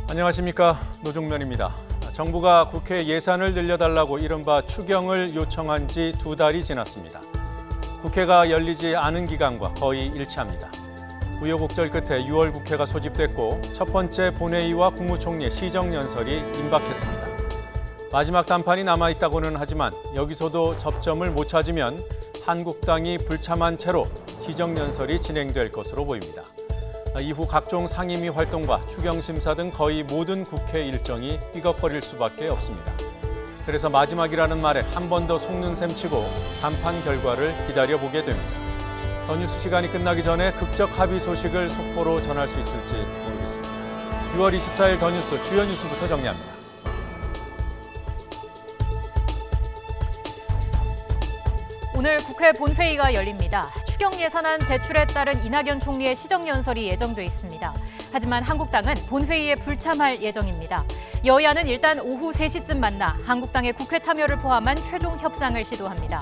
안녕하십니까, 노중면입니다. 정부가 국회 예산을 늘려달라고 이른바 추경을 요청한 지 2달이 지났습니다. 국회가 열리지 않은 기간과 거의 일치합니다. 우여곡절 끝에 6월 국회가 소집됐고 첫 번째 본회의와 국무총리의 시정연설이 임박했습니다. 마지막 단판이 남아있다고는 하지만 여기서도 접점을 못 찾으면 한국당이 불참한 채로 시정연설이 진행될 것으로 보입니다. 이후 각종 상임위 활동과 추경심사 등 거의 모든 국회 일정이 삐걱거릴 수밖에 없습니다. 그래서 마지막이라는 말에 한 번 더 속는 셈 치고 단판 결과를 기다려보게 됩니다. 더 뉴스 시간이 끝나기 전에 극적 합의 소식을 속보로 전할 수 있을지 모르겠습니다. 6월 24일 더 뉴스 주요 뉴스부터 정리합니다. 오늘 국회 본회의가 열립니다. 추경 예산안 제출에 따른 이낙연 총리의 시정연설이 예정돼 있습니다. 하지만 한국당은 본회의에 불참할 예정입니다. 여야는 일단 오후 3시쯤 만나 한국당의 국회 참여를 포함한 최종 협상을 시도합니다.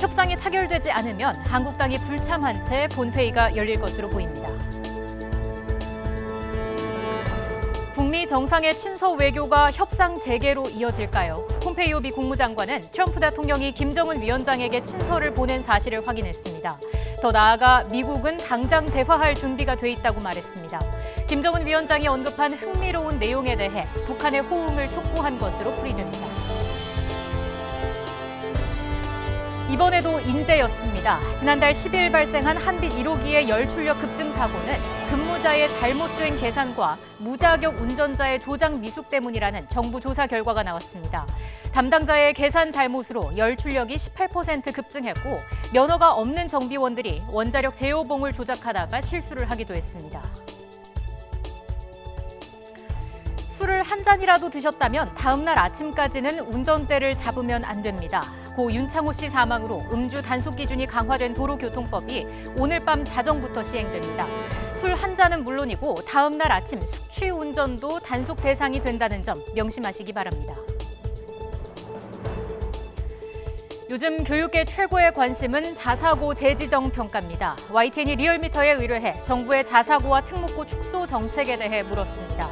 협상이 타결되지 않으면 한국당이 불참한 채 본회의가 열릴 것으로 보입니다. 북미 정상의 친서 외교가 협상 재개로 이어질까요? 폼페이오 미 국무장관은 트럼프 대통령이 김정은 위원장에게 친서를 보낸 사실을 확인했습니다. 더 나아가 미국은 당장 대화할 준비가 돼 있다고 말했습니다. 김정은 위원장이 언급한 흥미로운 내용에 대해 북한의 호응을 촉구한 것으로 풀이됩니다. 이번에도 인재였습니다. 지난달 10일 발생한 한빛 1호기의 열 출력 급증 사고는 근무자의 잘못된 계산과 무자격 운전자의 조작 미숙 때문이라는 정부 조사 결과가 나왔습니다. 담당자의 계산 잘못으로 열 출력이 18% 급증했고 면허가 없는 정비원들이 원자력 제어봉을 조작하다가 실수를 하기도 했습니다. 술을 한 잔이라도 드셨다면 다음 날 아침까지는 운전대를 잡으면 안 됩니다. 고 윤창호 씨 사망으로 음주 단속 기준이 강화된 도로교통법이 오늘 밤 자정부터 시행됩니다. 술 한 잔은 물론이고 다음 날 아침 숙취 운전도 단속 대상이 된다는 점 명심하시기 바랍니다. 요즘 교육계 최고의 관심은 자사고 재지정 평가입니다. YTN이 리얼미터에 의뢰해 정부의 자사고와 특목고 축소 정책에 대해 물었습니다.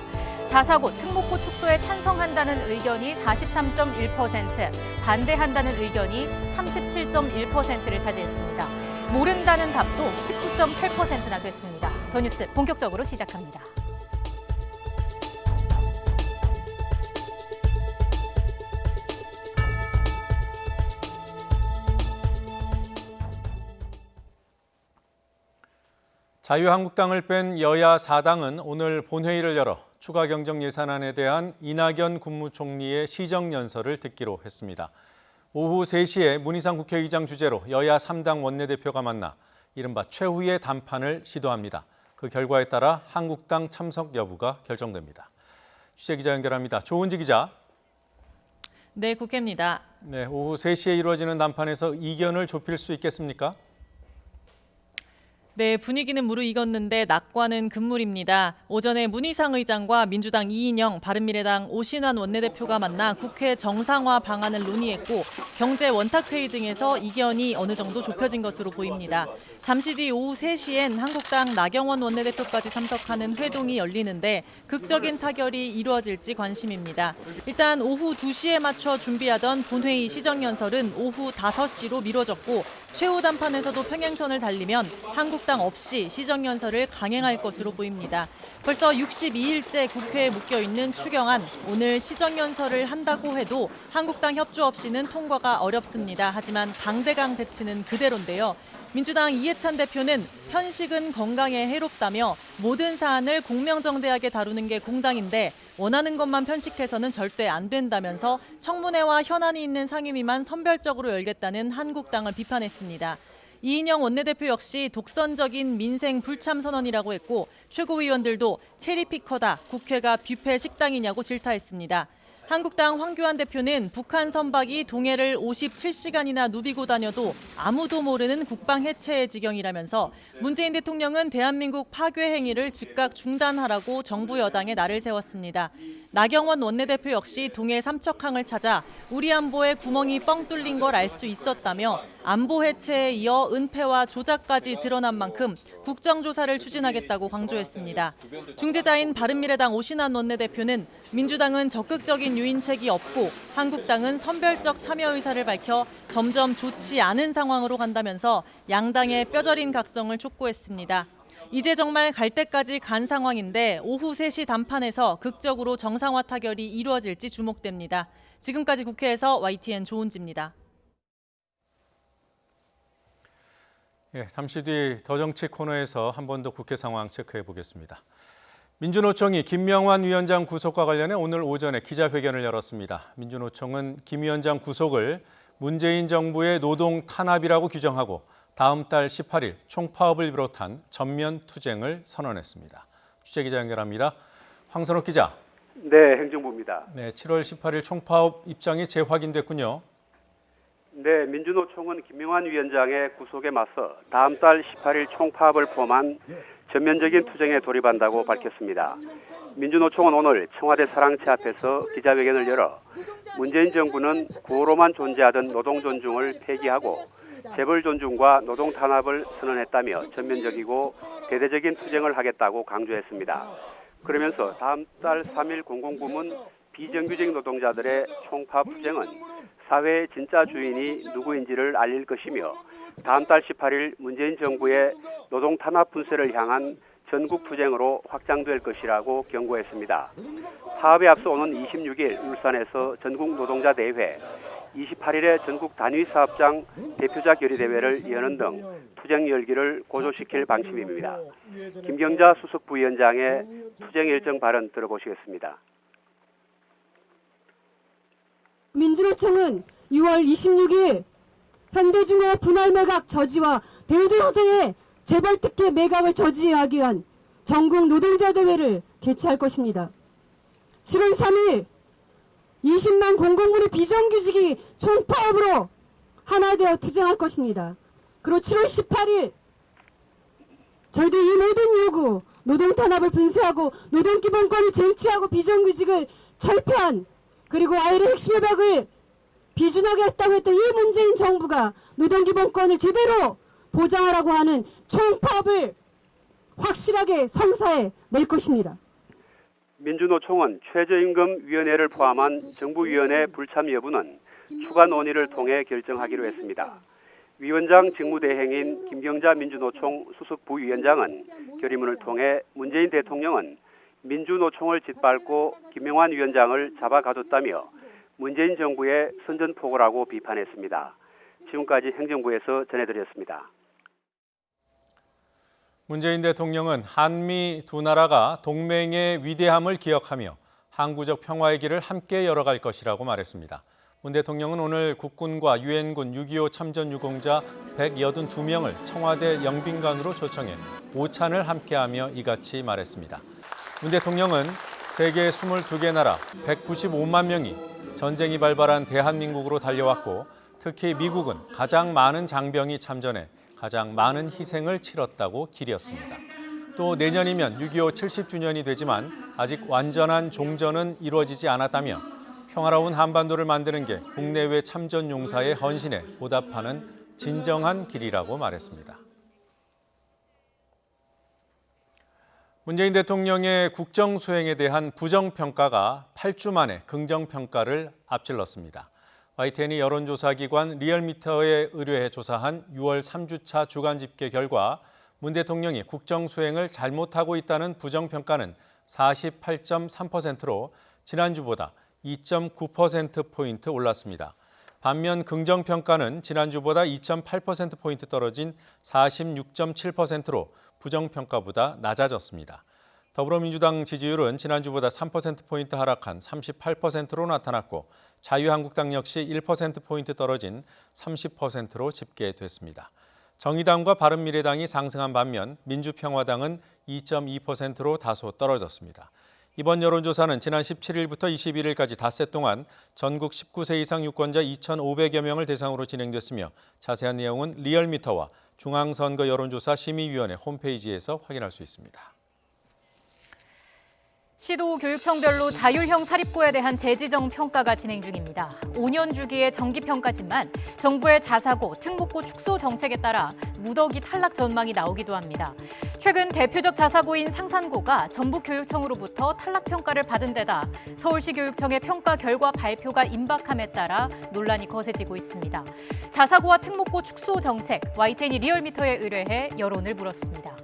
자사고, 특목고 축소에 찬성한다는 의견이 43.1%, 반대한다는 의견이 37.1%를 차지했습니다. 모른다는 답도 19.8%나 됐습니다. 더 뉴스 본격적으로 시작합니다. 자유한국당을 뺀 여야 4당은 오늘 본회의를 열어 추가 경정 예산안에 대한 이낙연 국무총리의 시정연설을 듣기로 했습니다. 오후 3시에 문희상 국회의장 주재로 여야 3당 원내대표가 만나 이른바 최후의 단판을 시도합니다. 그 결과에 따라 한국당 참석 여부가 결정됩니다. 취재기자 연결합니다. 조은지 기자. 네, 국회입니다. 네, 오후 3시에 이루어지는 단판에서 이견을 좁힐 수 있겠습니까? 네, 분위기는 무르익었는데 낙관은 금물입니다. 오전에 문희상 의장과 민주당 이인영, 바른미래당 오신환 원내대표가 만나 국회 정상화 방안을 논의했고 경제 원탁회의 등에서 이견이 어느 정도 좁혀진 것으로 보입니다. 잠시 뒤 오후 3시엔 한국당 나경원 원내대표까지 참석하는 회동이 열리는데 극적인 타결이 이루어질지 관심입니다. 일단 오후 2시에 맞춰 준비하던 본회의 시정연설은 오후 5시로 미뤄졌고 최후 단판에서도 평행선을 달리면 한국당 없이 시정연설을 강행할 것으로 보입니다. 벌써 62일째 국회에 묶여있는 추경안, 오늘 시정연설을 한다고 해도 한국당 협조 없이는 통과가 어렵습니다. 하지만 강대강 대치는 그대로인데요. 민주당 이해찬 대표는 편식은 건강에 해롭다며 모든 사안을 공명정대하게 다루는 게 공당인데 원하는 것만 편식해서는 절대 안 된다면서 청문회와 현안이 있는 상임위만 선별적으로 열겠다는 한국당을 비판했습니다. 이인영 원내대표 역시 독선적인 민생 불참 선언이라고 했고 최고위원들도 체리피커다, 국회가 뷔페 식당이냐고 질타했습니다. 한국당 황교안 대표는 북한 선박이 동해를 57시간이나 누비고 다녀도 아무도 모르는 국방 해체의 지경이라면서 문재인 대통령은 대한민국 파괴 행위를 즉각 중단하라고 정부 여당에 날을 세웠습니다. 나경원 원내대표 역시 동해 삼척항을 찾아 우리 안보에 구멍이 뻥 뚫린 걸 알 수 있었다며 안보 해체에 이어 은폐와 조작까지 드러난 만큼 국정조사를 추진하겠다고 강조했습니다. 중재자인 바른미래당 오신환 원내대표는 민주당은 적극적인 유인책이 없고 한국당은 선별적 참여 의사를 밝혀 점점 좋지 않은 상황으로 간다면서 양당의 뼈저린 각성을 촉구했습니다. 이제 정말 갈 때까지 간 상황인데 오후 3시 단판에서 극적으로 정상화 타결이 이루어질지 주목됩니다. 지금까지 국회에서 YTN 조은지입니다. 잠시 뒤 더 정치 코너에서 한 번 더 국회 상황 체크해 보겠습니다. 민주노총이 김명환 위원장 구속과 관련해 오늘 오전에 기자회견을 열었습니다. 민주노총은 김 위원장 구속을 문재인 정부의 노동 탄압이라고 규정하고 다음 달 18일 총파업을 비롯한 전면 투쟁을 선언했습니다. 취재기자 연결합니다. 황선옥 기자. 네, 행정부입니다. 네, 7월 18일 총파업 입장이 재확인됐군요. 네, 민주노총은 김명환 위원장의 구속에 맞서 다음 달 18일 총파업을 포함한 전면적인 투쟁에 돌입한다고 밝혔습니다. 민주노총은 오늘 청와대 사랑채 앞에서 기자회견을 열어 문재인 정부는 구호로만 존재하던 노동 존중을 폐기하고 재벌 존중과 노동 탄압을 선언했다며 전면적이고 대대적인 투쟁을 하겠다고 강조했습니다. 그러면서 다음 달 3일 공공부문 비정규직 노동자들의 총파업 투쟁은 사회의 진짜 주인이 누구인지를 알릴 것이며 다음 달 18일 문재인 정부의 노동 탄압 분쇄를 향한 전국 투쟁으로 확장될 것이라고 경고했습니다. 파업에 앞서 오는 26일 울산에서 전국 노동자 대회, 28일에 전국 단위 사업장 대표자 결의 대회를 여는 등 투쟁 열기를 고조시킬 방침입니다. 김경자 수석 부위원장의 투쟁 일정 발언 들어보시겠습니다. 민주노총은 6월 26일 현대중공업 분할 매각 저지와 대우조선의 재벌 특혜 매각을 저지하기 위한 전국 노동자 대회를 개최할 것입니다. 7월 3일 20만 공공부의 비정규직이 총파업으로 하나 되어 투쟁할 것입니다. 그리고 7월 18일 저희들 이 모든 요구, 노동 탄압을 분쇄하고 노동기본권을 쟁취하고 비정규직을 철폐한 그리고 아이의 핵심 협약을 비준하게 했다고 했던 이 문재인 정부가 노동기본권을 제대로 보장하라고 하는 총파업을 확실하게 성사해 낼 것입니다. 민주노총은 최저임금위원회를 포함한 정부위원회 불참 여부는 추가 논의를 통해 결정하기로 했습니다. 위원장 직무대행인 김경자 민주노총 수석 부위원장은 결의문을 통해 문재인 대통령은 민주노총을 짓밟고 김명환 위원장을 잡아가뒀다며 문재인 정부의 선전포고라고 비판했습니다. 지금까지 행정부에서 전해드렸습니다. 문재인 대통령은 한미 두 나라가 동맹의 위대함을 기억하며 항구적 평화의 길을 함께 열어갈 것이라고 말했습니다. 문 대통령은 오늘 국군과 유엔군 6.25 참전 유공자 182명을 청와대 영빈관으로 초청해 오찬을 함께하며 이같이 말했습니다. 문 대통령은 세계 22개 나라 195만 명이 전쟁이 발발한 대한민국으로 달려왔고 특히 미국은 가장 많은 장병이 참전해 가장 많은 희생을 치렀다고 기렸습니다. 또 내년이면 6.25 70주년이 되지만 아직 완전한 종전은 이루어지지 않았다며 평화로운 한반도를 만드는 게 국내외 참전 용사의 헌신에 보답하는 진정한 길이라고 말했습니다. 문재인 대통령의 국정 수행에 대한 부정평가가 8주 만에 긍정평가를 앞질렀습니다. YTN이 여론조사기관 리얼미터에 의뢰해 조사한 6월 3주차 주간 집계 결과 문 대통령이 국정 수행을 잘못하고 있다는 부정평가는 48.3%로 지난주보다 2.9%포인트 올랐습니다. 반면 긍정평가는 지난주보다 2.8%포인트 떨어진 46.7%로 부정평가보다 낮아졌습니다. 더불어민주당 지지율은 지난주보다 3%포인트 하락한 38%로 나타났고 자유한국당 역시 1%포인트 떨어진 30%로 집계됐습니다. 정의당과 바른미래당이 상승한 반면 민주평화당은 2.2%로 다소 떨어졌습니다. 이번 여론조사는 지난 17일부터 21일까지 닷새 동안 전국 19세 이상 유권자 2,500여 명을 대상으로 진행됐으며 자세한 내용은 리얼미터와 중앙선거 여론조사 심의위원회 홈페이지에서 확인할 수 있습니다. 시도 교육청별로 자율형 사립고에 대한 재지정 평가가 진행 중입니다. 5년 주기의 정기평가지만 정부의 자사고, 특목고 축소 정책에 따라 무더기 탈락 전망이 나오기도 합니다. 최근 대표적 자사고인 상산고가 전북교육청으로부터 탈락 평가를 받은 데다 서울시 교육청의 평가 결과 발표가 임박함에 따라 논란이 거세지고 있습니다. 자사고와 특목고 축소 정책, YTN이 리얼미터에 의뢰해 여론을 물었습니다.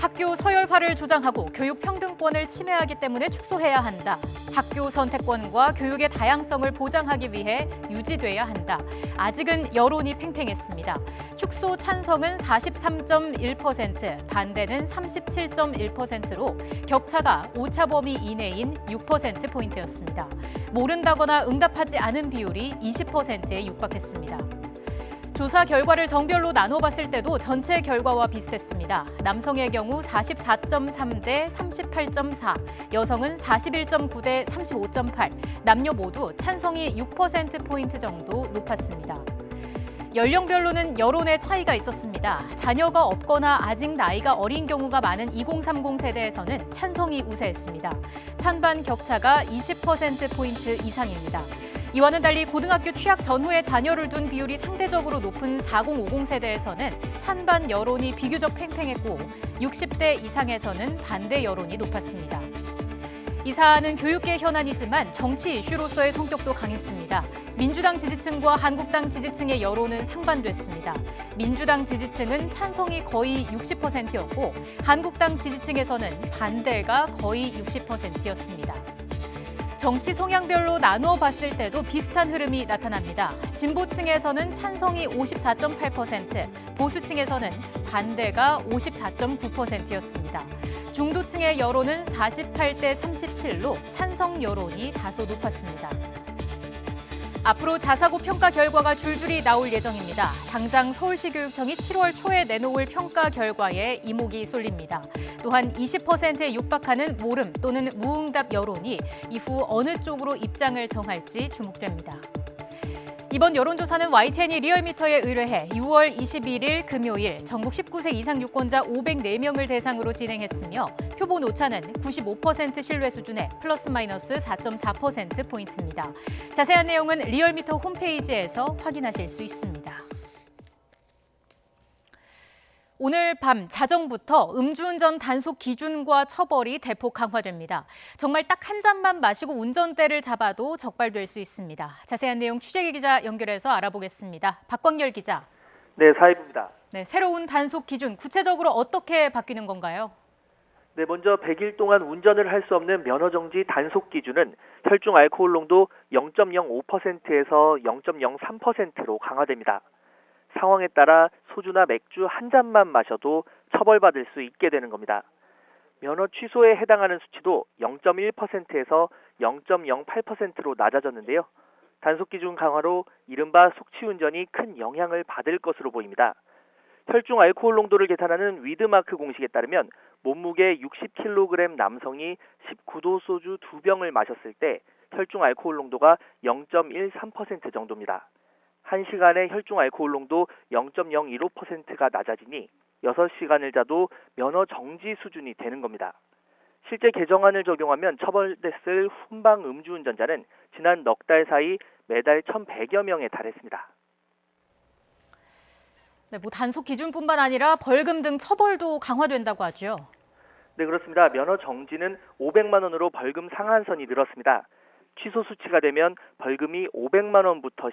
학교 서열화를 조장하고 교육 평등권을 침해하기 때문에 축소해야 한다. 학교 선택권과 교육의 다양성을 보장하기 위해 유지돼야 한다. 아직은 여론이 팽팽했습니다. 축소 찬성은 43.1%, 반대는 37.1%로 격차가 오차 범위 이내인 6%포인트였습니다. 모른다거나 응답하지 않은 비율이 20%에 육박했습니다. 조사 결과를 성별로 나눠봤을 때도 전체 결과와 비슷했습니다. 남성의 경우 44.3 대 38.4, 여성은 41.9 대 35.8, 남녀 모두 찬성이 6%포인트 정도 높았습니다. 연령별로는 여론의 차이가 있었습니다. 자녀가 없거나 아직 나이가 어린 경우가 많은 2030 세대에서는 찬성이 우세했습니다. 찬반 격차가 20%포인트 이상입니다. 이와는 달리 고등학교 취학 전후에 자녀를 둔 비율이 상대적으로 높은 4050 세대에서는 찬반 여론이 비교적 팽팽했고 60대 이상에서는 반대 여론이 높았습니다. 이 사안은 교육계 현안이지만 정치 이슈로서의 성격도 강했습니다. 민주당 지지층과 한국당 지지층의 여론은 상반됐습니다. 민주당 지지층은 찬성이 거의 60%였고 한국당 지지층에서는 반대가 거의 60%였습니다. 정치 성향별로 나누어 봤을 때도 비슷한 흐름이 나타납니다. 진보층에서는 찬성이 54.8%, 보수층에서는 반대가 54.9%였습니다. 중도층의 여론은 48대 37로 찬성 여론이 다소 높았습니다. 앞으로 자사고 평가 결과가 줄줄이 나올 예정입니다. 당장 서울시 교육청이 7월 초에 내놓을 평가 결과에 이목이 쏠립니다. 또한 20%에 육박하는 모름 또는 무응답 여론이 이후 어느 쪽으로 입장을 정할지 주목됩니다. 이번 여론조사는 YTN이 리얼미터에 의뢰해 6월 21일 금요일 전국 19세 이상 유권자 504명을 대상으로 진행했으며 표본 오차는 95% 신뢰 수준의 플러스 마이너스 4.4%포인트입니다. 자세한 내용은 리얼미터 홈페이지에서 확인하실 수 있습니다. 오늘 밤 자정부터 음주운전 단속 기준과 처벌이 대폭 강화됩니다. 정말 딱 한 잔만 마시고 운전대를 잡아도 적발될 수 있습니다. 자세한 내용 취재기 기자 연결해서 알아보겠습니다. 박광열 기자. 네, 사회부입니다. 네, 새로운 단속 기준 구체적으로 어떻게 바뀌는 건가요? 네, 먼저 100일 동안 운전을 할 수 없는 면허정지 단속 기준은 혈중 알코올 농도 0.05%에서 0.03%로 강화됩니다. 상황에 따라 소주나 맥주 한 잔만 마셔도 처벌받을 수 있게 되는 겁니다. 면허 취소에 해당하는 수치도 0.1%에서 0.08%로 낮아졌는데요. 단속 기준 강화로 이른바 속취운전이 큰 영향을 받을 것으로 보입니다. 혈중 알코올 농도를 계산하는 위드마크 공식에 따르면 몸무게 60kg 남성이 19도 소주 2병을 마셨을 때 혈중 알코올 농도가 0.13% 정도입니다. 1시간에 혈중 알코올 농도 0.015%가 낮아지니 6시간을 자도 면허 정지 수준이 되는 겁니다. 실제 개정안을 적용하면 처벌됐을 훈방 음주운전자는 지난 넉 달 사이 매달 1,100여 명에 달했습니다. 네, 단속 기준뿐만 아니라 벌금 등 처벌도 강화된다고 하죠. 네, 그렇습니다. 면허 정지는 500만 원으로 벌금 상한선이 늘었습니다. 취소 수치가 되면 벌금이 500만 원부터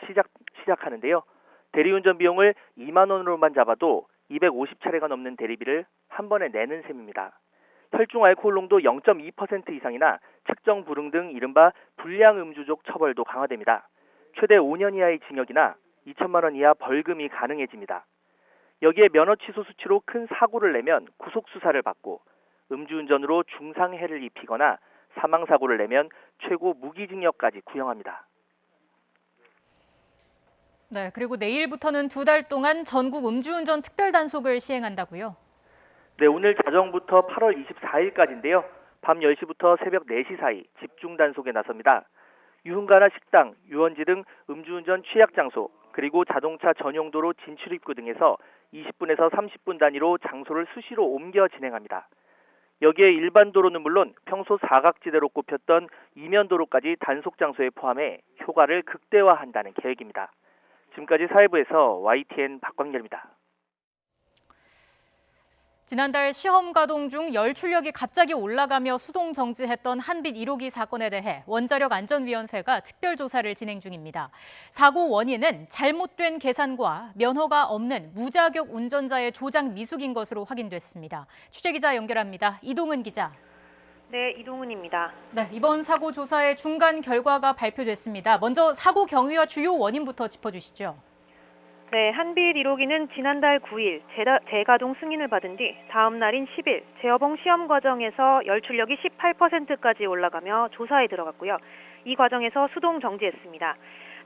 시작하는데요. 대리운전 비용을 2만 원으로만 잡아도 250차례가 넘는 대리비를 한 번에 내는 셈입니다. 혈중 알코올 농도 0.2% 이상이나 측정 불응 등 이른바 불량 음주족 처벌도 강화됩니다. 최대 5년 이하의 징역이나 2천만 원 이하 벌금이 가능해집니다. 여기에 면허 취소 수치로 큰 사고를 내면 구속 수사를 받고 음주운전으로 중상해를 입히거나 사망사고를 내면 최고 무기징역까지 구형합니다. 네, 그리고 내일부터는 2달 동안 전국 음주운전 특별단속을 시행한다고요? 네, 오늘 자정부터 8월 24일까지인데요. 밤 10시부터 새벽 4시 사이 집중단속에 나섭니다. 유흥가나 식당, 유원지 등 음주운전 취약장소, 그리고 자동차 전용도로 진출입구 등에서 20분에서 30분 단위로 장소를 수시로 옮겨 진행합니다. 여기에 일반 도로는 물론 평소 사각지대로 꼽혔던 이면도로까지 단속 장소에 포함해 효과를 극대화한다는 계획입니다. 지금까지 사회부에서 YTN 박광렬입니다. 지난달 시험 가동 중 열출력이 갑자기 올라가며 수동 정지했던 한빛 1호기 사건에 대해 원자력안전위원회가 특별조사를 진행 중입니다. 사고 원인은 잘못된 계산과 면허가 없는 무자격 운전자의 조작 미숙인 것으로 확인됐습니다. 취재기자 연결합니다. 이동은 기자. 네, 이동은입니다. 네, 이번 사고 조사의 중간 결과가 발표됐습니다. 먼저 사고 경위와 주요 원인부터 짚어주시죠. 네, 한빛 1호기는 지난달 9일 재가동 승인을 받은 뒤 다음 날인 10일 재어봉 시험 과정에서 열출력이 18%까지 올라가며 조사에 들어갔고요. 이 과정에서 수동 정지했습니다.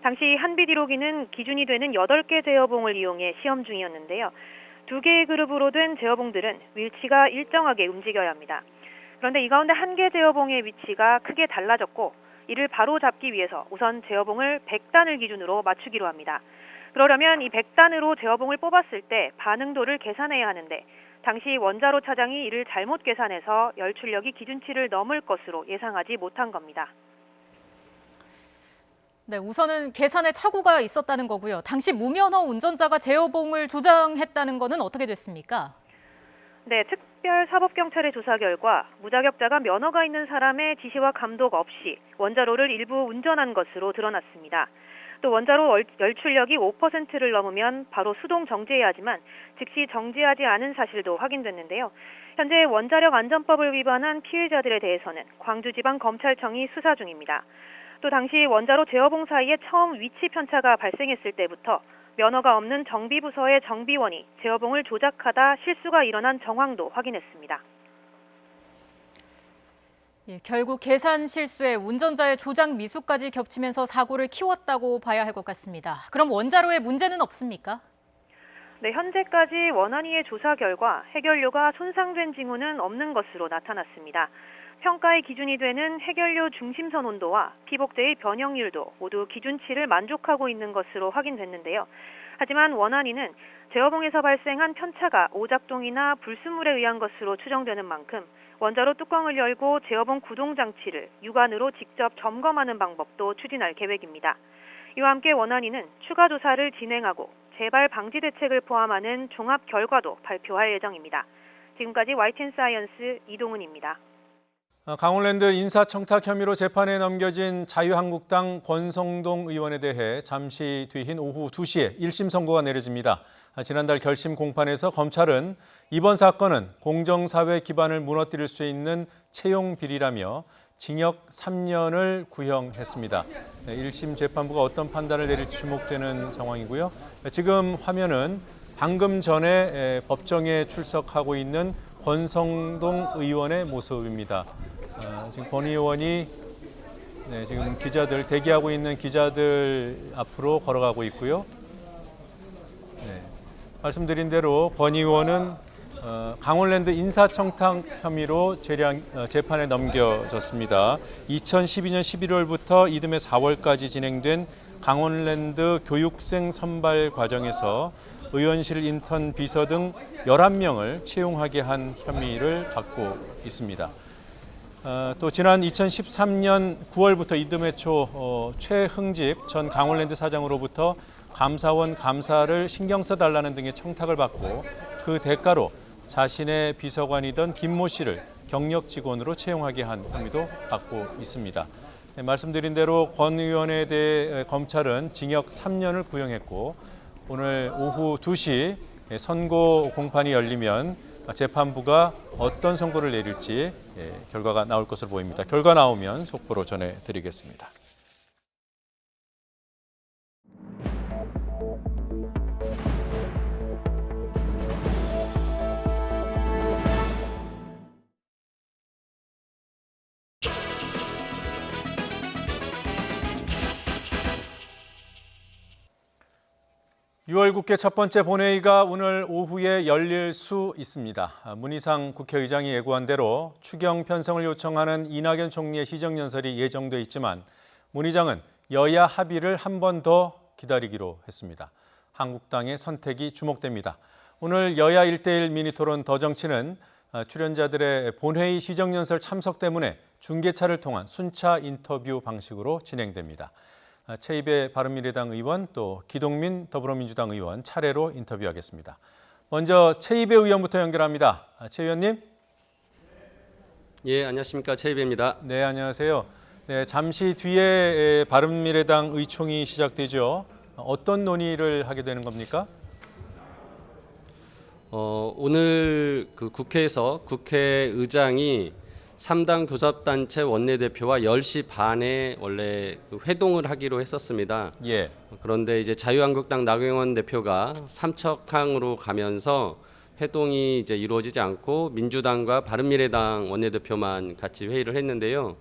당시 한빛 1호기는 기준이 되는 8개 재어봉을 이용해 시험 중이었는데요. 2개의 그룹으로 된 재어봉들은 윌치가 일정하게 움직여야 합니다. 그런데 이 가운데 한 개 재어봉의 위치가 크게 달라졌고 이를 바로 잡기 위해서 우선 재어봉을 100단을 기준으로 맞추기로 합니다. 그러려면 이 100단으로 재어봉을 뽑았을 때 반응도를 계산해야 하는데 당시 원자로 차장이 이를 잘못 계산해서 열출력이 기준치를 넘을 것으로 예상하지 못한 겁니다. 네, 우선은 계산에 착오가 있었다는 거고요. 당시 무면허 운전자가 재어봉을 조장했다는 거는 어떻게 됐습니까? 네, 특별사법경찰의 조사 결과 무자격자가 면허가 있는 사람의 지시와 감독 없이 원자로를 일부 운전한 것으로 드러났습니다. 또 원자로 열출력이 5%를 넘으면 바로 수동 정지해야 하지만 즉시 정지하지 않은 사실도 확인됐는데요. 현재 원자력안전법을 위반한 피해자들에 대해서는 광주지방검찰청이 수사 중입니다. 또 당시 원자로 재어봉 사이에 처음 위치 편차가 발생했을 때부터 면허가 없는 정비부서의 정비원이 재어봉을 조작하다 실수가 일어난 정황도 확인했습니다. 결국 계산 실수에 운전자의 조작 미숙까지 겹치면서 사고를 키웠다고 봐야 할 것 같습니다. 그럼 원자로에 문제는 없습니까? 네, 현재까지 원안위의 조사 결과 해결료가 손상된 징후는 없는 것으로 나타났습니다. 평가의 기준이 되는 해결료 중심선 온도와 피복제의 변형률도 모두 기준치를 만족하고 있는 것으로 확인됐는데요. 하지만 원안위는 재어봉에서 발생한 편차가 오작동이나 불순물에 의한 것으로 추정되는 만큼 원자로 뚜껑을 열고 재어봉 구동 장치를 육안으로 직접 점검하는 방법도 추진할 계획입니다. 이와 함께 원안위는 추가 조사를 진행하고 재발 방지 대책을 포함하는 종합 결과도 발표할 예정입니다. 지금까지 YTN 사이언스 이동은입니다. 강원랜드 인사청탁 혐의로 재판에 넘겨진 자유한국당 권성동 의원에 대해 잠시 뒤인 오후 2시에 1심 선고가 내려집니다. 지난달 결심 공판에서 검찰은 이번 사건은 공정사회 기반을 무너뜨릴 수 있는 채용 비리라며 징역 3년을 구형했습니다. 1심 재판부가 어떤 판단을 내릴지 주목되는 상황이고요. 지금 화면은 방금 전에 법정에 출석하고 있는 권성동 의원의 모습입니다. 지금 권 의원이 지금 기자들 대기하고 있는 기자들 앞으로 걸어가고 있고요. 말씀드린 대로 권 의원은 강원랜드 인사청탁 혐의로 재판에 넘겨졌습니다. 2012년 11월부터 이듬해 4월까지 진행된 강원랜드 교육생 선발 과정에서 의원실 인턴 비서 등 11명을 채용하게 한 혐의를 받고 있습니다. 또 지난 2013년 9월부터 이듬해 초 최흥집 전 강원랜드 사장으로부터 감사원 감사를 신경 써달라는 등의 청탁을 받고 그 대가로 자신의 비서관이던 김모 씨를 경력 직원으로 채용하게 한 혐의도 받고 있습니다. 말씀드린 대로 권 의원에 대해 검찰은 징역 3년을 구형했고 오늘 오후 2시 선고 공판이 열리면 재판부가 어떤 선고를 내릴지 결과가 나올 것으로 보입니다. 결과 나오면 속보로 전해드리겠습니다. (6월) 국회 첫 번째 본회의가 오늘 오후에 열릴 수 있습니다. 문희상 국회의장이 예고한 대로 추경 편성을 요청하는 이낙연 총리의 시정연설이 예정돼 있지만 문 의장은 여야 합의를 한 번 더 기다리기로 했습니다. 한국당의 선택이 주목됩니다. 오늘 여야 1대1 미니토론 더 정치는 출연자들의 본회의 시정연설 참석 때문에 중계차를 통한 순차 인터뷰 방식으로 진행됩니다. 최입의 바른미래당 의원 또 기동민 더불어민주당 의원 차례로 인터뷰하겠습니다. 먼저 최입의 의원부터 연결합니다. 최 의원님. 예, 안녕하십니까. 최입입니다. 네, 안녕하세요. 네, 잠시 뒤에 바른미래당 의총이 시작되죠. 어떤 논의를 하게 되는 겁니까? 오늘 그 국회에서 국회의장이 3당 교섭단체 원내대표와 10시 반에 원래 회동을 하기로 했었습니다. 예. 그런데 이제 자유한국당 나경원 대표가 삼척항으로 가면서 회동이 이제 이루어지지 않고 민주당과 바른미래당 원내대표만 같이 회의를 했는데요.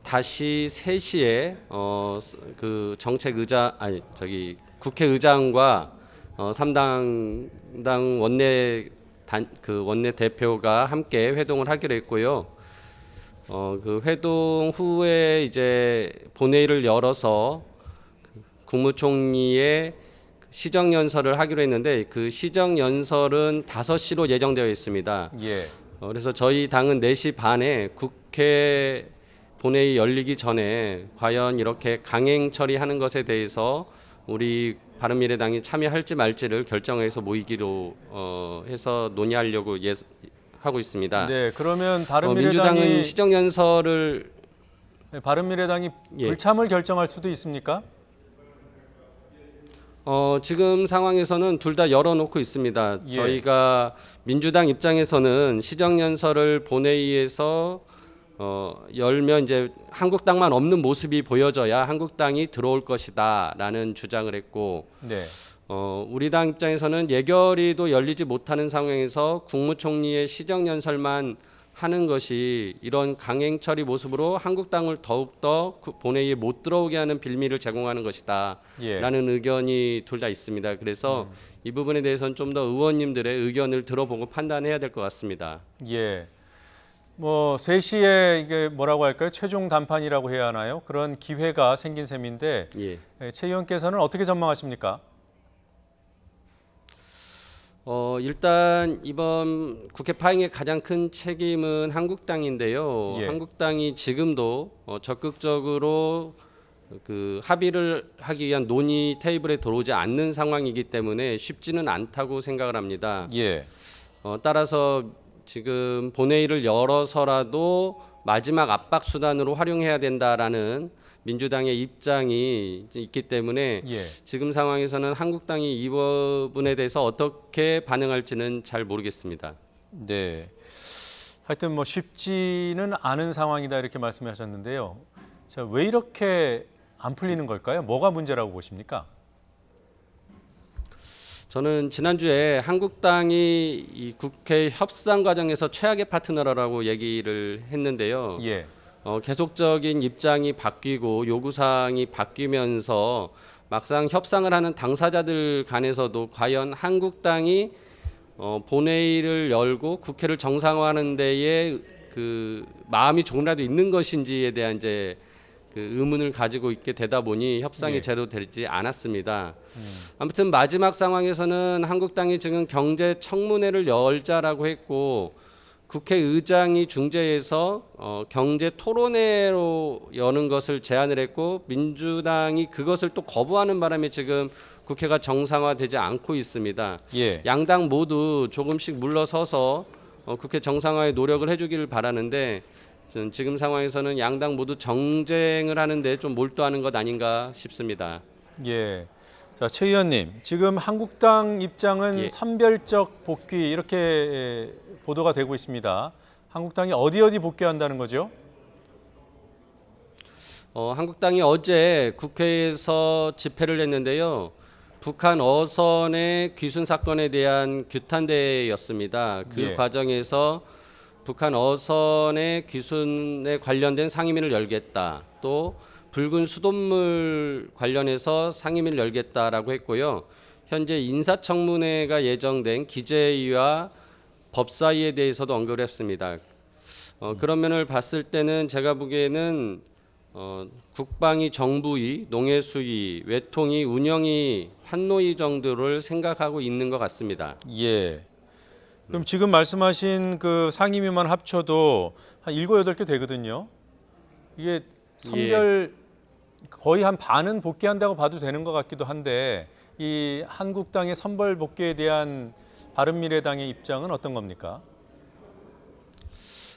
다시 3시에 그 국회의장과 3당 원내 대표가 함께 회동을 하기로 했고요. 그 회동 후에 이제 본회의를 열어서 국무총리의 시정연설을 하기로 했는데 그 시정연설은 5시로 예정되어 있습니다. 예. 그래서 저희 당은 4시 반에 국회 본회의 열리기 전에 과연 이렇게 강행 처리하는 것에 대해서 우리 바른미래당이 참여할지 말지를 결정해서 모이기로 해서 논의하려고 하고 있습니다. 네, 그러면 민주당은 시정연설을 바른미래당이 불참을 결정할 수도 있습니까? 지금 상황에서는 둘 다 열어놓고 있습니다. 예. 저희가 민주당 입장에서는 시정연설을 본회의에서 열면 이제 한국당만 없는 모습이 보여져야 한국당이 들어올 것이다라는 주장을 했고, 네. 우리 당 입장에서는 예결위도 열리지 못하는 상황에서 국무총리의 시정연설만 하는 것이 이런 강행 처리 모습으로 한국당을 더욱더 본회의에 못 들어오게 하는 빌미를 제공하는 것이다 라는 의견이 둘 다 있습니다. 그래서 이 부분에 대해서는 좀 더 의원님들의 의견을 들어보고 판단해야 될 것 같습니다. 예. 뭐 3시에 이게 뭐라고 할까요? 최종 담판이라고 해야 하나요? 그런 기회가 생긴 셈인데 예. 최 의원께서는 어떻게 전망하십니까? 일단 이번 국회 파행의 가장 큰 책임은 한국당인데요. 예. 한국당이 지금도 적극적으로 그 합의를 하기 위한 논의 테이블에 들어오지 않는 상황이기 때문에 쉽지는 않다고 생각을 합니다. 예. 따라서 지금 본회의를 열어서라도 마지막 압박 수단으로 활용해야 된다라는 민주당의 입장이 있기 때문에 예. 지금 상황에서는 한국당이 이 부분에 대해서 어떻게 반응할지는 잘 모르겠습니다. 네. 하여튼 뭐 쉽지는 않은 상황이다 이렇게 말씀하셨는데요. 자, 왜 이렇게 안 풀리는 걸까요? 뭐가 문제라고 보십니까? 저는 지난주에 한국당이 이 국회 협상 과정에서 최악의 파트너라고 얘기를 했는데요. 예. 계속적인 입장이 바뀌고 요구사항이 바뀌면서 막상 협상을 하는 당사자들 간에서도 과연 한국당이 본회의를 열고 국회를 정상화하는 데에 그 마음이 조금이라도 있는 것인지에 대한 이제 그 의문을 가지고 있게 되다 보니 협상이 제대로 되지 않았습니다. 아무튼 마지막 상황에서는 한국당이 지금 경제 청문회를 열자라고 했고 국회의장이 중재해서 경제 토론회로 여는 것을 제안을 했고 민주당이 그것을 또 거부하는 바람에 지금 국회가 정상화되지 않고 있습니다. 예. 양당 모두 조금씩 물러서서 국회 정상화에 노력을 해주기를 바라는데 저는 지금 상황에서는 양당 모두 정쟁을 하는데 좀 몰두하는 것 아닌가 싶습니다. 예. 자, 최 의원님, 지금 한국당 입장은 선별적 복귀 이렇게 보도가 되고 있습니다. 한국당이 어디 복귀한다는 거죠? 한국당이 어제 국회에서 집회를 했는데요. 북한 어선의 귀순 사건에 대한 규탄대회였습니다. 그 과정에서 북한 어선의 귀순에 관련된 상임위를 열겠다. 또 붉은 수돗물 관련해서 상임위를 열겠다라고 했고요. 현재 인사청문회가 예정된 기재위와 법사위에 대해서도 언급을 했습니다. 그런 면을 봤을 때는 제가 보기에는 국방위, 정부위, 농해수위, 외통위, 운영위, 환노위 정도를 생각하고 있는 것 같습니다. 예. 그럼 지금 말씀하신 그 상임위만 합쳐도 한 7, 8개 되거든요. 이게 선별 거의 한 반은 복귀한다고 봐도 되는 것 같기도 한데 이 한국당의 선별 복귀에 대한 바른미래당의 입장은 어떤 겁니까?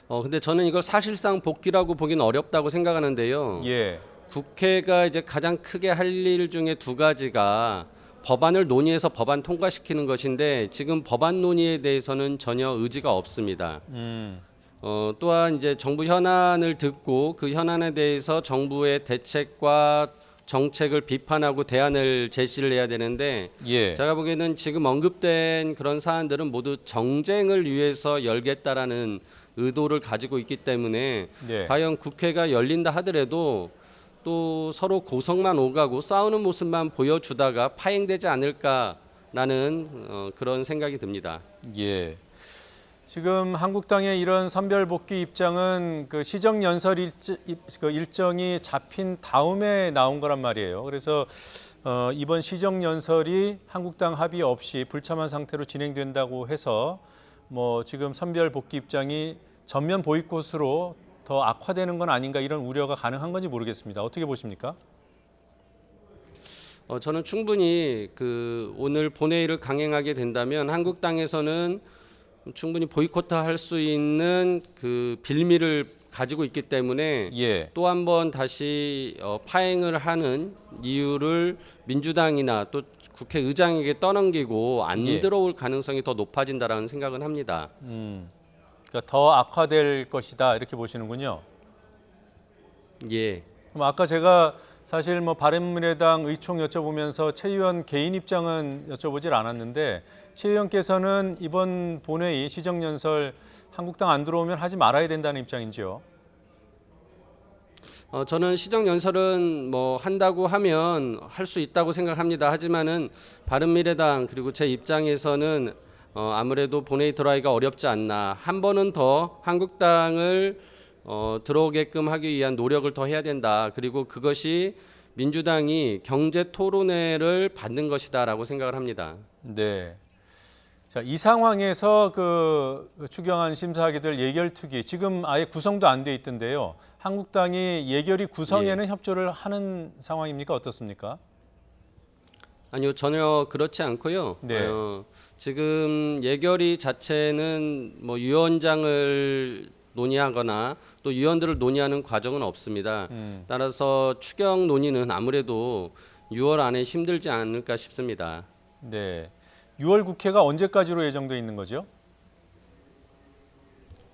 근데 저는 이걸 사실상 복귀라고 보기는 어렵다고 생각하는데요. 예. 국회가 이제 가장 크게 할 일 중에 두 가지가 법안을 논의해서 법안 통과시키는 것인데 지금 법안 논의에 대해서는 전혀 의지가 없습니다. 또한 이제 정부 현안을 듣고 그 현안에 대해서 정부의 대책과 정책을 비판하고 대안을 제시를 해야 되는데 예. 제가 보기에는 지금 언급된 그런 사안들은 모두 정쟁을 위해서 열겠다라는 의도를 가지고 있기 때문에 네. 과연 국회가 열린다 하더라도 또 서로 고성만 오가고 싸우는 모습만 보여주다가 파행되지 않을까라는 그런 생각이 듭니다. 예. 지금 한국당의 이런 선별 복귀 입장은 그 시정 연설 일정이 잡힌 다음에 나온 거란 말이에요. 그래서 이번 시정 연설이 한국당 합의 없이 불참한 상태로 진행된다고 해서 뭐 지금 선별 복귀 입장이 전면 보이콧으로 더 악화되는 건 아닌가 이런 우려가 가능한 건지 모르겠습니다. 어떻게 보십니까? 저는 충분히 오늘 본회의를 강행하게 된다면 한국당에서는 충분히 보이콧할 수 있는 그 빌미를 가지고 있기 때문에 예. 또 한 번 다시 파행을 하는 이유를 민주당이나 또 국회의장에게 떠넘기고 안 예. 들어올 가능성이 더 높아진다라는 생각은 합니다. 그러니까 더 악화될 것이다 이렇게 보시는군요. 예. 그럼 아까 제가 사실 뭐 바른미래당 의총 여쭤보면서 최 의원 개인 입장은 여쭤보질 않았는데 최 의원께서는 이번 본회의 시정연설 한국당 안 들어오면 하지 말아야 된다는 입장인지요? 저는 시정연설은 뭐 한다고 하면 할 수 있다고 생각합니다. 하지만은 바른미래당 그리고 제 입장에서는 아무래도 본회의 들어가기가 어렵지 않나. 한 번은 더 한국당을 들어오게끔 하기 위한 노력을 더 해야 된다. 그리고 그것이 민주당이 경제 토론회를 받는 것이다라고 생각을 합니다. 네. 자, 이 상황에서 그 추경안 심사하게 될 예결특위 지금 아예 구성도 안 돼 있던데요. 한국당이 예결위 구성에는 협조를 하는 상황입니까? 어떻습니까? 아니요, 전혀 그렇지 않고요. 네. 지금 예결위 자체는 뭐 위원장을 논의하거나 또 위원들을 논의하는 과정은 없습니다. 따라서 추경 논의는 아무래도 6월 안에 힘들지 않을까 싶습니다. 네. 6월 국회가 언제까지로 예정돼 있는 거죠?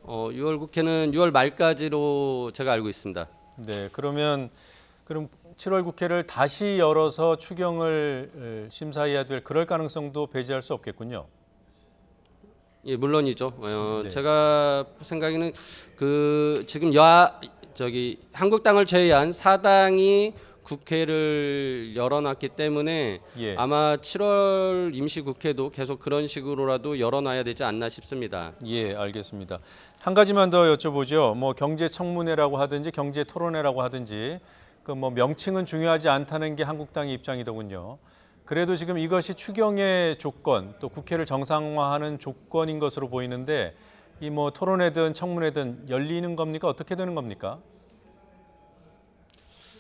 6월 국회는 6월 말까지로 제가 알고 있습니다. 네. 그럼 7월 국회를 다시 열어서 추경을 심사해야 될 그럴 가능성도 배제할 수 없겠군요. 예, 물론이죠. 네. 제가 생각에는 지금 한국당을 제외한 사당이 국회를 열어놨기 때문에 예. 아마 7월 임시국회도 계속 그런 식으로라도 열어놔야 되지 않나 싶습니다. 예, 알겠습니다. 한 가지만 더 여쭤보죠. 뭐 경제청문회라고 하든지 경제토론회라고 하든지 그 뭐 명칭은 중요하지 않다는 게 한국당의 입장이더군요. 그래도 지금 이것이 추경의 조건, 또 국회를 정상화하는 조건인 것으로 보이는데 이 뭐 토론회든 청문회든 열리는 겁니까? 어떻게 되는 겁니까?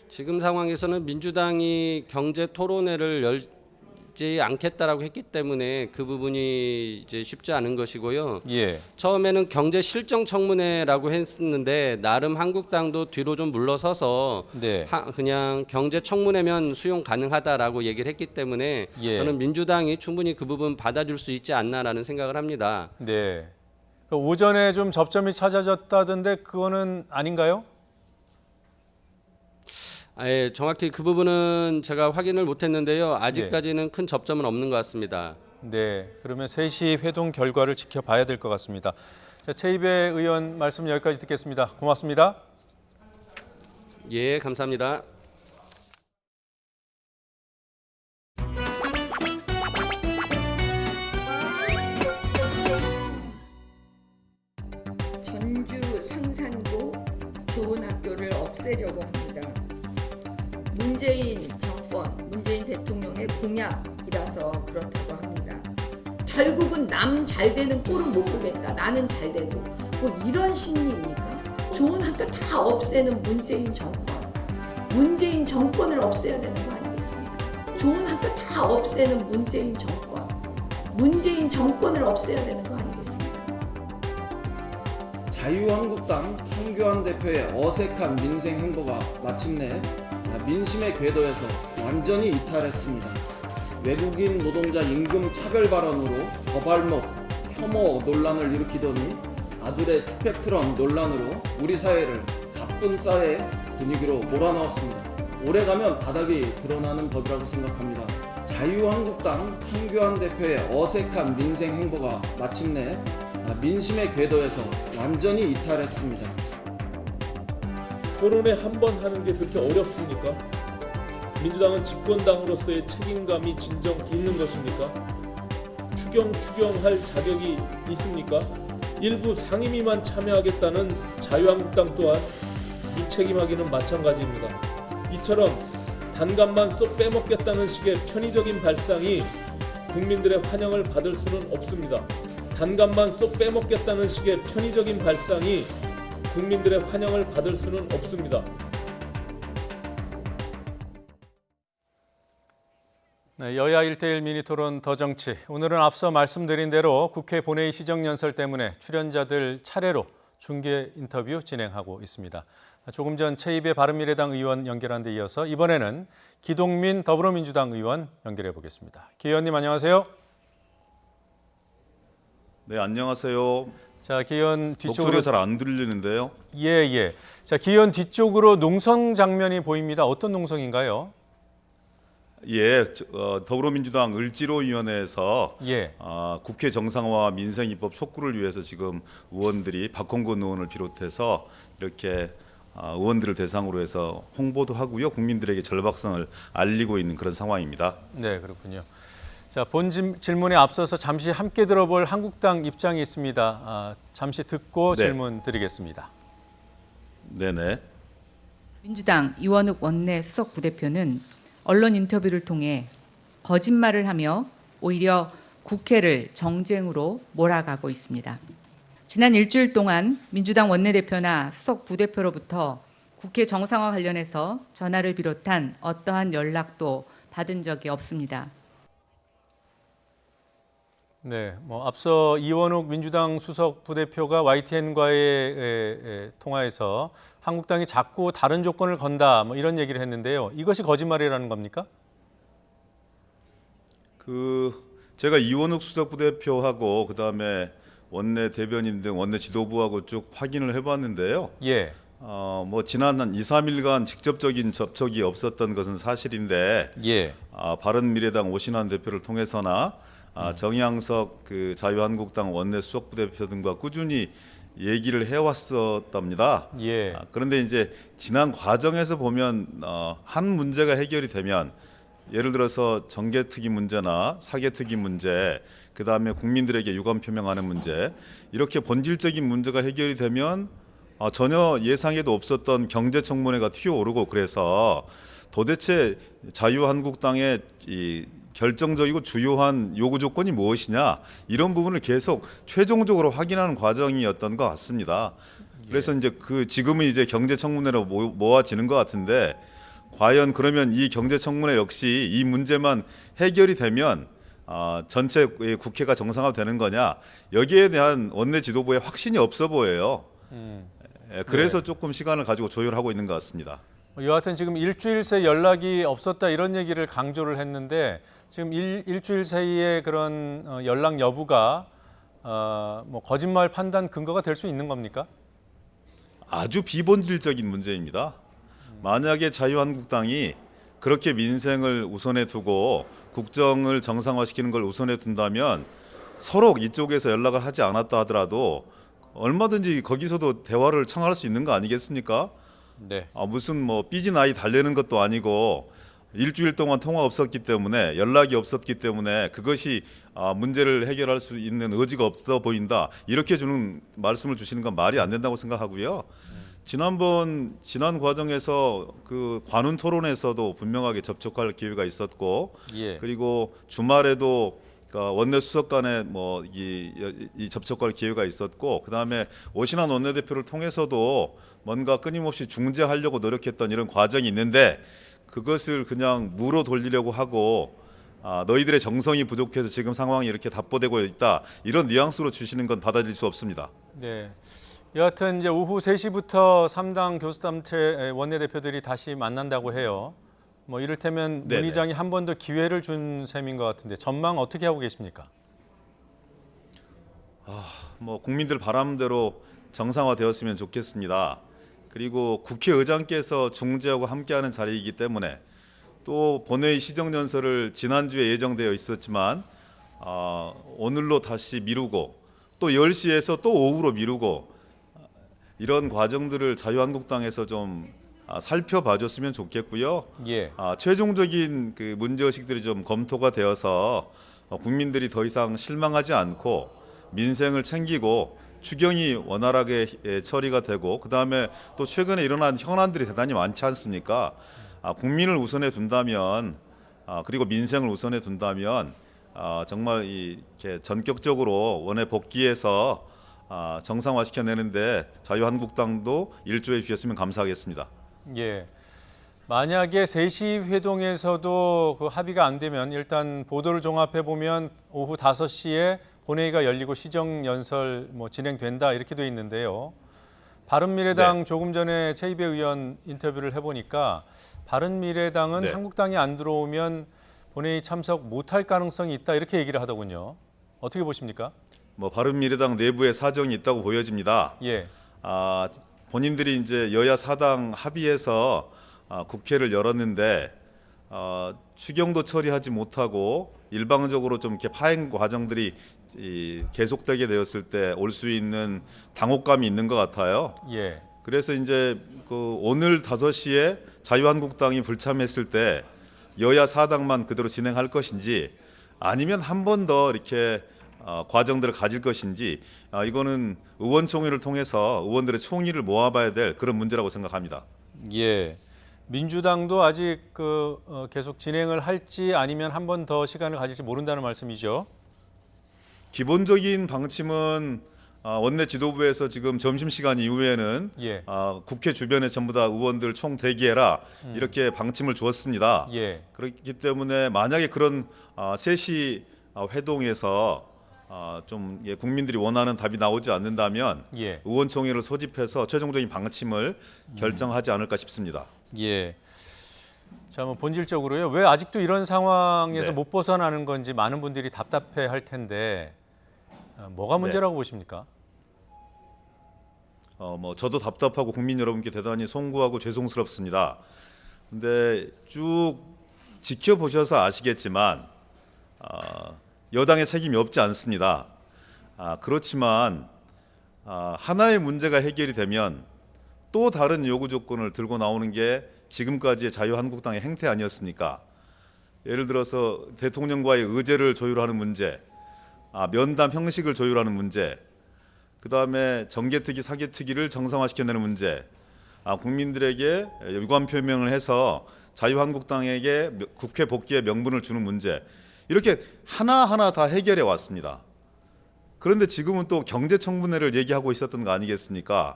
지금 상황에서는 민주당이 경제 토론회를 열지 않겠다라고 했기 때문에 그 부분이 이제 쉽지 않은 것이고요. 예. 처음에는 경제 실정 청문회라고 했는데 나름 한국당도 뒤로 좀 물러서서 네. 그냥 경제 청문회면 수용 가능하다라고 얘기를 했기 때문에 예. 저는 민주당이 충분히 그 부분 받아줄 수 있지 않나라는 생각을 합니다. 네. 오전에 좀 접점이 찾아졌다던데 그거는 아닌가요? 예, 정확히 그 부분은 제가 확인을 못했는데요. 아직까지는 큰 접점은 없는 것 같습니다. 네. 그러면 3시 회동 결과를 지켜봐야 될 것 같습니다. 자, 최이배 의원 말씀 여기까지 듣겠습니다. 고맙습니다. 예, 감사합니다. 전주 상산고 좋은 학교를 없애려고 합니다. 문재인 정권, 문재인 대통령의 공약이라서 그렇다고 합니다. 결국은 남 잘 되는 꼴은 못 보겠다. 나는 잘 되고 뭐 이런 심리입니까? 좋은 학교 다 없애는 문재인 정권. 문재인 정권을 없애야 되는 거 아니겠습니까? 좋은 학교 다 없애는 문재인 정권. 문재인 정권을 없애야 되는 거 아니겠습니까? 자유한국당 황교안 대표의 어색한 민생 행보가 마침내 민심의 궤도에서 완전히 이탈했습니다. 외국인 노동자 임금 차별 발언으로 거발목, 혐오 논란을 일으키더니 아들의 스펙트럼 논란으로 우리 사회를 가쁜 사회 분위기로 몰아넣었습니다. 오래가면 바닥이 드러나는 법이라고 생각합니다. 자유한국당 황교안 대표의 어색한 민생 행보가 마침내 민심의 궤도에서 완전히 이탈했습니다. 토론회 한 번 하는 게 그렇게 어렵습니까? 민주당은 집권당으로서의 책임감이 진정 있는 것입니까? 추경할 자격이 있습니까? 일부 상임위만 참여하겠다는 자유한국당 또한 무책임하기는 마찬가지입니다. 이처럼 단감만 쏙 빼먹겠다는 식의 편의적인 발상이 국민들의 환영을 받을 수는 없습니다. 단감만 쏙 빼먹겠다는 식의 편의적인 발상이 국민들의 환영을 받을 수는 없습니다. 네, 여야 1대1 미니토론 더 정치. 오늘은 앞서 말씀드린 대로 국회 본회의 시정연설 때문에 출연자들 차례로 중계 인터뷰 진행하고 있습니다. 조금 전 최입의 바른미래당 의원 연결한 데 이어서 이번에는 기동민 더불어민주당 의원 연결해 보겠습니다. 기 의원님 안녕하세요. 네, 안녕하세요. 자, 기 의원 뒤쪽으로 목소리가 잘 안 들리는데요. 예. 자, 기 의원 뒤쪽으로 농성 장면이 보입니다. 어떤 농성인가요? 예, 더불어민주당 을지로위원회에서 예. 국회 정상화 민생입법 촉구를 위해서 지금 의원들이 박홍근 의원을 비롯해서 이렇게 의원들을 대상으로 해서 홍보도 하고요. 국민들에게 절박성을 알리고 있는 그런 상황입니다. 네, 그렇군요. 자, 본 질문에 앞서서 잠시 함께 들어볼 한국당 입장이 있습니다. 잠시 듣고 네. 질문 드리겠습니다. 네네. 민주당 이원욱 원내 수석 부대표는 언론 인터뷰를 통해 거짓말을 하며 오히려 국회를 정쟁으로 몰아가고 있습니다. 지난 일주일 동안 민주당 원내대표나 수석 부대표로부터 국회 정상화 관련해서 전화를 비롯한 어떠한 연락도 받은 적이 없습니다. 네, 앞서 이원욱 민주당 수석 부대표가 YTN과의 통화에서 한국당이 자꾸 다른 조건을 건다 이런 얘기를 했는데요. 이것이 거짓말이라는 겁니까? 제가 이원욱 수석 부대표하고 그다음에 원내 대변인 등 원내 지도부하고 쭉 확인을 해봤는데요. 예. 지난 한 2, 3일간 직접적인 접촉이 없었던 것은 사실인데, 예. 바른미래당 오신환 대표를 통해서나 정양석 자유한국당 원내 수석 부대표 등과 꾸준히 얘기를 해왔었답니다. 예. 그런데 이제 지난 과정에서 보면 한 문제가 해결이 되면 예를 들어서 정개특위 문제나 사개특위 문제, 그 다음에 국민들에게 유감 표명하는 문제, 이렇게 본질적인 문제가 해결이 되면 전혀 예상에도 없었던 경제청문회가 튀어오르고, 그래서 도대체 자유한국당의 이 결정적이고 주요한 요구 조건이 무엇이냐, 이런 부분을 계속 최종적으로 확인하는 과정이었던 것 같습니다. 그래서 이제 지금은 이제 경제청문회로 모아지는 것 같은데, 과연 그러면 이 경제청문회 역시 이 문제만 해결이 되면 전체 국회가 정상화되는 거냐, 여기에 대한 원내 지도부의 확신이 없어 보여요. 그래서 네. 조금 시간을 가지고 조율하고 있는 것 같습니다. 여하튼 지금 일주일 새 연락이 없었다 이런 얘기를 강조를 했는데, 지금 일주일 사이에 그런 연락 여부가 거짓말 판단 근거가 될 수 있는 겁니까? 아주 비본질적인 문제입니다. 만약에 자유한국당이 그렇게 민생을 우선에 두고 국정을 정상화시키는 걸 우선에 둔다면 서로 이쪽에서 연락을 하지 않았다 하더라도 얼마든지 거기서도 대화를 청할 수 있는 거 아니겠습니까? 네. 무슨 삐진 아이 달래는 것도 아니고 일주일 동안 통화 없었기 때문에, 연락이 없었기 때문에 그것이 문제를 해결할 수 있는 의지가 없어 보인다, 이렇게 말씀을 주시는 건 말이 안 된다고 생각하고요. 지난 과정에서 관훈 토론에서도 분명하게 접촉할 기회가 있었고, 예. 그리고 주말에도 그러니까 원내 수석 간에 뭐 이 접촉할 기회가 있었고, 그다음에 오신환 원내대표를 통해서도 뭔가 끊임없이 중재하려고 노력했던 이런 과정이 있는데, 그것을 그냥 무로 돌리려고 하고 너희들의 정성이 부족해서 지금 상황이 이렇게 답보되고 있다, 이런 뉘앙스로 주시는 건 받아들일 수 없습니다. 네. 여하튼 이제 오후 3시부터 3당 교수단체 원내대표들이 다시 만난다고 해요. 뭐 이를테면 문 의장이 한 번 더 기회를 준 셈인 것 같은데 전망 어떻게 하고 계십니까? 뭐 국민들 바람대로 정상화되었으면 좋겠습니다. 그리고 국회의장께서 중재하고 함께하는 자리이기 때문에, 또 본회의 시정연설을 지난주에 예정되어 있었지만 오늘로 다시 미루고, 또 10시에서 또 오후로 미루고, 이런 과정들을 자유한국당에서 좀 살펴봐줬으면 좋겠고요. 예. 최종적인 그 문제의식들이 좀 검토가 되어서 국민들이 더 이상 실망하지 않고 민생을 챙기고 추경이 원활하게 처리가 되고, 그다음에 또 최근에 일어난 현안들이 대단히 많지 않습니까? 국민을 우선에 둔다면, 그리고 민생을 우선에 둔다면 정말 이렇게 전격적으로 원에 복귀해서 정상화시켜내는데 자유한국당도 일조해 주셨으면 감사하겠습니다. 예. 만약에 3시 회동에서도 그 합의가 안 되면 일단 보도를 종합해 보면 오후 5시에 본회의가 열리고 시정연설 뭐 진행된다 이렇게 돼 있는데요. 바른미래당 조금 전에 최이배 의원 인터뷰를 해보니까 바른미래당은 한국당이 안 들어오면 본회의 참석 못할 가능성이 있다 이렇게 얘기를 하더군요. 어떻게 보십니까? 뭐 바른미래당 내부에 사정이 있다고 보여집니다. 예. 본인들이 이제 여야 사당 합의해서 국회를 열었는데 추경도 처리하지 못하고 일방적으로 좀 이렇게 파행 과정들이 계속되게 되었을 때 올 수 있는 당혹감이 있는 것 같아요. 예. 그래서 이제 그 오늘 5시에 자유한국당이 불참했을 때 여야 사당만 그대로 진행할 것인지, 아니면 한 번 더 이렇게 과정들을 가질 것인지, 이거는 의원총회를 통해서 의원들의 총의를 모아봐야 될 그런 문제라고 생각합니다. 예. 민주당도 아직 계속 진행을 할지 아니면 한 번 더 시간을 가질지 모른다는 말씀이죠. 기본적인 방침은 원내 지도부에서 지금 점심시간 이후에는 국회 주변에 전부 다 의원들 총 대기해라 이렇게 방침을 주었습니다. 예. 그렇기 때문에 만약에 그런 3시 회동에서 좀 국민들이 원하는 답이 나오지 않는다면 의원총회를 소집해서 최종적인 방침을 결정하지 않을까 싶습니다. 예. 자, 뭐 본질적으로요. 왜 아직도 이런 상황에서 못 벗어나는 건지 많은 분들이 답답해 할 텐데 뭐가 문제라고 보십니까? 뭐 저도 답답하고 국민 여러분께 대단히 송구하고 죄송스럽습니다. 근데 쭉 지켜보셔서 아시겠지만 여당의 책임이 없지 않습니다. 그렇지만 하나의 문제가 해결이 되면 또 다른 요구 조건을 들고 나오는 게 지금까지의 자유한국당의 행태 아니었습니까? 예를 들어서 대통령과의 의제를 조율하는 문제, 면담 형식을 조율하는 문제, 그다음에 정개특위, 사개특위를 정상화시켜내는 문제, 국민들에게 유감 표명을 해서 자유한국당에게 국회 복귀의 명분을 주는 문제, 이렇게 하나하나 다 해결해 왔습니다. 그런데 지금은 또 경제청문회를 얘기하고 있었던 거 아니겠습니까?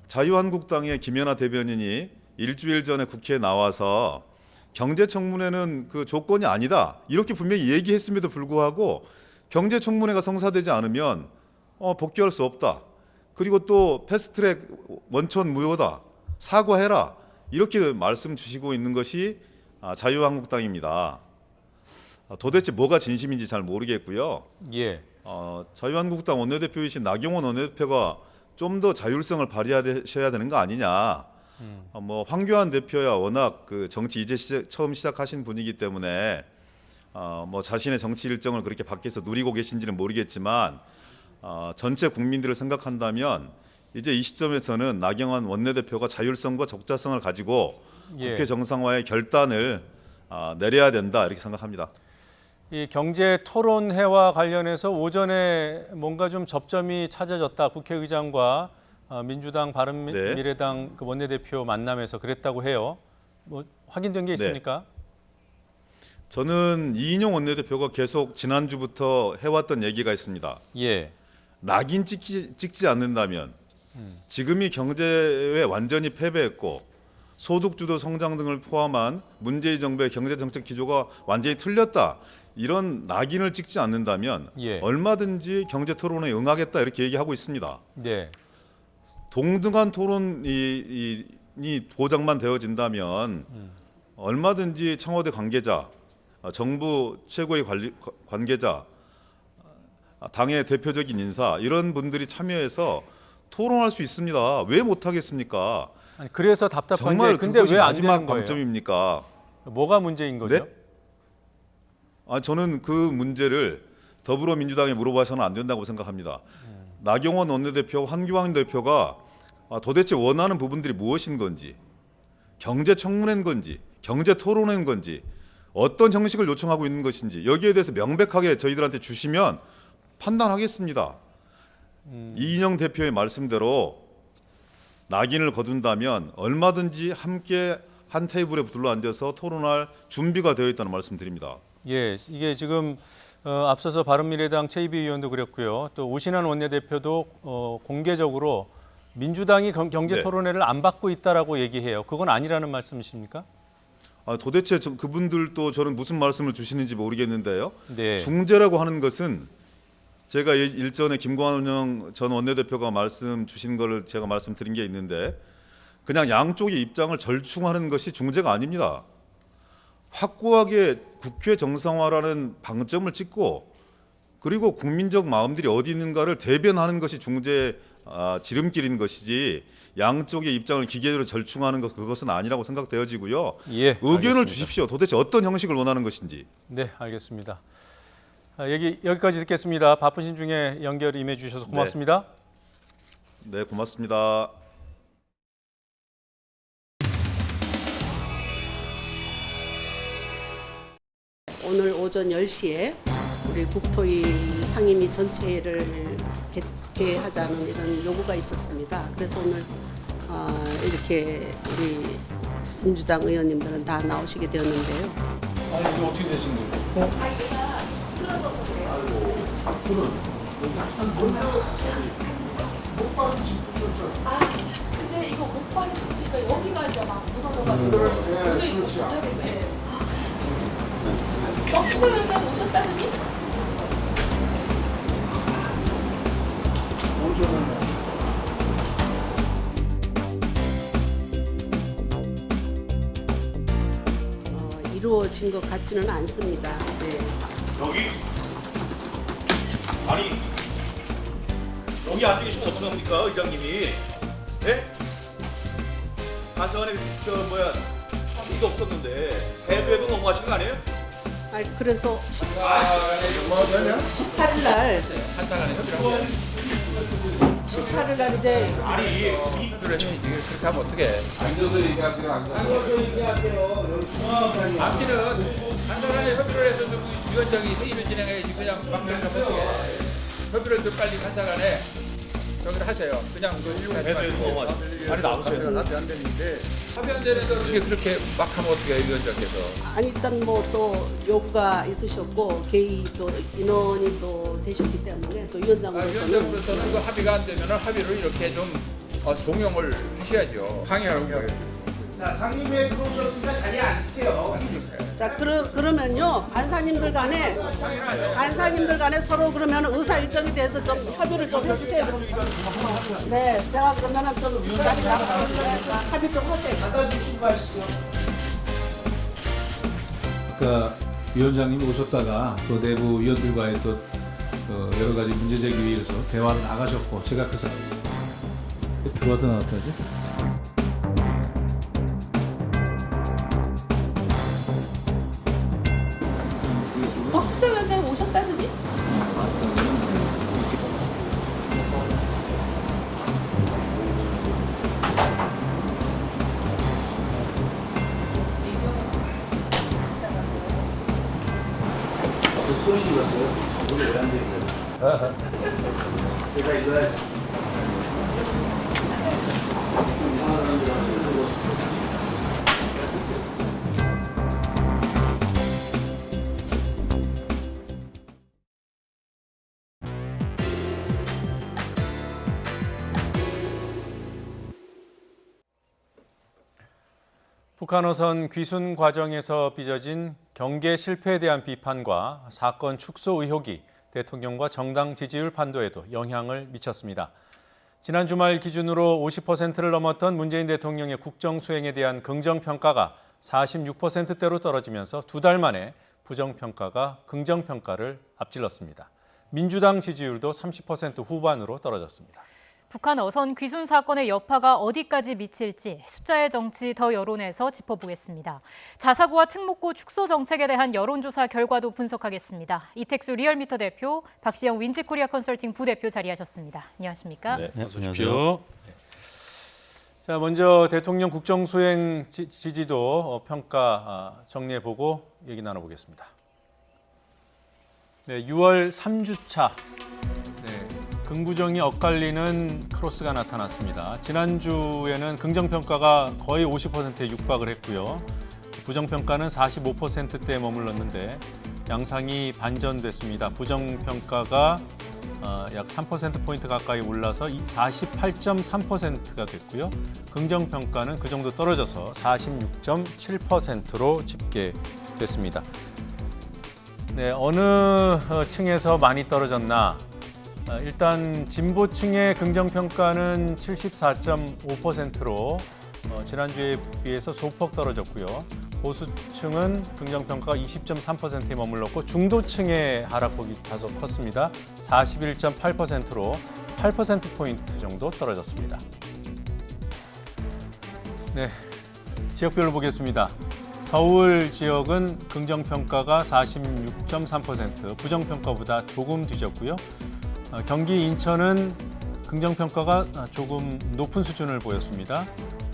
자유한국당의 김연아 대변인이 일주일 전에 국회에 나와서 경제청문회는 그 조건이 아니다 이렇게 분명히 얘기했음에도 불구하고 경제청문회가 성사되지 않으면 복귀할 수 없다. 그리고 또 패스트트랙 원천 무효다. 사과해라. 이렇게 말씀 주시고 있는 것이 자유한국당입니다. 도대체 뭐가 진심인지 잘 모르겠고요. 예. 자유한국당 원내대표이신 나경원 원내대표가 좀 더 자율성을 발휘하셔야 되는 거 아니냐. 뭐 황교안 대표야 워낙 그 정치 이제 처음 시작하신 분이기 때문에 뭐 자신의 정치 일정을 그렇게 밖에서 누리고 계신지는 모르겠지만 전체 국민들을 생각한다면 이제 이 시점에서는 나경원 원내대표가 자율성과 적자성을 가지고 국회 정상화의 결단을 내려야 된다 이렇게 생각합니다. 이 경제 토론회와 관련해서 오전에 뭔가 좀 접점이 찾아졌다. 국회의장과 민주당, 바른미래당 그 원내대표 만남에서 그랬다고 해요. 뭐 확인된 게 있습니까? 저는 이인영 원내대표가 계속 지난주부터 해왔던 얘기가 있습니다. 예. 낙인 찍지 않는다면 지금이 경제에 완전히 패배했고 소득주도 성장 등을 포함한 문재인 정부의 경제정책 기조가 완전히 틀렸다. 이런 낙인을 찍지 않는다면 예. 얼마든지 경제토론에 응하겠다 이렇게 얘기하고 있습니다. 네. 동등한 토론이 보장만 되어진다면 얼마든지 청와대 관계자, 정부 최고의 관계자, 당의 대표적인 인사 이런 분들이 참여해서 토론할 수 있습니다. 왜 못하겠습니까? 아니, 그래서 답답한 정말 게 근데 그것이 왜 안 마지막 되는 거예요? 방점입니까? 뭐가 문제인 거죠? 네? 저는 그 문제를 더불어민주당에 물어봐서는 안 된다고 생각합니다. 나경원 원내대표, 한기왕 대표가 도대체 원하는 부분들이 무엇인 건지, 경제청문회인 건지, 경제토론회인 건지, 어떤 형식을 요청하고 있는 것인지 여기에 대해서 명백하게 저희들한테 주시면 판단하겠습니다. 이인영 대표의 말씀대로 낙인을 거둔다면 얼마든지 함께 한 테이블에 둘러앉아서 토론할 준비가 되어 있다는 말씀드립니다. 예, 이게 지금 앞서서 바른미래당 최이비 의원도 그랬고요. 또 오신환 원내대표도 공개적으로 민주당이 경제토론회를 안 받고 있다라고 얘기해요. 그건 아니라는 말씀이십니까? 도대체 그분들도 저는 무슨 말씀을 주시는지 모르겠는데요. 네. 중재라고 하는 것은 제가 일전에 김관영 전 원내대표가 말씀 주신 거를 제가 말씀드린 게 있는데 그냥 양쪽의 입장을 절충하는 것이 중재가 아닙니다. 확고하게 국회 정상화라는 방점을 찍고 그리고 국민적 마음들이 어디 있는가를 대변하는 것이 중재 지름길인 것이지 양쪽의 입장을 기계적으로 절충하는 것 그것은 아니라고 생각되어지고요. 예, 의견을 알겠습니다. 주십시오. 도대체 어떤 형식을 원하는 것인지. 네, 알겠습니다. 여기까지 듣겠습니다. 바쁘신 중에 연결 임해 주셔서 고맙습니다. 네, 고맙습니다. 오늘 오전 10시에 우리 국토위 상임위 전체를 개최하자는 이런 요구가 있었습니다. 그래서 오늘 이렇게 우리 민주당 의원님들은 다 나오시게 되었는데요. 아니 이게 어떻게 되신 거예요? 틀어져서 그래요. 목발이 짚으셨죠? 근데 이거 목발이 짚으니까 여기가 이제 막 무너져가지고 도저히 못하겠어요. 수조위원장 오셨다더니? 이루어진 것 같지는 않습니다. 네. 여기 앉아 계시면 어떡합니까, 의장님이? 예? 간사관에 이거 없었는데 해도 넘어가신 거 아니에요? 그래서 18일 날 18일 날 이제 그렇게 하면 어떡해? 앉아서 얘기하세요. 앞뒤는 간단하게 협의를 해서 위원장이 회의를 진행해야지 그냥 막 하면 어떡해? 협의를 더 빨리 간사간에 저기를 하세요. 그냥 하지 마시고. 아니 나오세요. 합의 안 되는데. 합의 안 되는데 어떻게 그렇게 막 하면 어떻게 해요, 위원장께서? 일단 뭐 또 요구가 있으셨고 개의 또 인원이 또 되셨기 때문에 또 위원장으로서는 위원장으로서는 그 합의가 안 되면 합의를 이렇게 좀 종용을 하셔야죠. 항의하라고 해야죠. 자, 상임위에 들어오셨으니까 자리에 앉으세요. 자 그러면요 간사님들 간에 서로 그러면 의사 일정에 대해서 좀 협의를 좀 해주세요. 네, 제가 그러면은 좀 자리 잡아서 합의 좀 하세요. 받아주시고 가시죠. 아까 위원장님이 오셨다가 또 내부 위원들과의 또 여러 가지 문제 제기 위해서 대화를 나가셨고 제가 그 사이 들어왔다 나왔다 하지? 수조위원장이 오셨다더니? 소리 질렀어요? 오늘 왜 안 되세요? 제가 일어야지. 북한 어선 귀순 과정에서 빚어진 경계 실패에 대한 비판과 사건 축소 의혹이 대통령과 정당 지지율 판도에도 영향을 미쳤습니다. 지난 주말 기준으로 50%를 넘었던 문재인 대통령의 국정 수행에 대한 긍정평가가 46%대로 떨어지면서 2달 만에 부정평가가 긍정평가를 앞질렀습니다. 민주당 지지율도 30% 후반으로 떨어졌습니다. 북한 어선 귀순 사건의 여파가 어디까지 미칠지 숫자의 정치 더 여론에서 짚어보겠습니다. 자사고와 특목고 축소 정책에 대한 여론조사 결과도 분석하겠습니다. 이택수 리얼미터 대표, 박시영 윈지코리아 컨설팅 부대표 자리하셨습니다. 안녕하십니까? 네, 어서 오십시오. 자, 먼저 대통령 국정수행 지지도 평가 정리해보고 얘기 나눠보겠습니다. 네, 6월 3주차. 긍부정이 엇갈리는 크로스가 나타났습니다. 지난주에는 긍정평가가 거의 50%에 육박을 했고요. 부정평가는 45%대에 머물렀는데 양상이 반전됐습니다. 부정평가가 약 3%포인트 가까이 올라서 48.3%가 됐고요. 긍정평가는 그 정도 떨어져서 46.7%로 집계됐습니다. 네, 어느 층에서 많이 떨어졌나? 일단 진보층의 긍정평가는 74.5%로 지난주에 비해서 소폭 떨어졌고요. 보수층은 긍정평가가 20.3%에 머물렀고 중도층의 하락폭이 다소 컸습니다. 41.8%로 8%포인트 정도 떨어졌습니다. 네, 지역별로 보겠습니다. 서울 지역은 긍정평가가 46.3%, 부정평가보다 조금 뒤졌고요. 경기 인천은 긍정평가가 조금 높은 수준을 보였습니다.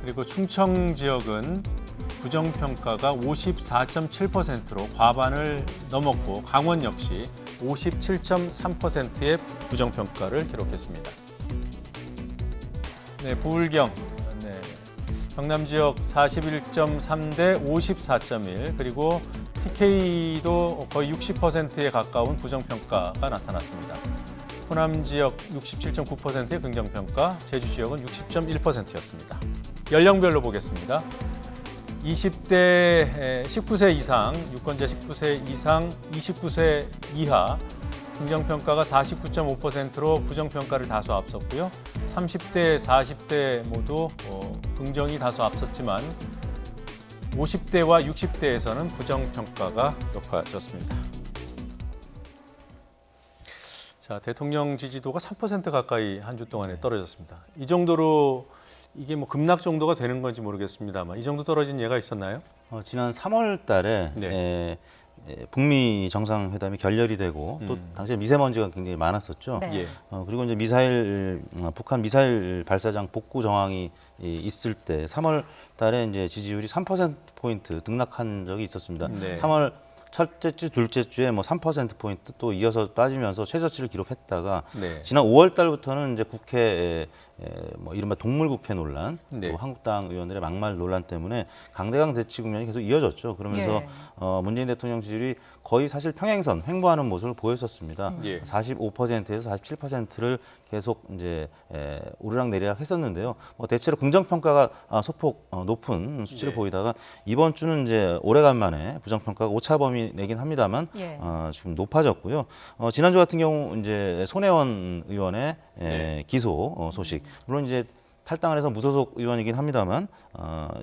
그리고 충청 지역은 부정평가가 54.7%로 과반을 넘었고 강원 역시 57.3%의 부정평가를 기록했습니다. 네, 부울경, 경남 지역 41.3 대 54.1, 그리고 TK도 거의 60%에 가까운 부정평가가 나타났습니다. 호남 지역 67.9%의 긍정평가, 제주 지역은 60.1%였습니다. 연령별로 보겠습니다. 20대 19세 이상, 유권자 19세 이상, 29세 이하, 긍정평가가 49.5%로 부정평가를 다소 앞섰고요. 30대, 40대 모두 긍정이 다소 앞섰지만 50대와 60대에서는 부정평가가 높아졌습니다. 자, 대통령 지지도가 3% 가까이 한 주 동안에 떨어졌습니다. 이 정도로 이게 뭐 급락 정도가 되는 건지 모르겠습니다만 이 정도 떨어진 예가 있었나요? 지난 3월 달에 북미 정상회담이 결렬이 되고 또 당시에 미세먼지가 굉장히 많았었죠. 네. 그리고 이제 북한 미사일 발사장 복구 정황이 있을 때 3월 달에 이제 지지율이 3%포인트 등락한 적이 있었습니다. 네. 3월 첫째 주, 둘째 주에 뭐 3%포인트 또 이어서 빠지면서 최저치를 기록했다가 지난 5월 달부터는 이제 국회 뭐 이른바 동물국회 논란, 또 한국당 의원들의 막말 논란 때문에 강대강 대치 국면이 계속 이어졌죠. 그러면서 문재인 대통령 지지율이 거의 사실 평행선 횡보하는 모습을 보였었습니다. 45%에서 47%를 계속 이제 오르락내리락 했었는데요. 뭐 대체로 긍정평가가 소폭 높은 수치를 보이다가 이번 주는 이제 오래간만에 부정평가가 오차 범위 내긴 합니다만 지금 높아졌고요. 지난주 같은 경우 이제 손혜원 의원의 기소 소식, 물론 이제 탈당을 해서 무소속 의원이긴 합니다만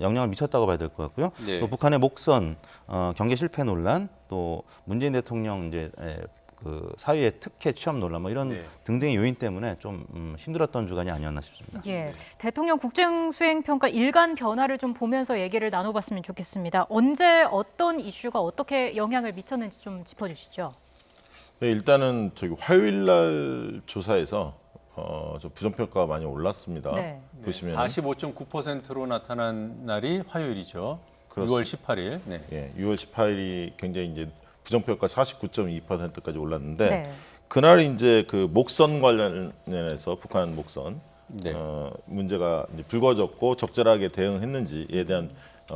영향을 미쳤다고 봐야 될 것 같고요. 또 북한의 목선 경계 실패 논란, 또 문재인 대통령 이제 그 사위의 특혜 취업 논란 뭐 이런 등등의 요인 때문에 좀 힘들었던 주간이 아니었나 싶습니다. 대통령 국정 수행 평가 일간 변화를 좀 보면서 얘기를 나눠봤으면 좋겠습니다. 언제 어떤 이슈가 어떻게 영향을 미쳤는지 좀 짚어주시죠. 네, 일단은 저기 화요일 날 조사에서 좀 부정평가가 많이 올랐습니다. 보시면 45.9%로 나타난 날이 화요일이죠. 그렇습니다. 6월 18일. 예, 6월 18일이 굉장히 이제 부정평가 49.2%까지 올랐는데 그날 이제 그 목선 관련해서 북한 목선 문제가 이제 불거졌고 적절하게 대응했는지에 대한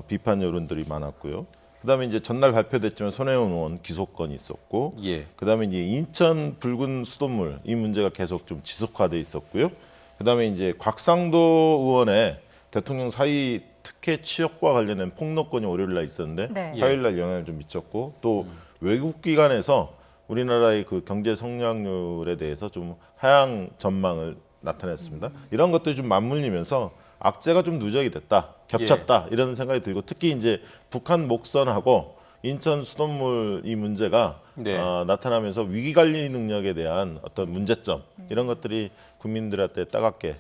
비판 여론들이 많았고요. 그다음에 이제 전날 발표됐지만 손혜원 의원 기소건이 있었고, 그다음에 이제 인천 붉은 수돗물 이 문제가 계속 좀 지속화돼 있었고요. 그다음에 이제 곽상도 의원의 대통령 사위 특혜 취업과 관련된 폭로건이 월요일 날 있었는데 네. 화요일 날 영향을 좀 미쳤고 또 외국 기관에서 우리나라의 그 경제 성장률에 대해서 좀 하향 전망을 나타냈습니다. 이런 것들이 좀 맞물리면서 악재가 좀 누적이 됐다, 겹쳤다 이런 생각이 들고 특히 이제 북한 목선하고 인천 수돗물 이 문제가 나타나면서 위기 관리 능력에 대한 어떤 문제점 이런 것들이 국민들한테 따갑게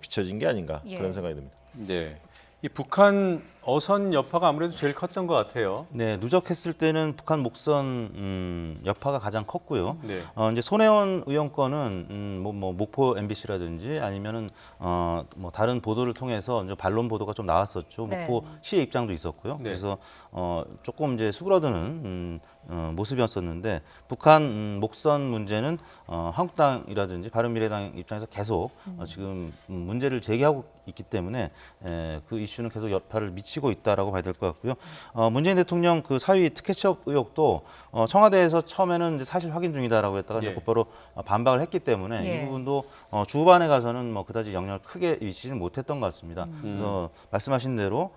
비춰진 게 아닌가 그런 생각이 듭니다. 네. 이 북한 어선 여파가 아무래도 제일 컸던 것 같아요. 네, 누적했을 때는 북한 목선 여파가 가장 컸고요. 네. 이제 손혜원 의원 건은 뭐 목포 MBC라든지 아니면은 뭐 다른 보도를 통해서 이제 반론 보도가 좀 나왔었죠. 네. 목포 시의 입장도 있었고요. 네. 그래서 조금 이제 수그러드는 모습이었었는데 북한 목선 문제는 한국당이라든지 바른미래당 입장에서 계속 지금 문제를 제기하고 있기 때문에 그 이슈는 계속 여파를 미치고 있다라고 봐야 될 것 같고요. 문재인 대통령 그 사위 특혜 취업 의혹도 청와대에서 처음에는 이제 사실 확인 중이다라고 했다가 이제 곧바로 반박을 했기 때문에 이 부분도 주반에 가서는 뭐 그다지 영향을 크게 미치지는 못했던 것 같습니다. 그래서 말씀하신 대로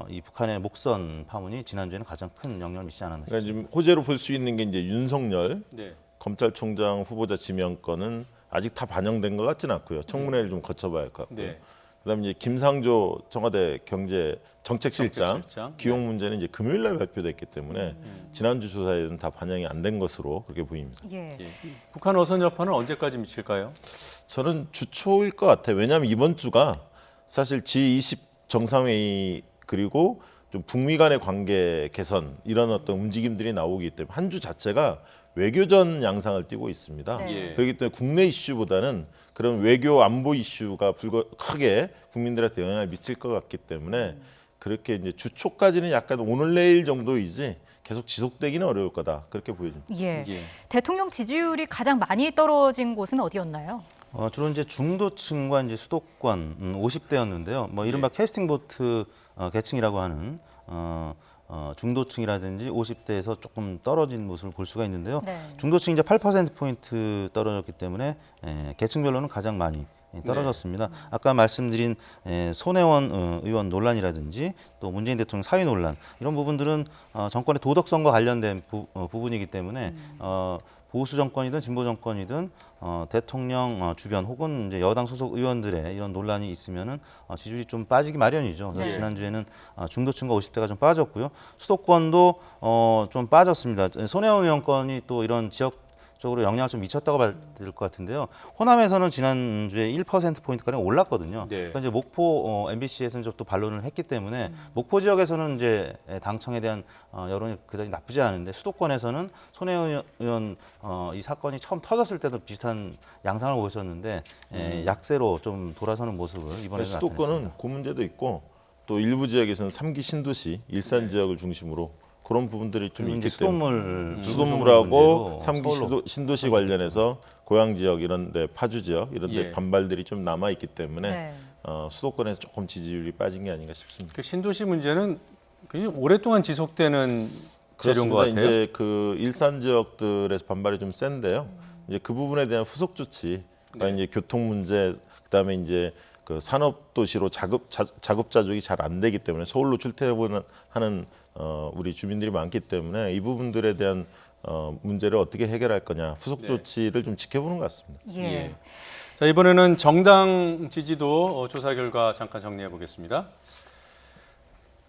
이 북한의 목선 파문이 지난주에는 가장 큰 영향을 미치지 않았나 싶습니다. 그러니까 지금 호재로 볼 수 있는 게 이제 윤석열 검찰총장 후보자 지명권은 아직 다 반영된 것 같지는 않고요. 청문회를 좀 거쳐봐야 할 것 같고요. 네. 그다음에 이제 김상조 청와대 경제정책실장 기용 문제는 이제 금요일 날 발표됐기 때문에 지난주 조사에는 다 반영이 안 된 것으로 그렇게 보입니다. 북한 어선 여파는 언제까지 미칠까요? 저는 주 초일 것 같아요. 왜냐하면 이번 주가 사실 G20 정상회의 그리고 좀 북미 간의 관계 개선 이런 어떤 움직임들이 나오기 때문에 한 주 자체가 외교전 양상을 띠고 있습니다. 그렇기 때문에 국내 이슈보다는 그런 외교 안보 이슈가 크게 국민들한테 영향을 미칠 것 같기 때문에 그렇게 이제 주 초까지는 약간 오늘 내일 정도이지 계속 지속되기는 어려울 거다 그렇게 보여집니다. 대통령 지지율이 가장 많이 떨어진 곳은 어디였나요? 주로 이제 중도층과 이제 수도권 50대였는데요. 뭐 이른바 캐스팅 보트 계층이라고 하는 중도층이라든지 50대에서 조금 떨어진 모습을 볼 수가 있는데요. 중도층이 이제 8%포인트 떨어졌기 때문에 계층별로는 가장 많이 떨어졌습니다. 아까 말씀드린 손혜원 의원 논란이라든지 또 문재인 대통령 사위 논란 이런 부분들은 정권의 도덕성과 관련된 부분이기 때문에 보수 정권이든 진보 정권이든 대통령 주변 혹은 이제 여당 소속 의원들의 이런 논란이 있으면은 지지율이 좀 빠지기 마련이죠. 그래서 지난주에는 중도층과 50대가 좀 빠졌고요. 수도권도 좀 빠졌습니다. 손혜원 의원 건이 또 이런 지역적으로 영향을 좀 미쳤다고 봐야 될 것 같은데요. 호남에서는 지난주에 1%포인트가량 올랐거든요. 그러니까 이제 목포 MBC에서는 좀 또 반론을 했기 때문에 목포 지역에서는 이제 당청에 대한 여론이 그다지 나쁘지 않은데 수도권에서는 손혜원 의원 이 사건이 처음 터졌을 때도 비슷한 양상을 보였었는데 약세로 좀 돌아서는 모습을 이번에 수도권은 그 문제도 있고 또 일부 지역에서는 3기 신도시 일산 지역을 중심으로 그런 부분들이 좀 있기 때문에 수돗물하고 3기 신도시 관련해서 고양 지역 이런 데 파주 지역 이런 데 반발들이 좀 남아 있기 때문에 수도권에서 조금 지지율이 빠진 게 아닌가 싶습니다. 그 신도시 문제는 굉장히 오랫동안 지속되는 재료인 것 같아요. 이제 그 일산 지역들에서 반발이 좀 센데요. 이제 그 부분에 대한 후속 조치, 그러니까 이제 교통 문제, 그다음에 이제 그 산업 도시로 자급자족이 잘 안 되기 때문에 서울로 출퇴근하는 우리 주민들이 많기 때문에 이 부분들에 대한 문제를 어떻게 해결할 거냐 후속 조치를 좀 지켜보는 것 같습니다. 자, 이번에는 정당 지지도 조사 결과 잠깐 정리해 보겠습니다.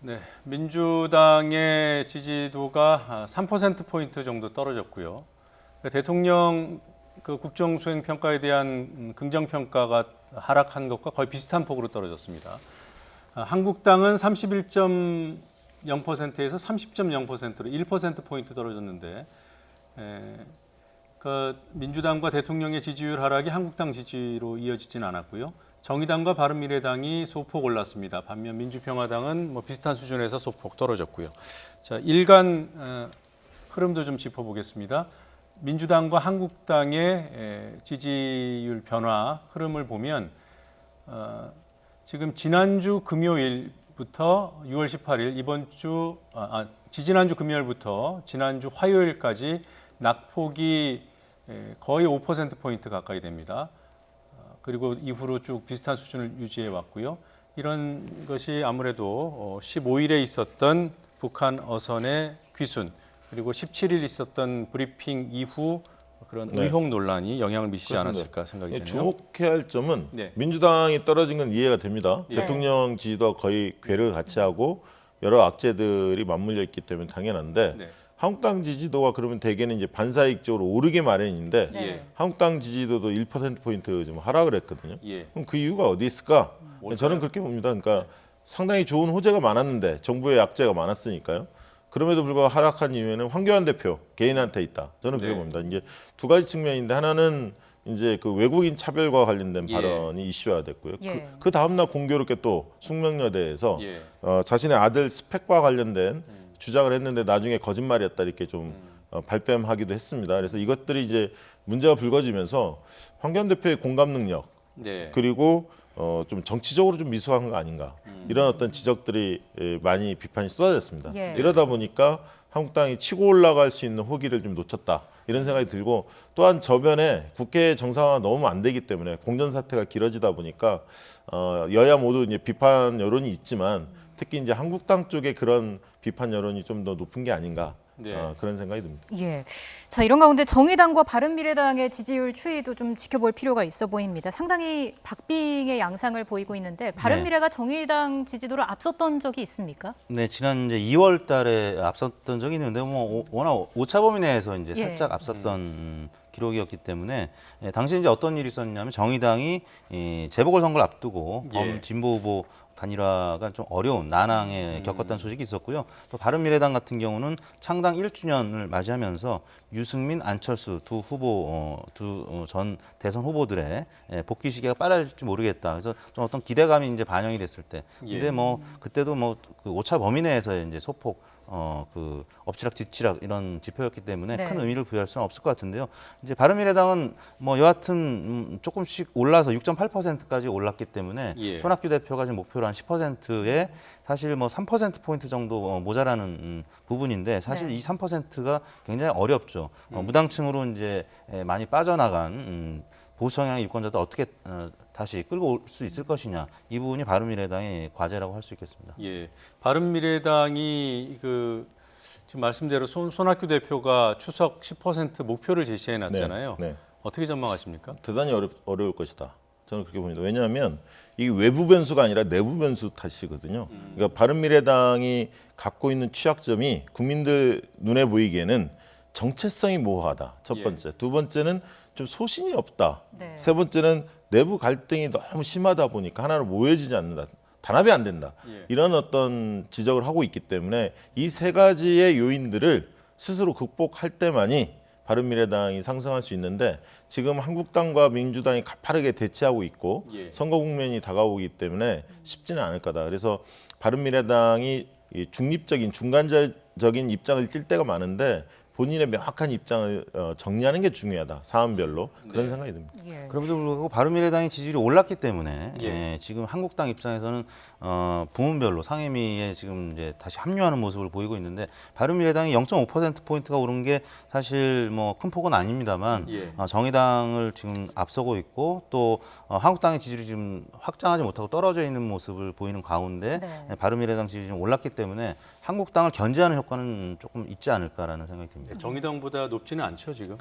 네, 민주당의 지지도가 3%포인트 정도 떨어졌고요. 대통령 그 국정수행 평가에 대한 긍정평가가 하락한 것과 거의 비슷한 폭으로 떨어졌습니다. 한국당은 31.0%에서 30.0%로 1%포인트 떨어졌는데 그 민주당과 대통령의 지지율 하락이 한국당 지지로 이어지진 않았고요. 정의당과 바른미래당이 소폭 올랐습니다. 반면 민주평화당은 뭐 비슷한 수준에서 소폭 떨어졌고요. 자, 일간 흐름도 좀 짚어보겠습니다. 민주당과 한국당의 지지율 변화 흐름을 보면 지금 지난주 금요일부터 6월 18일 지지난주 금요일부터 지난주 화요일까지 낙폭이 거의 5%포인트 가까이 됩니다. 그리고 이후로 쭉 비슷한 수준을 유지해 왔고요. 이런 것이 아무래도 15일에 있었던 북한 어선의 귀순 그리고 17일 있었던 브리핑 이후 그런 의혹 논란이 영향을 미치지 않았을까 생각이 되네요. 주목해야 할 점은 민주당이 떨어진 건 이해가 됩니다. 대통령 지지도 거의 궤를 같이 하고 여러 악재들이 맞물려 있기 때문에 당연한데 한국당 지지도가 그러면 대개는 이제 반사익적으로 오르기 마련인데 한국당 지지도도 1%포인트 좀 하락을 했거든요. 그럼 그 이유가 어디 있을까? 저는 그렇게 봅니다. 그러니까 상당히 좋은 호재가 많았는데 정부의 약재가 많았으니까요. 그럼에도 불구하고 하락한 이유에는 황교안 대표 개인한테 있다. 저는 그렇게 봅니다. 이게 두 가지 측면인데 하나는 이제 그 외국인 차별과 관련된 발언이 이슈화됐고요. 그 다음날 공교롭게 또 숙명여대에서 자신의 아들 스펙과 관련된 주장을 했는데 나중에 거짓말이었다 이렇게 좀 발뺌하기도 했습니다. 그래서 이것들이 이제 문제가 불거지면서 황교안 대표의 공감 능력 그리고 좀 정치적으로 좀 미숙한 거 아닌가 이런 어떤 지적들이 많이 비판이 쏟아졌습니다. 이러다 보니까 한국당이 치고 올라갈 수 있는 호기를 좀 놓쳤다 이런 생각이 들고 또한 저변에 국회 정상화가 너무 안 되기 때문에 공전 사태가 길어지다 보니까 여야 모두 이제 비판 여론이 있지만 특히 이제 한국당 쪽에 그런 비판 여론이 좀 더 높은 게 아닌가 그런 생각이 듭니다. 자, 이런 가운데 정의당과 바른미래당의 지지율 추이도 좀 지켜볼 필요가 있어 보입니다. 상당히 박빙의 양상을 보이고 있는데 바른미래가 정의당 지지도를 앞섰던 적이 있습니까? 네, 지난 이제 2월 달에 앞섰던 적이 있는데 뭐 워낙 오차 범위 내에서 이제 살짝 앞섰던 기록이었기 때문에 당시 이제 어떤 일이 있었냐면 정의당이 재보궐선거를 앞두고 진보 후보 단일화가 좀 어려운 난항에 겪었다는 소식이 있었고요. 또 바른미래당 같은 경우는 창당 1주년을 맞이하면서 유승민, 안철수 두 후보, 두 전 대선 후보들의 복귀 시기가 빨라질지 모르겠다. 그래서 좀 어떤 기대감이 이제 반영이 됐을 때, 근데 뭐 그때도 뭐 그 오차 범위 내에서의 이제 소폭 그 엎치락 뒤치락 이런 지표였기 때문에 큰 의미를 부여할 수는 없을 것 같은데요. 이제 바른미래당은 뭐 여하튼 조금씩 올라서 6.8%까지 올랐기 때문에 손학규 대표가 지금 목표로 한 10%에 사실 뭐 3%포인트 정도 모자라는 부분인데 사실 이 3%가 굉장히 어렵죠. 무당층으로 이제 많이 빠져나간 보수 성향의 유권자들 어떻게 다시 끌고 올 수 있을 것이냐 이 부분이 바른미래당의 과제라고 할 수 있겠습니다. 바른미래당이 그 지금 말씀대로 손학규 대표가 추석 10% 목표를 제시해 놨잖아요. 어떻게 전망하십니까? 대단히 어려울 것이다. 저는 그렇게 봅니다. 왜냐하면 이게 외부 변수가 아니라 내부 변수 탓이거든요. 그러니까 바른미래당이 갖고 있는 취약점이 국민들 눈에 보이기에는 정체성이 모호하다. 첫 번째. 두 번째는 좀 소신이 없다. 세 번째는 내부 갈등이 너무 심하다 보니까 하나로 모여지지 않는다. 단합이 안 된다. 이런 어떤 지적을 하고 있기 때문에 이 세 가지의 요인들을 스스로 극복할 때만이 바른미래당이 상승할 수 있는데 지금 한국당과 민주당이 가파르게 대치하고 있고 선거 국면이 다가오기 때문에 쉽지는 않을 거다. 그래서 바른미래당이 중립적인 중간적인 입장을 띌 때가 많은데 본인의 명확한 입장을 정리하는 게 중요하다. 사안별로 그런 생각이 듭니다. 그럼에도 불구하고 바른미래당의 지지율이 올랐기 때문에 지금 한국당 입장에서는 부문별로 상임위에 지금 이제 다시 합류하는 모습을 보이고 있는데 바른미래당이 0.5%포인트가 오른 게 사실 뭐 큰 폭은 아닙니다만 정의당을 지금 앞서고 있고 또 한국당의 지지율이 지금 확장하지 못하고 떨어져 있는 모습을 보이는 가운데 바른미래당 지지율이 좀 올랐기 때문에 한국당을 견제하는 효과는 조금 있지 않을까라는 생각이 듭니다. 정의당보다 높지는 않죠 지금?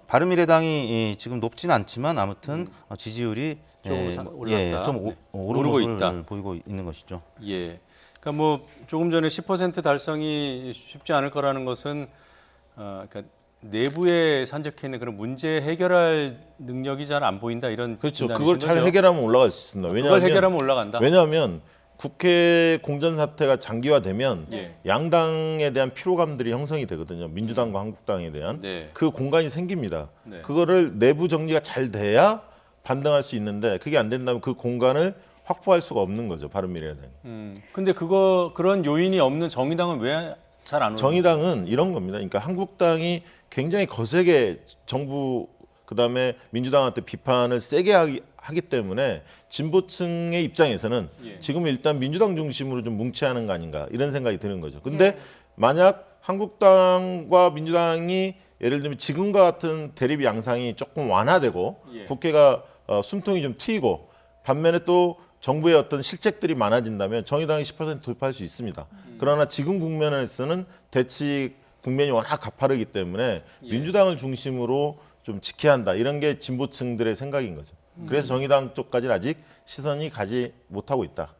바른미래당이 지금 높지는 않지만 아무튼 지지율이 올랐다. 좀 오르고 있다. 보이고 있는 것이죠. 그러니까 뭐 조금 전에 10% 달성이 쉽지 않을 거라는 것은 그러니까 내부에 산적해 있는 그런 문제 해결할 능력이 잘 안 보인다 이런 그렇죠. 그걸 잘 해결하면 올라갈 수 있습니다. 그걸 해결하면 올라간다. 왜냐하면 국회 공전 사태가 장기화되면 양당에 대한 피로감들이 형성이 되거든요. 민주당과 한국당에 대한 그 공간이 생깁니다. 그거를 내부 정리가 잘 돼야 반등할 수 있는데 그게 안 된다면 그 공간을 확보할 수가 없는 거죠. 바른미래당이. 근데 그런 요인이 없는 정의당은 왜 잘 안 오는 정의당은 이런 겁니다. 그러니까 한국당이 굉장히 거세게 정부 그다음에 민주당한테 비판을 세게 하기 때문에 진보층의 입장에서는 지금 일단 민주당 중심으로 좀 뭉쳐야 하는 거 아닌가 이런 생각이 드는 거죠. 근데 만약 한국당과 민주당이 예를 들면 지금과 같은 대립 양상이 조금 완화되고 국회가 숨통이 좀 트이고 반면에 또 정부의 어떤 실책들이 많아진다면 정의당이 10% 돌파할 수 있습니다. 그러나 지금 국면에서는 대치 국면이 워낙 가파르기 때문에 민주당을 중심으로 좀 지켜야 한다. 이런 게 진보층들의 생각인 거죠. 그래서 정의당 쪽까지는 아직 시선이 가지 못하고 있다.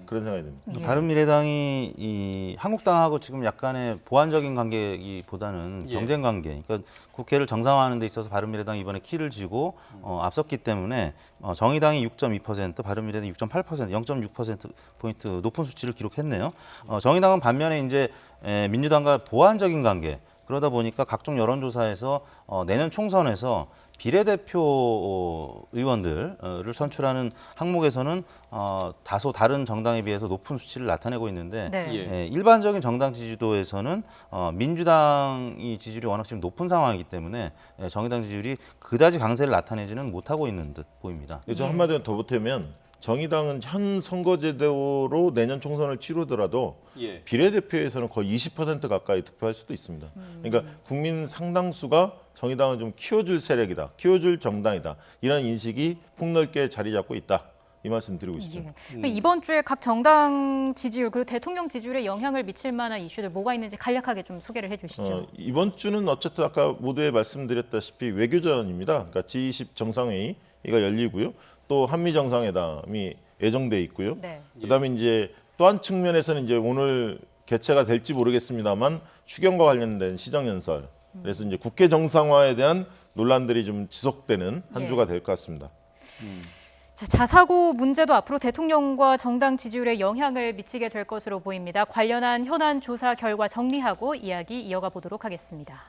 그런 생각이 듭니다. 바른미래당이 이 한국당하고 지금 약간의 보완적인 관계보다는 경쟁 관계. 그러니까 국회를 정상화하는 데 있어서 바른미래당이 이번에 키를 쥐고 앞섰기 때문에 정의당이 6.2%, 바른미래당이 6.8%, 0.6%포인트 높은 수치를 기록했네요. 정의당은 반면에 이제 민주당과 보완적인 관계. 그러다 보니까 각종 여론조사에서 내년 총선에서 비례대표 의원들을 선출하는 항목에서는 다소 다른 정당에 비해서 높은 수치를 나타내고 있는데 일반적인 정당 지지도에서는 민주당이 지지율이 워낙 지금 높은 상황이기 때문에 정의당 지지율이 그다지 강세를 나타내지는 못하고 있는 듯 보입니다. 저 한마디만 더 보태면 정의당은 현 선거제도로 내년 총선을 치르더라도 비례대표에서는 거의 20% 가까이 득표할 수도 있습니다. 그러니까 국민 상당수가 정의당을 좀 키워줄 세력이다, 키워줄 정당이다, 이런 인식이 폭넓게 자리 잡고 있다. 이 말씀 드리고 싶습니다. 이번 주에 각 정당 지지율 그리고 대통령 지지율에 영향을 미칠 만한 이슈들 뭐가 있는지 간략하게 좀 소개를 해주시죠. 이번 주는 어쨌든 아까 모두에 말씀드렸다시피 외교전입니다. 그러니까 G20 정상회의가 열리고요. 또 한미 정상회담이 예정돼 있고요. 그다음에 이제 또 한 측면에서는 이제 오늘 개최가 될지 모르겠습니다만 추경과 관련된 시정연설. 그래서 이제 국회 정상화에 대한 논란들이 좀 지속되는 한 주가 될 것 같습니다. 자, 자사고 문제도 앞으로 대통령과 정당 지지율에 영향을 미치게 될 것으로 보입니다. 관련한 현안 조사 결과 정리하고 이야기 이어가 보도록 하겠습니다.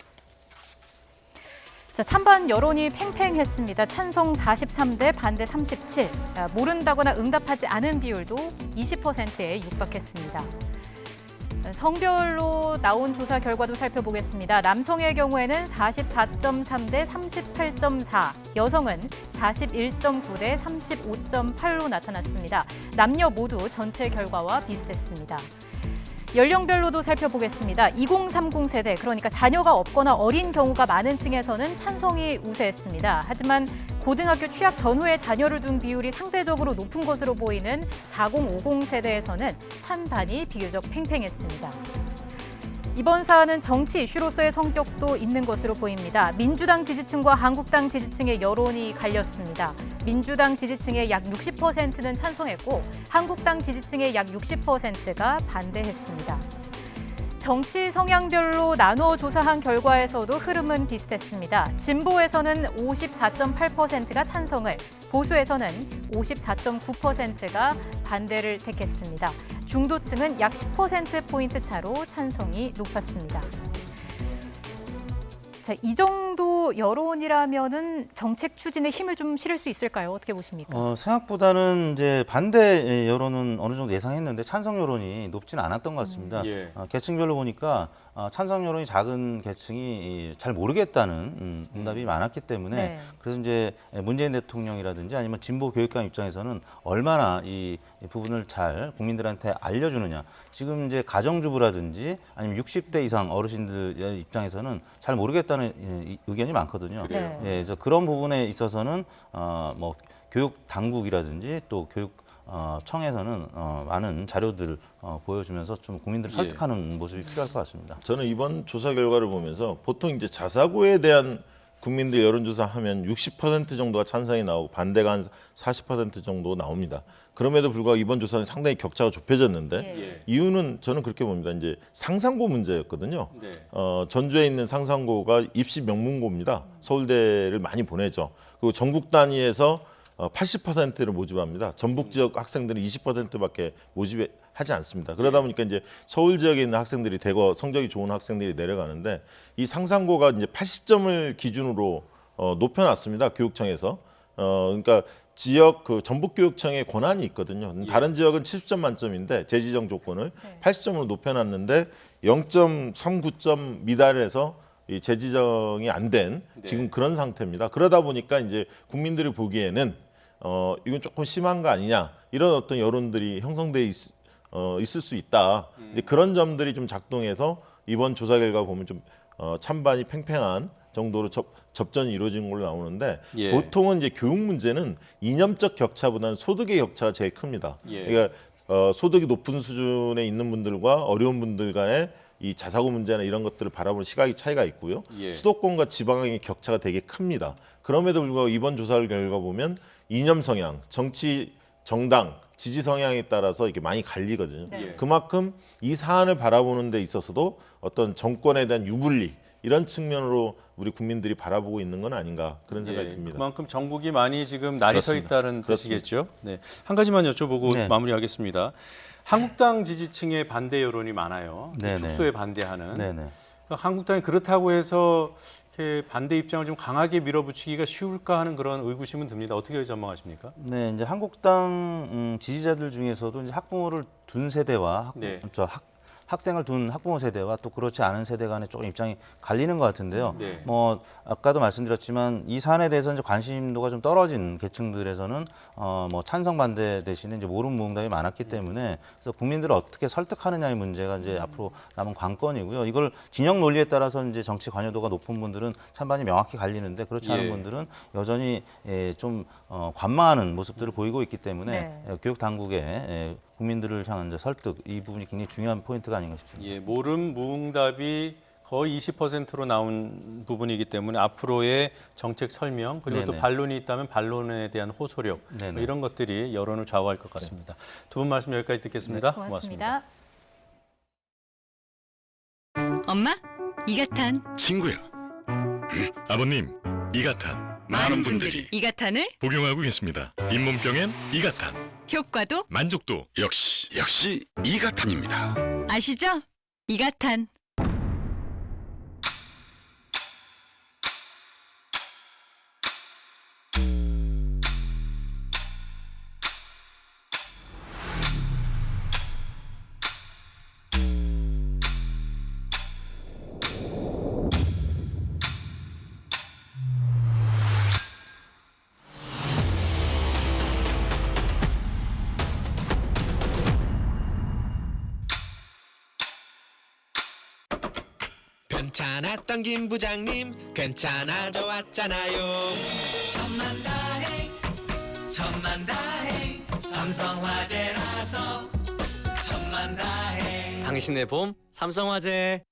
자, 찬반 여론이 팽팽했습니다. 찬성 43대 반대 37. 모른다거나 응답하지 않은 비율도 20%에 육박했습니다. 성별로 나온 조사 결과도 살펴보겠습니다. 남성의 경우에는 44.3대 38.4, 여성은 41.9대 35.8로 나타났습니다. 남녀 모두 전체 결과와 비슷했습니다. 연령별로도 살펴보겠습니다. 2030 세대, 그러니까 자녀가 없거나 어린 경우가 많은 층에서는 찬성이 우세했습니다. 하지만 고등학교 취학 전후에 자녀를 둔 비율이 상대적으로 높은 것으로 보이는 4050 세대에서는 찬반이 비교적 팽팽했습니다. 이번 사안은 정치 이슈로서의 성격도 있는 것으로 보입니다. 민주당 지지층과 한국당 지지층의 여론이 갈렸습니다. 민주당 지지층의 약 60%는 찬성했고 한국당 지지층의 약 60%가 반대했습니다. 정치 성향별로 나누어 조사한 결과에서도 흐름은 비슷했습니다. 진보에서는 54.8%가 찬성을, 보수에서는 54.9%가 반대를 택했습니다. 중도층은 약 10%포인트 차로 찬성이 높았습니다. 자, 이 정도 여론이라면은 정책 추진에 힘을 좀 실을 수 있을까요? 어떻게 보십니까? 생각보다는 이제 반대 여론은 어느 정도 예상했는데 찬성 여론이 높지는 않았던 것 같습니다. 계층별로 보니까 찬성 여론이 작은 계층이 잘 모르겠다는 응답이 많았기 때문에 그래서 이제 문재인 대통령이라든지 아니면 진보 교육감 입장에서는 얼마나 이 부분을 잘 국민들한테 알려주느냐. 지금 이제 가정주부라든지 아니면 60대 이상 어르신들 입장에서는 잘 모르겠다는 의견이 많거든요. 그래서 그런 부분에 있어서는 뭐 교육 당국이라든지 또 교육 청에서는 많은 자료들을 보여주면서 좀 국민들을 설득하는 모습이 필요할 것 같습니다. 저는 이번 조사 결과를 보면서 보통 이제 자사고에 대한 국민들 여론조사 하면 60% 정도가 찬성이 나오고 반대가 한 40% 정도 나옵니다. 그럼에도 불구하고 이번 조사는 상당히 격차가 좁혀졌는데 이유는 저는 그렇게 봅니다. 이제 상상고 문제였거든요. 전주에 있는 상상고가 입시 명문고입니다. 서울대를 많이 보내죠. 그리고 전국 단위에서 80%를 모집합니다. 전북 지역 학생들은 20%밖에 모집하지 않습니다. 그러다 보니까 이제 서울 지역에 있는 학생들이 대거 성적이 좋은 학생들이 내려가는데 이 상상고가 이제 80점을 기준으로 높여놨습니다. 교육청에서. 그러니까 지역 그 전북교육청의 권한이 있거든요. 다른 지역은 70점 만점인데 재지정 조건을 80점으로 높여놨는데 0.39점 미달해서 이 재지정이 안 된 지금 그런 상태입니다. 그러다 보니까 이제 국민들이 보기에는 이건 조금 심한 거 아니냐 이런 어떤 여론들이 형성돼 있을 수 있다. 이제 그런 점들이 좀 작동해서 이번 조사 결과 보면 좀 찬반이 팽팽한 정도로 접전이 이루어진 걸로 나오는데 예. 보통은 이제 교육 문제는 이념적 격차보다는 소득의 격차가 제일 큽니다. 예. 그러니까 소득이 높은 수준에 있는 분들과 어려운 분들 간의 이 자사고 문제나 이런 것들을 바라보는 시각이 차이가 있고요. 예. 수도권과 지방의 격차가 되게 큽니다. 그럼에도 불구하고 이번 조사 결과 보면 이념 성향, 정치, 정당, 지지 성향에 따라서 이렇게 많이 갈리거든요. 네. 그만큼 이 사안을 바라보는 데 있어서도 어떤 정권에 대한 유불리 이런 측면으로 우리 국민들이 바라보고 있는 건 아닌가 그런 생각이 듭니다. 그만큼 정국이 많이 지금 날이 서 그렇습니다. 있다는 뜻이겠죠. 네. 한 가지만 여쭤보고 네. 마무리하겠습니다. 한국당 지지층의 반대 여론이 많아요. 네네. 축소에 반대하는. 네네. 한국당이 그렇다고 해서 이렇게 반대 입장을 좀 강하게 밀어붙이기가 쉬울까 하는 그런 의구심은 듭니다. 어떻게 전망하십니까? 네, 이제 한국당 지지자들 중에서도 이제 학부모를 둔 세대와 네. 학생을 둔 학부모 세대와 또 그렇지 않은 세대 간에 조금 입장이 갈리는 것 같은데요. 네. 뭐 아까도 말씀드렸지만 이 사안에 대해서 이제 관심도가 좀 떨어진 계층들에서는 뭐 찬성 반대 대신에 이제 모름 무응답이 많았기 때문에 그래서 국민들을 어떻게 설득하느냐의 문제가 이제 앞으로 남은 관건이고요. 이걸 진영 논리에 따라서 이제 정치 관여도가 높은 분들은 찬반이 명확히 갈리는데 그렇지 않은 예. 분들은 여전히 좀 관망하는 모습들을 보이고 있기 때문에 교육 당국의 국민들을 향한 이제 설득 이 부분이 굉장히 중요한 포인트가 아닌가 싶습니다. 예, 모름 무응답이 거의 20%로 나온 부분이기 때문에 앞으로의 정책 설명 그리고 또 네네. 반론이 있다면 반론에 대한 호소력 네네. 이런 것들이 여론을 좌우할 것 같습니다. 두 분 말씀 여기까지 듣겠습니다. 고맙습니다. 엄마, 이가탄. 친구야. 아버님, 이가탄. 많은 분들이 이가탄을 복용하고 계십니다. 잇몸병엔 이가탄. 효과도 만족도 역시 이가탄입니다. 아시죠? 이가탄. 괜찮았던 김 부장님 괜찮아져 왔잖아요. 천만다행 삼성화재라서 천만다행. 당신의 봄 삼성화재.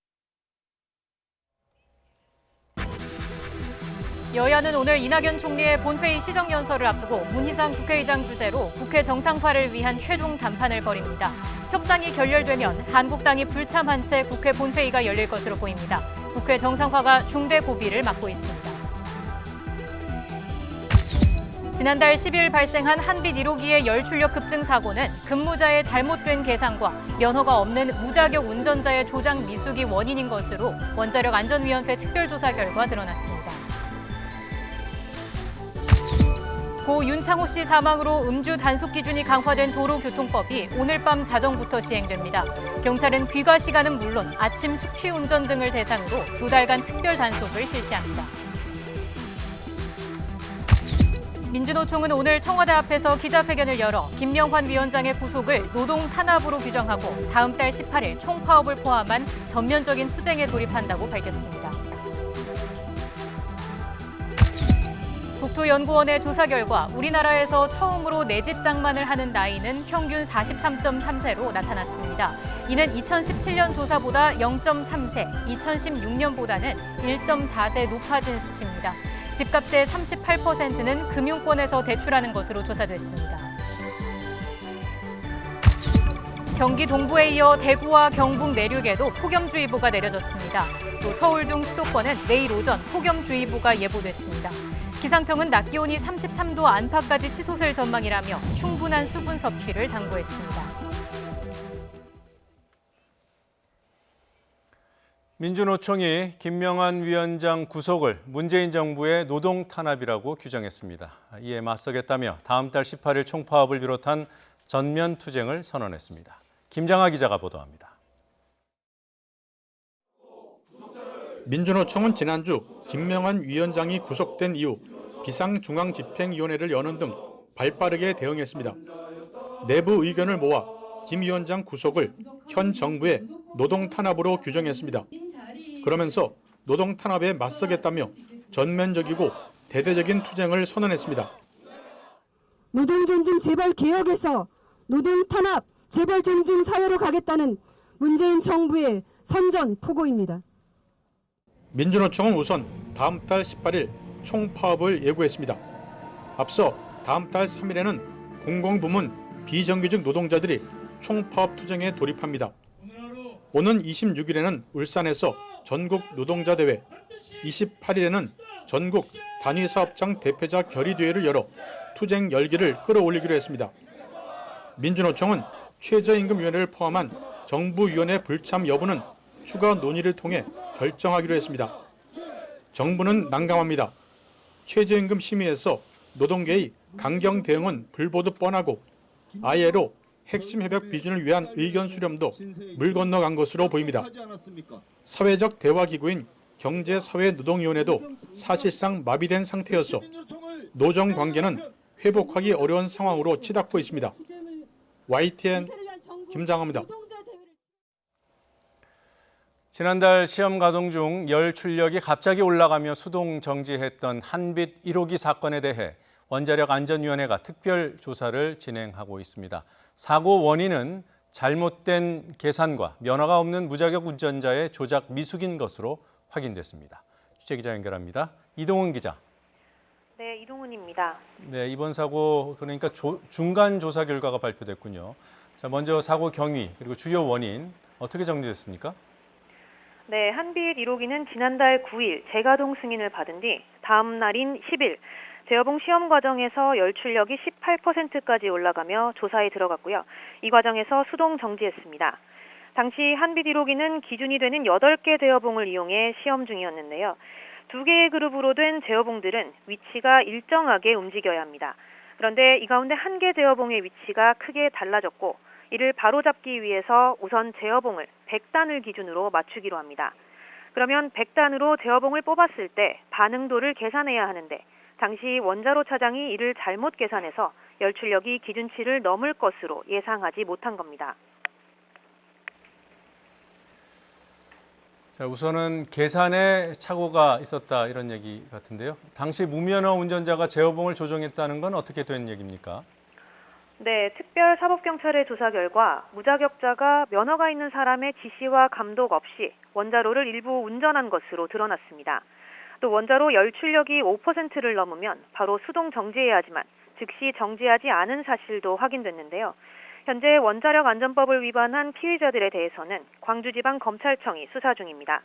여야는 오늘 이낙연 총리의 본회의 시정연설을 앞두고 문희상 국회의장 주재로 국회 정상화를 위한 최종 담판을 벌입니다. 협상이 결렬되면 한국당이 불참한 채 국회 본회의가 열릴 것으로 보입니다. 국회 정상화가 중대 고비를 맞고 있습니다. 지난달 10일 발생한 한빛 1호기의 열출력 급증 사고는 근무자의 잘못된 계산과 면허가 없는 무자격 운전자의 조작 미숙이 원인인 것으로 원자력 안전위원회 특별조사 결과 드러났습니다. 고 윤창호 씨 사망으로 음주 단속 기준이 강화된 도로교통법이 오늘 밤 자정부터 시행됩니다. 경찰은 귀가 시간은 물론 아침 숙취 운전 등을 대상으로 2달간 특별 단속을 실시합니다. 민주노총은 오늘 청와대 앞에서 기자회견을 열어 김명환 위원장의 구속을 노동 탄압으로 규정하고 다음 달 18일 총파업을 포함한 전면적인 투쟁에 돌입한다고 밝혔습니다. 국토연구원의 조사 결과 우리나라에서 처음으로 내 집 장만을 하는 나이는 평균 43.3세로 나타났습니다. 이는 2017년 조사보다 0.3세, 2016년보다는 1.4세 높아진 수치입니다. 집값의 38%는 금융권에서 대출하는 것으로 조사됐습니다. 경기 동부에 이어 대구와 경북 내륙에도 폭염주의보가 내려졌습니다. 또 서울 등 수도권은 내일 오전 폭염주의보가 예보됐습니다. 기상청은 낮 기온이 33도 안팎까지 치솟을 전망이라며 충분한 수분 섭취를 당부했습니다. 민주노총이 김명환 위원장 구속을 문재인 정부의 노동 탄압이라고 규정했습니다. 이에 맞서겠다며 다음 달 18일 총파업을 비롯한 전면 투쟁을 선언했습니다. 김장하 기자가 보도합니다. 민주노총은 지난주 김명환 위원장이 구속된 이후 비상중앙집행위원회를 여는 등 발빠르게 대응했습니다. 내부 의견을 모아 김 위원장 구속을 현 정부의 노동 탄압으로 규정했습니다. 그러면서 노동 탄압에 맞서겠다며 전면적이고 대대적인 투쟁을 선언했습니다. 노동 존중 재벌 개혁에서 노동 탄압 재벌 존중 사회로 가겠다는 문재인 정부의 선전포고입니다. 민주노총은 우선 다음 달 18일 총파업을 예고했습니다. 앞서 다음 달 3일에는 공공부문 비정규직 노동자들이 총파업 투쟁에 돌입합니다. 오는 26일에는 울산에서 전국 노동자 대회, 28일에는 전국 단위사업장 대표자 결의대회를 열어 투쟁 열기를 끌어올리기로 했습니다. 민주노총은 최저임금위원회를 포함한 정부위원회 불참 여부는 추가 논의를 통해 결정하기로 했습니다. 정부는 난감합니다. 최저임금 심의에서 노동계의 강경 대응은 불보듯 뻔하고 ILO 핵심 협약 비준을 위한 의견 수렴도 물 건너간 것으로 보입니다. 사회적 대화기구인 경제사회노동위원회도 사실상 마비된 상태여서 노정 관계는 회복하기 어려운 상황으로 치닫고 있습니다. YTN 김장호입니다. 지난달 시험 가동 중 열 출력이 갑자기 올라가며 수동 정지했던 한빛 1호기 사건에 대해 원자력안전위원회가 특별 조사를 진행하고 있습니다. 사고 원인은 잘못된 계산과 면허가 없는 무자격 운전자의 조작 미숙인 것으로 확인됐습니다. 취재기자 연결합니다. 이동훈 기자. 네, 이동훈입니다. 네, 이번 사고 그러니까 중간 조사 결과가 발표됐군요. 자, 먼저 사고 경위 그리고 주요 원인 어떻게 정리됐습니까? 네, 한빛 1호기는 지난달 9일 재가동 승인을 받은 뒤 다음 날인 10일 재여봉 시험 과정에서 열 출력이 18%까지 올라가며 조사에 들어갔고요. 이 과정에서 수동 정지했습니다. 당시 한빛 1호기는 기준이 되는 8개 재여봉을 이용해 시험 중이었는데요. 2개의 그룹으로 된 재여봉들은 위치가 일정하게 움직여야 합니다. 그런데 이 가운데 1개 재여봉의 위치가 크게 달라졌고 이를 바로잡기 위해서 우선 재여봉을 100단을 기준으로 맞추기로 합니다. 그러면 100단으로 재여봉을 뽑았을 때 반응도를 계산해야 하는데 당시 원자로 차장이 이를 잘못 계산해서 열 출력이 기준치를 넘을 것으로 예상하지 못한 겁니다. 자, 우선은 계산에 착오가 있었다 이런 얘기 같은데요. 당시 무면허 운전자가 재여봉을 조정했다는 건 어떻게 된 얘기입니까? 네, 특별사법경찰의 조사 결과 무자격자가 면허가 있는 사람의 지시와 감독 없이 원자로를 일부 운전한 것으로 드러났습니다. 또 원자로 열 출력이 5%를 넘으면 바로 수동 정지해야 하지만 즉시 정지하지 않은 사실도 확인됐는데요. 현재 원자력안전법을 위반한 피의자들에 대해서는 광주지방검찰청이 수사 중입니다.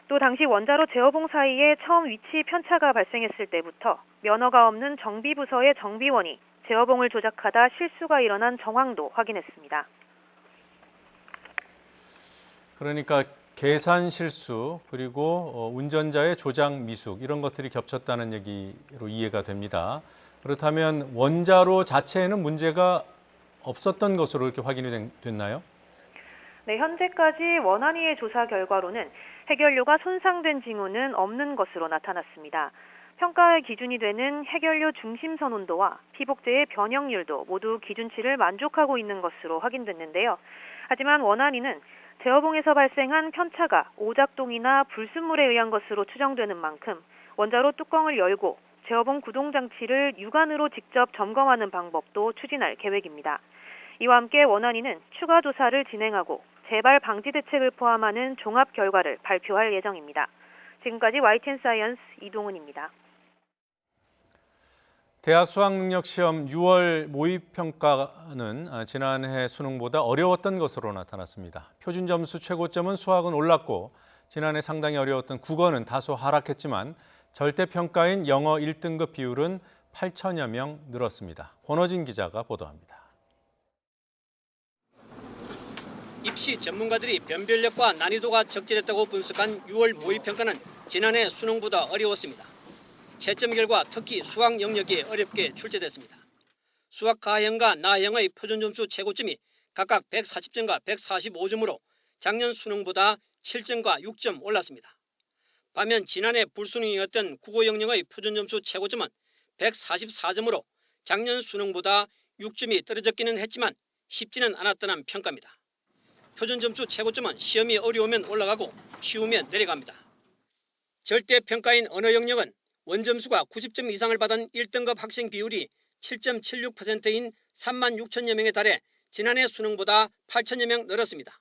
또 당시 원자로 재여봉 사이에 처음 위치 편차가 발생했을 때부터 면허가 없는 정비부서의 정비원이 재여봉을 조작하다 실수가 일어난 정황도 확인했습니다. 그러니까 계산 실수 그리고 운전자의 조작 미숙 이런 것들이 겹쳤다는 얘기로 이해가 됩니다. 그렇다면 원자로 자체에는 문제가 없었던 것으로 이렇게 확인이 됐나요? 네, 현재까지 원안위의 조사 결과로는 해결료가 손상된 징후는 없는 것으로 나타났습니다. 평가의 기준이 되는 해결료 중심선 온도와 피복제의 변형률도 모두 기준치를 만족하고 있는 것으로 확인됐는데요. 하지만 원안위는 재여봉에서 발생한 편차가 오작동이나 불순물에 의한 것으로 추정되는 만큼 원자로 뚜껑을 열고 재여봉 구동장치를 육안으로 직접 점검하는 방법도 추진할 계획입니다. 이와 함께 원안위는 추가 조사를 진행하고 재발 방지 대책을 포함하는 종합 결과를 발표할 예정입니다. 지금까지 YTN 사이언스 이동훈입니다. 대학 수학능력시험 6월 모의평가는 지난해 수능보다 어려웠던 것으로 나타났습니다. 표준 점수 최고점은 수학은 올랐고 지난해 상당히 어려웠던 국어는 다소 하락했지만 절대평가인 영어 1등급 비율은 8천여 명 늘었습니다. 권호진 기자가 보도합니다. 입시 전문가들이 변별력과 난이도가 적절했다고 분석한 6월 모의평가는 지난해 수능보다 어려웠습니다. 채점 결과 특히 수학 영역이 어렵게 출제됐습니다. 수학 가형과 나형의 표준 점수 최고점이 각각 140점과 145점으로 작년 수능보다 7점과 6점 올랐습니다. 반면 지난해 불수능이었던 국어 영역의 표준 점수 최고점은 144점으로 작년 수능보다 6점이 떨어졌기는 했지만 쉽지는 않았다는 평가입니다. 표준 점수 최고점은 시험이 어려우면 올라가고 쉬우면 내려갑니다. 절대평가인 언어 영역은 원점수가 90점 이상을 받은 1등급 학생 비율이 7.76%인 3만 6천여 명에 달해 지난해 수능보다 8천여 명 늘었습니다.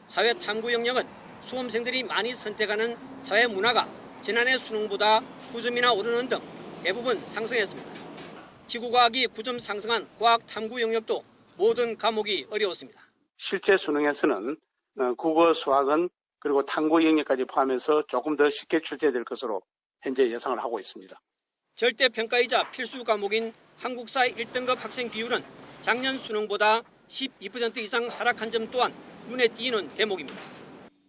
사회탐구 영역은 수험생들이 많이 선택하는 사회문화가 지난해 수능보다 9점이나 오르는 등 대부분 상승했습니다. 지구과학이 9점 상승한 과학탐구 영역도 모든 과목이 어려웠습니다. 실제 수능에서는 국어, 수학은 그리고 탐구 영역까지 포함해서 조금 더 쉽게 출제될 것으로 현재 예상을 하고 있습니다. 절대평가이자 필수 과목인 한국사 1등급 학생 비율은 작년 수능보다 12% 이상 하락한 점 또한 눈에 띄는 대목입니다.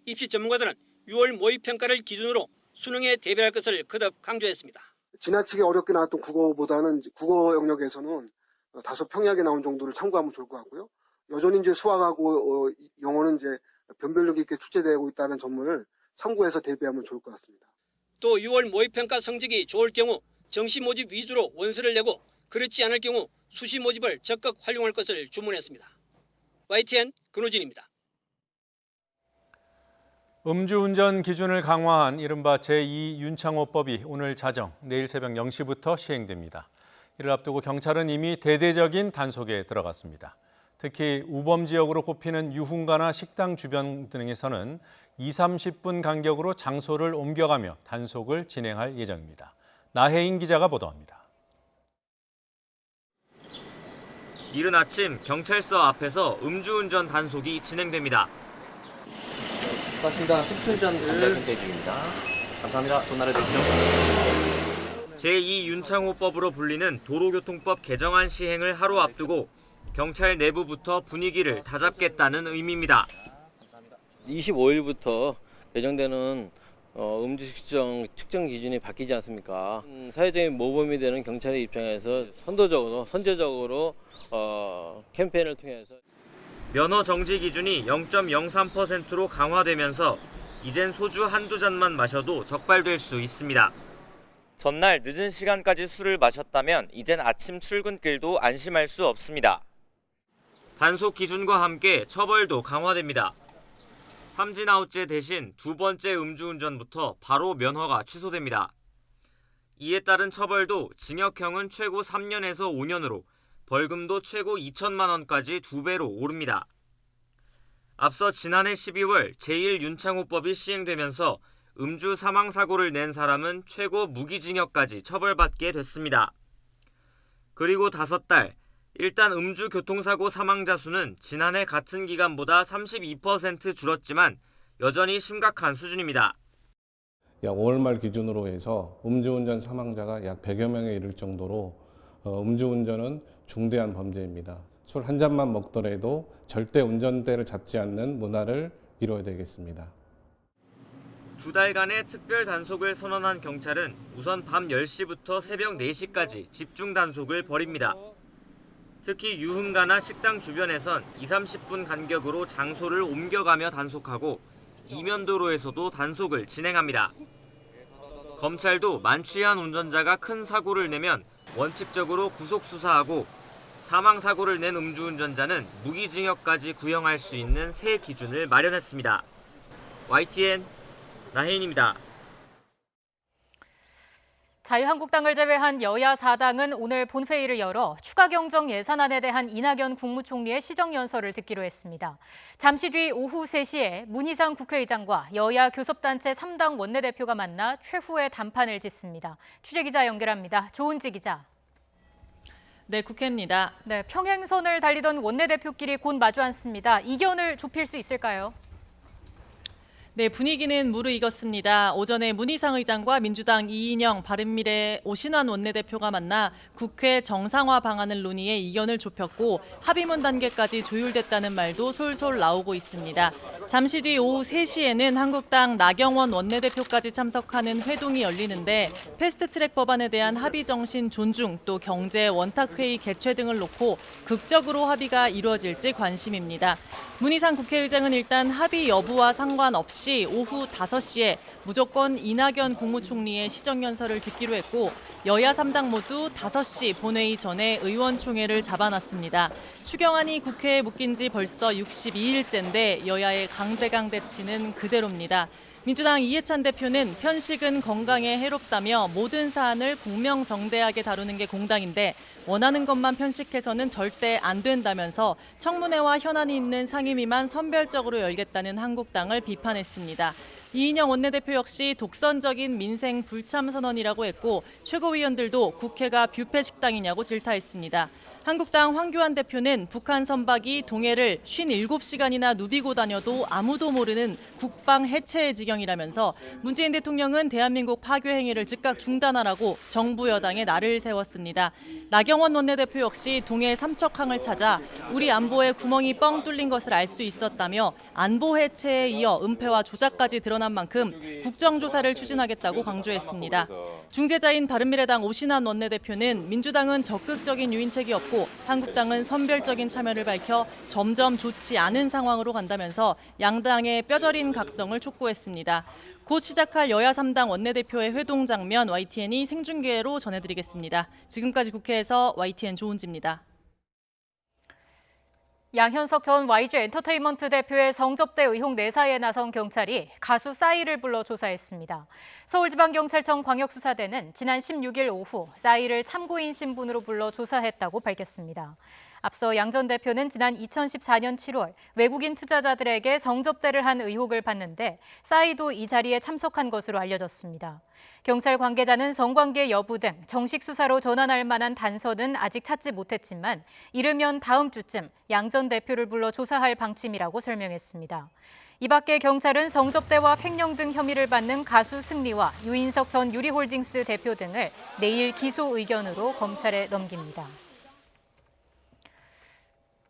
입시 전문가들은 6월 모의평가를 기준으로 수능에 대비할 것을 거듭 강조했습니다. 지나치게 어렵게 나왔던 국어보다는 국어 영역에서는 다소 평이하게 나온 정도를 참고하면 좋을 것 같고요. 여전히 이제 수학하고 영어는 이제 변별력 있게 출제되고 있다는 점을 참고해서 대비하면 좋을 것 같습니다. 또 6월 모의평가 성적이 좋을 경우 정시 모집 위주로 원서를 내고 그렇지 않을 경우 수시 모집을 적극 활용할 것을 주문했습니다. YTN 근호진입니다. 음주운전 기준을 강화한 이른바 제2윤창호법이 오늘 자정, 내일 새벽 0시부터 시행됩니다. 이를 앞두고 경찰은 이미 대대적인 단속에 들어갔습니다. 특히 우범 지역으로 꼽히는 유흥가나 식당 주변 등에서는 20-30분 간격으로 장소를 옮겨가며 단속을 진행할 예정입니다. 나혜인 기자가 보도합니다. 이른 아침 경찰서 앞에서 음주운전 단속이 진행됩니다. 고맙습니다. 10분 전 단속 행태 중입니다. 감사합니다. 전화를 주시죠. 제2윤창호법으로 불리는 도로교통법 개정안 시행을 하루 앞두고 경찰 내부부터 분위기를 다잡겠다는 의미입니다. 25일부터 개정되는 음주 측정 기준이 바뀌지 않습니까? 사회적인 모범이 되는 경찰의 입장에서 선제적으로 캠페인을 통해서 면허 정지 기준이 0.03%로 강화되면서 이젠 소주 한두 잔만 마셔도 적발될 수 있습니다. 전날 늦은 시간까지 술을 마셨다면 이젠 아침 출근길도 안심할 수 없습니다. 단속 기준과 함께 처벌도 강화됩니다. 삼진아웃제 대신 두 번째 음주운전부터 바로 면허가 취소됩니다. 이에 따른 처벌도 징역형은 최고 3년에서 5년으로 벌금도 최고 2천만 원까지 2배로 오릅니다. 앞서 지난해 12월 제1윤창호법이 시행되면서 음주 사망사고를 낸 사람은 최고 무기징역까지 처벌받게 됐습니다. 그리고 5달, 일단 음주 교통사고 사망자 수는 지난해 같은 기간보다 32% 줄었지만 여전히 심각한 수준입니다. 약 5월 말 기준으로 해서 음주운전 사망자가 약 100여 명에 이를 정도로 음주운전은 중대한 범죄입니다. 술 한 잔만 먹더라도 절대 운전대를 잡지 않는 문화를 이뤄야 되겠습니다. 2달간의 특별 단속을 선언한 경찰은 우선 밤 10시부터 새벽 4시까지 집중 단속을 벌입니다. 특히 유흥가나 식당 주변에선 20-30분 간격으로 장소를 옮겨가며 단속하고 이면도로에서도 단속을 진행합니다. 검찰도 만취한 운전자가 큰 사고를 내면 원칙적으로 구속 수사하고 사망사고를 낸 음주운전자는 무기징역까지 구형할 수 있는 새 기준을 마련했습니다. YTN 나혜인입니다. 자유한국당을 제외한 여야 4당은 오늘 본회의를 열어 추가 경정 예산안에 대한 이낙연 국무총리의 시정연설을 듣기로 했습니다. 잠시 뒤 오후 3시에 문희상 국회의장과 여야 교섭단체 3당 원내대표가 만나 최후의 담판을 짓습니다. 취재기자 연결합니다. 조은지 기자. 네, 국회입니다. 네, 평행선을 달리던 원내대표끼리 곧 마주 앉습니다. 이견을 좁힐 수 있을까요? 네, 분위기는 무르익었습니다. 오전에 문희상 의장과 민주당 이인영, 바른미래 오신환 원내대표가 만나 국회 정상화 방안을 논의해 이견을 좁혔고 합의문 단계까지 조율됐다는 말도 솔솔 나오고 있습니다. 잠시 뒤 오후 3시에는 한국당 나경원 원내대표까지 참석하는 회동이 열리는데 패스트트랙 법안에 대한 합의 정신 존중, 또 경제 원탁회의 개최 등을 놓고 극적으로 합의가 이루어질지 관심입니다. 문희상 국회의장은 일단 합의 여부와 상관없이 오후 5시에 무조건 이낙연 국무총리의 시정연설을 듣기로 했고 여야 3당 모두 5시 본회의 전에 의원총회를 잡아놨습니다. 추경안이 국회에 묶인 지 벌써 62일째인데 여야의 강대강 대치는 그대로입니다. 민주당 이해찬 대표는 편식은 건강에 해롭다며 모든 사안을 공명정대하게 다루는 게 공당인데 원하는 것만 편식해서는 절대 안 된다면서 청문회와 현안이 있는 상임위만 선별적으로 열겠다는 한국당을 비판했습니다. 이인영 원내대표 역시 독선적인 민생 불참 선언이라고 했고 최고위원들도 국회가 뷔페 식당이냐고 질타했습니다. 한국당 황교안 대표는 북한 선박이 동해를 57시간이나 누비고 다녀도 아무도 모르는 국방 해체의 지경이라면서 문재인 대통령은 대한민국 파괴 행위를 즉각 중단하라고 정부 여당에 날을 세웠습니다. 나경원 원내대표 역시 동해 삼척항을 찾아 우리 안보에 구멍이 뻥 뚫린 것을 알 수 있었다며 안보 해체에 이어 은폐와 조작까지 드러난 만큼 국정조사를 추진하겠다고 강조했습니다. 중재자인 바른미래당 오신환 원내대표는 민주당은 적극적인 유인책이 없고 한국당은 선별적인 참여를 밝혀 점점 좋지 않은 상황으로 간다면서 양당의 뼈저린 각성을 촉구했습니다. 곧 시작할 여야 3당 원내대표의 회동 장면 YTN이 생중계로 전해드리겠습니다. 지금까지 국회에서 YTN 조은지입니다. 양현석 전 YG 엔터테인먼트 대표의 성접대 의혹 내사에 나선 경찰이 가수 싸이를 불러 조사했습니다. 서울지방경찰청 광역수사대는 지난 16일 오후 싸이를 참고인 신분으로 불러 조사했다고 밝혔습니다. 앞서 양 전 대표는 지난 2014년 7월 외국인 투자자들에게 성접대를 한 의혹을 받는데 싸이도 이 자리에 참석한 것으로 알려졌습니다. 경찰 관계자는 성관계 여부 등 정식 수사로 전환할 만한 단서는 아직 찾지 못했지만 이르면 다음 주쯤 양 전 대표를 불러 조사할 방침이라고 설명했습니다. 이 밖에 경찰은 성접대와 횡령 등 혐의를 받는 가수 승리와 유인석 전 유리홀딩스 대표 등을 내일 기소 의견으로 검찰에 넘깁니다.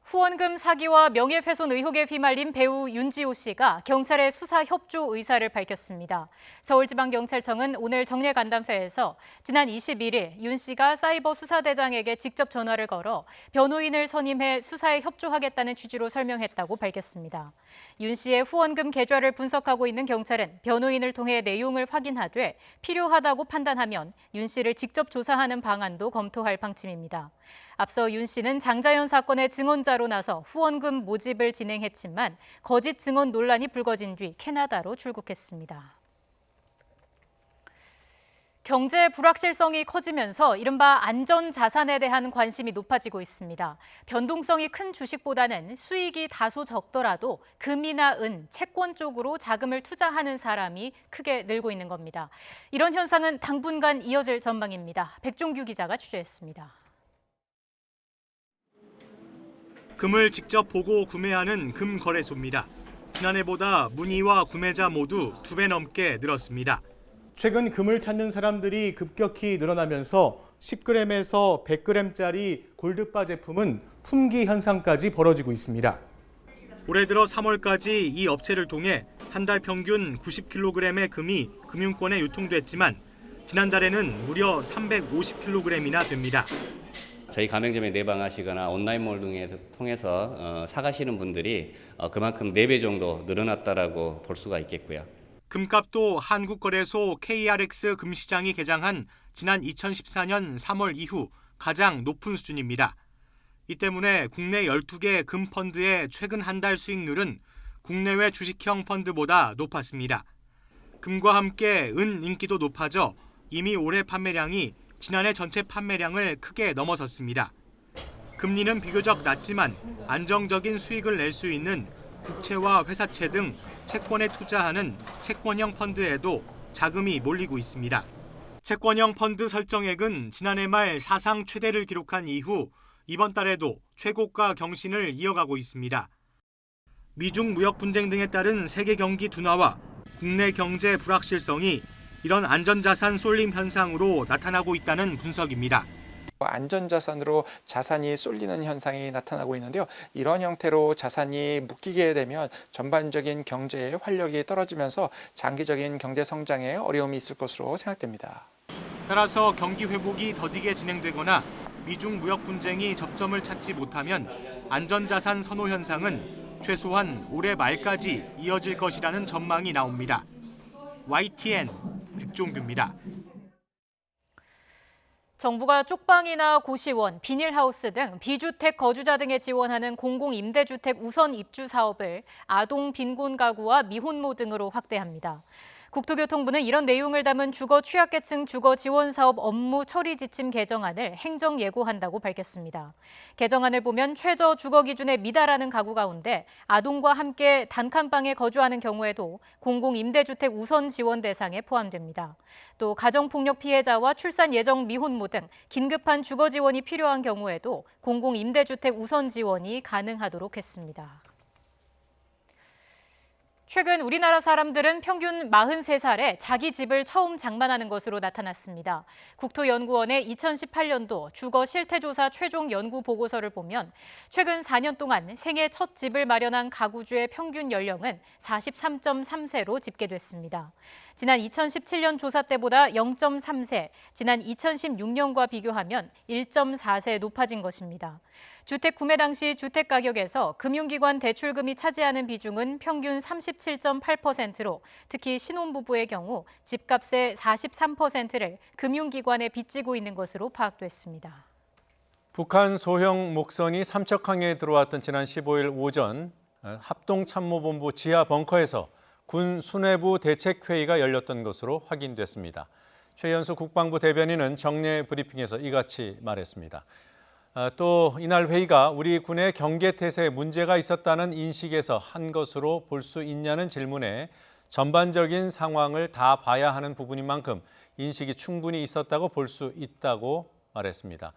후원금 사기와 명예훼손 의혹에 휘말린 배우 윤지호 씨가 경찰의 수사 협조 의사를 밝혔습니다. 서울지방경찰청은 오늘 정례간담회에서 지난 21일 윤 씨가 사이버 수사대장에게 직접 전화를 걸어 변호인을 선임해 수사에 협조하겠다는 취지로 설명했다고 밝혔습니다. 윤 씨의 후원금 계좌를 분석하고 있는 경찰은 변호인을 통해 내용을 확인하되 필요하다고 판단하면 윤 씨를 직접 조사하는 방안도 검토할 방침입니다. 앞서 윤 씨는 장자연 사건의 증언자로 나서 후원금 모집을 진행했지만 거짓 증언 논란이 불거진 뒤 캐나다로 출국했습니다. 경제 불확실성이 커지면서 이른바 안전자산에 대한 관심이 높아지고 있습니다. 변동성이 큰 주식보다는 수익이 다소 적더라도 금이나 은, 채권 쪽으로 자금을 투자하는 사람이 크게 늘고 있는 겁니다. 이런 현상은 당분간 이어질 전망입니다. 백종규 기자가 취재했습니다. 금을 직접 보고 구매하는 금 거래소입니다. 지난해보다 문의와 구매자 모두 2배 넘게 늘었습니다. 최근 금을 찾는 사람들이 급격히 늘어나면서 10g에서 100g짜리 골드바 제품은 품귀 현상까지 벌어지고 있습니다. 올해 들어 3월까지 이 업체를 통해 한 달 평균 90kg의 금이 금융권에 유통됐지만 지난달에는 무려 350kg이나 됩니다. 저희 가맹점에 내방하시거나 온라인몰 등에 통해서 사가시는 분들이 그만큼 4배 정도 늘어났다라고 볼 수가 있겠고요. 금값도 한국거래소 KRX 금시장이 개장한 지난 2014년 3월 이후 가장 높은 수준입니다. 이 때문에 국내 12개 금 펀드의 최근 한 달 수익률은 국내외 주식형 펀드보다 높았습니다. 금과 함께 은 인기도 높아져 이미 올해 판매량이 지난해 전체 판매량을 크게 넘어섰습니다. 금리는 비교적 낮지만 안정적인 수익을 낼 수 있는 국채와 회사채 등 채권에 투자하는 채권형 펀드에도 자금이 몰리고 있습니다. 채권형 펀드 설정액은 지난해 말 사상 최대를 기록한 이후 이번 달에도 최고가 경신을 이어가고 있습니다. 미중 무역 분쟁 등에 따른 세계 경기 둔화와 국내 경제 불확실성이 이런 안전자산 쏠림 현상으로 나타나고 있다는 분석입니다. 안전자산으로 자산이 쏠리는 현상이 나타나고 있는데요. 이런 형태로 자산이 묶이게 되면 전반적인 경제의 활력이 떨어지면서 장기적인 경제 성장에 어려움이 있을 것으로 생각됩니다. 따라서 경기 회복이 더디게 진행되거나 미중 무역 분쟁이 접점을 찾지 못하면 안전자산 선호 현상은 최소한 올해 말까지 이어질 것이라는 전망이 나옵니다. YTN 백종규입니다. 정부가 쪽방이나 고시원, 비닐하우스 등 비주택 거주자 등에 지원하는 공공임대주택 우선 입주 사업을 아동 빈곤 가구와 미혼모 등으로 확대합니다. 국토교통부는 이런 내용을 담은 주거 취약계층 주거 지원 사업 업무 처리 지침 개정안을 행정 예고한다고 밝혔습니다. 개정안을 보면 최저 주거 기준에 미달하는 가구 가운데 아동과 함께 단칸방에 거주하는 경우에도 공공임대주택 우선 지원 대상에 포함됩니다. 또 가정폭력 피해자와 출산 예정 미혼모 등 긴급한 주거 지원이 필요한 경우에도 공공임대주택 우선 지원이 가능하도록 했습니다. 최근 우리나라 사람들은 평균 43살에 자기 집을 처음 장만하는 것으로 나타났습니다. 국토연구원의 2018년도 주거 실태조사 최종 연구 보고서를 보면 최근 4년 동안 생애 첫 집을 마련한 가구주의 평균 연령은 43.3세로 집계됐습니다. 지난 2017년 조사 때보다 0.3세, 지난 2016년과 비교하면 1.4세 높아진 것입니다. 주택 구매 당시 주택 가격에서 금융기관 대출금이 차지하는 비중은 평균 37.8%로 특히 신혼부부의 경우 집값의 43%를 금융기관에 빚지고 있는 것으로 파악됐습니다. 북한 소형 목선이 삼척항에 들어왔던 지난 15일 오전 합동참모본부 지하 벙커에서 군 수뇌부 대책회의가 열렸던 것으로 확인됐습니다. 최연수 국방부 대변인은 정례 브리핑에서 이같이 말했습니다. 또 이날 회의가 우리 군의 경계태세에 문제가 있었다는 인식에서 한 것으로 볼 수 있냐는 질문에 전반적인 상황을 다 봐야 하는 부분인 만큼 인식이 충분히 있었다고 볼 수 있다고 말했습니다.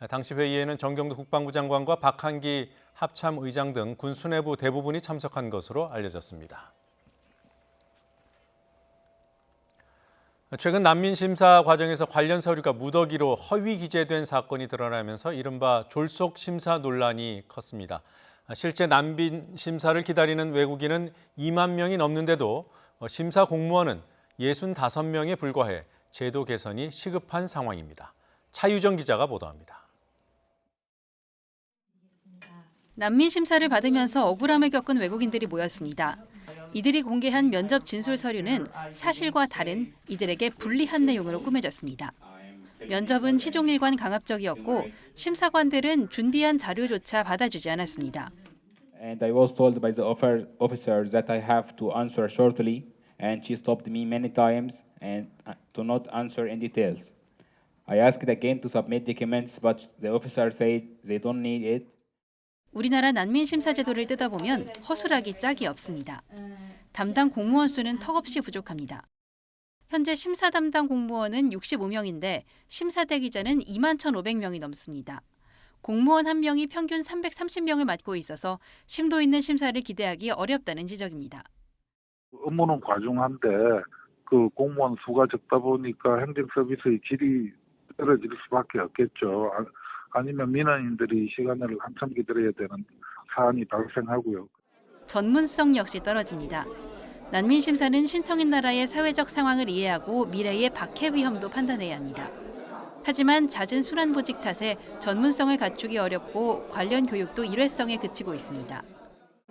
당시 회의에는 정경도 국방부 장관과 박한기 합참의장 등 군 수뇌부 대부분이 참석한 것으로 알려졌습니다. 최근 난민 심사 과정에서 관련 서류가 무더기로 허위 기재된 사건이 드러나면서 이른바 졸속 심사 논란이 컸습니다. 실제 난민 심사를 기다리는 외국인은 2만 명이 넘는데도 심사 공무원은 65명에 불과해 제도 개선이 시급한 상황입니다. 차유정 기자가 보도합니다. 난민 심사를 받으면서 억울함을 겪은 외국인들이 모였습니다. 이들이 공개한 면접 진술 서류는 사실과 다른 이들에게 불리한 내용으로 꾸며졌습니다. 면접은 시종일관 강압적이었고 심사관들은 준비한 자료조차 받아주지 않았습니다. And I was told by the officer that I have to answer shortly, and she stopped me many times and to not answer in details. I asked again to submit documents, but the officer said they don't need it. 우리나라 난민 심사 제도를 뜯어보면 허술하기 짝이 없습니다. 담당 공무원 수는 턱없이 부족합니다. 현재 심사 담당 공무원은 65명인데 심사 대기자는 21,500명이 넘습니다. 공무원 한 명이 평균 330명을 맡고 있어서 심도 있는 심사를 기대하기 어렵다는 지적입니다. 업무는 과중한데 그 공무원 수가 적다 보니까 행정 서비스의 질이 떨어질 수밖에 없겠죠. 아니면 민원인들이 시간을 한참 기다려야 되는 사안이 발생하고요. 전문성 역시 떨어집니다. 난민 심사는 신청인 나라의 사회적 상황을 이해하고 미래의 박해 위험도 판단해야 합니다. 하지만 잦은 순환 보직 탓에 전문성을 갖추기 어렵고 관련 교육도 일회성에 그치고 있습니다.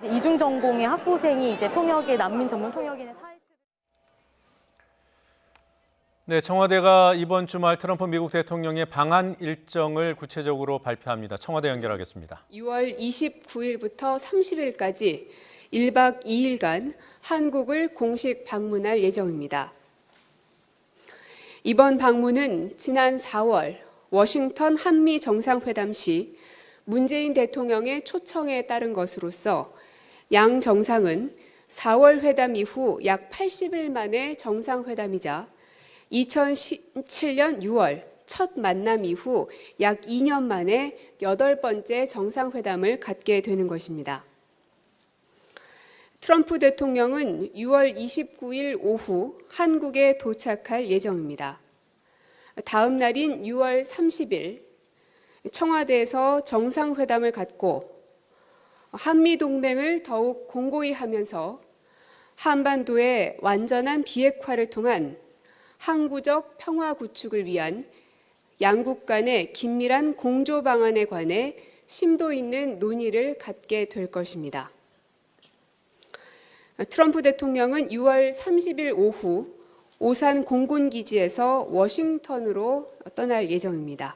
이중 전공의 학부생이 이제 통역의 난민 전문 통역인의 네, 청와대가 이번 주말 트럼프 미국 대통령의 방한 일정을 구체적으로 발표합니다. 청와대 연결하겠습니다. 6월 29일부터 30일까지 1박 2일간 한국을 공식 방문할 예정입니다. 이번 방문은 지난 4월 워싱턴 한미 정상회담 시 문재인 대통령의 초청에 따른 것으로서 양 정상은 4월 회담 이후 약 80일 만에 정상회담이자 2017년 6월 첫 만남 이후 약 2년 만에 8번째 정상회담을 갖게 되는 것입니다. 트럼프 대통령은 6월 29일 오후 한국에 도착할 예정입니다. 다음 날인 6월 30일 청와대에서 정상회담을 갖고 한미동맹을 더욱 공고히 하면서 한반도의 완전한 비핵화를 통한 항구적 평화 구축을 위한 양국 간의 긴밀한 공조 방안에 관해 심도 있는 논의를 갖게 될 것입니다. 트럼프 대통령은 6월 30일 오후 오산 공군기지에서 워싱턴으로 떠날 예정입니다.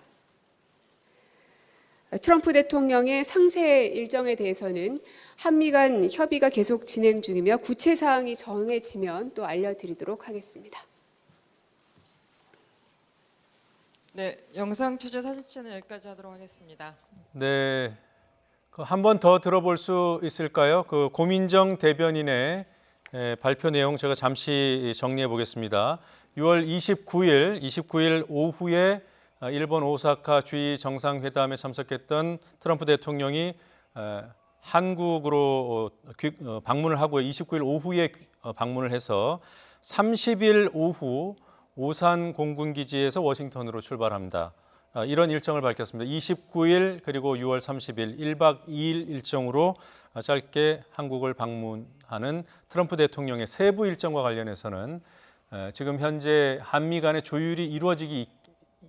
트럼프 대통령의 상세 일정에 대해서는 한미 간 협의가 계속 진행 중이며 구체 사항이 정해지면 또 알려드리도록 하겠습니다. 네, 영상 취재 사진치는 여기까지 하도록 하겠습니다. 네, 한 번 더 들어볼 수 있을까요? 그 고민정 대변인의 발표 내용 제가 잠시 정리해 보겠습니다. 6월 29일 오후에 일본 오사카 G 정상회담에 참석했던 트럼프 대통령이 한국으로 방문을 하고 29일 오후에 방문을 해서 30일 오후 오산 공군기지에서 워싱턴으로 출발합니다. 이런 일정을 밝혔습니다. 29일 그리고 6월 30일 1박 2일 일정으로 짧게 한국을 방문하는 트럼프 대통령의 세부 일정과 관련해서는 지금 현재 한미 간의 조율이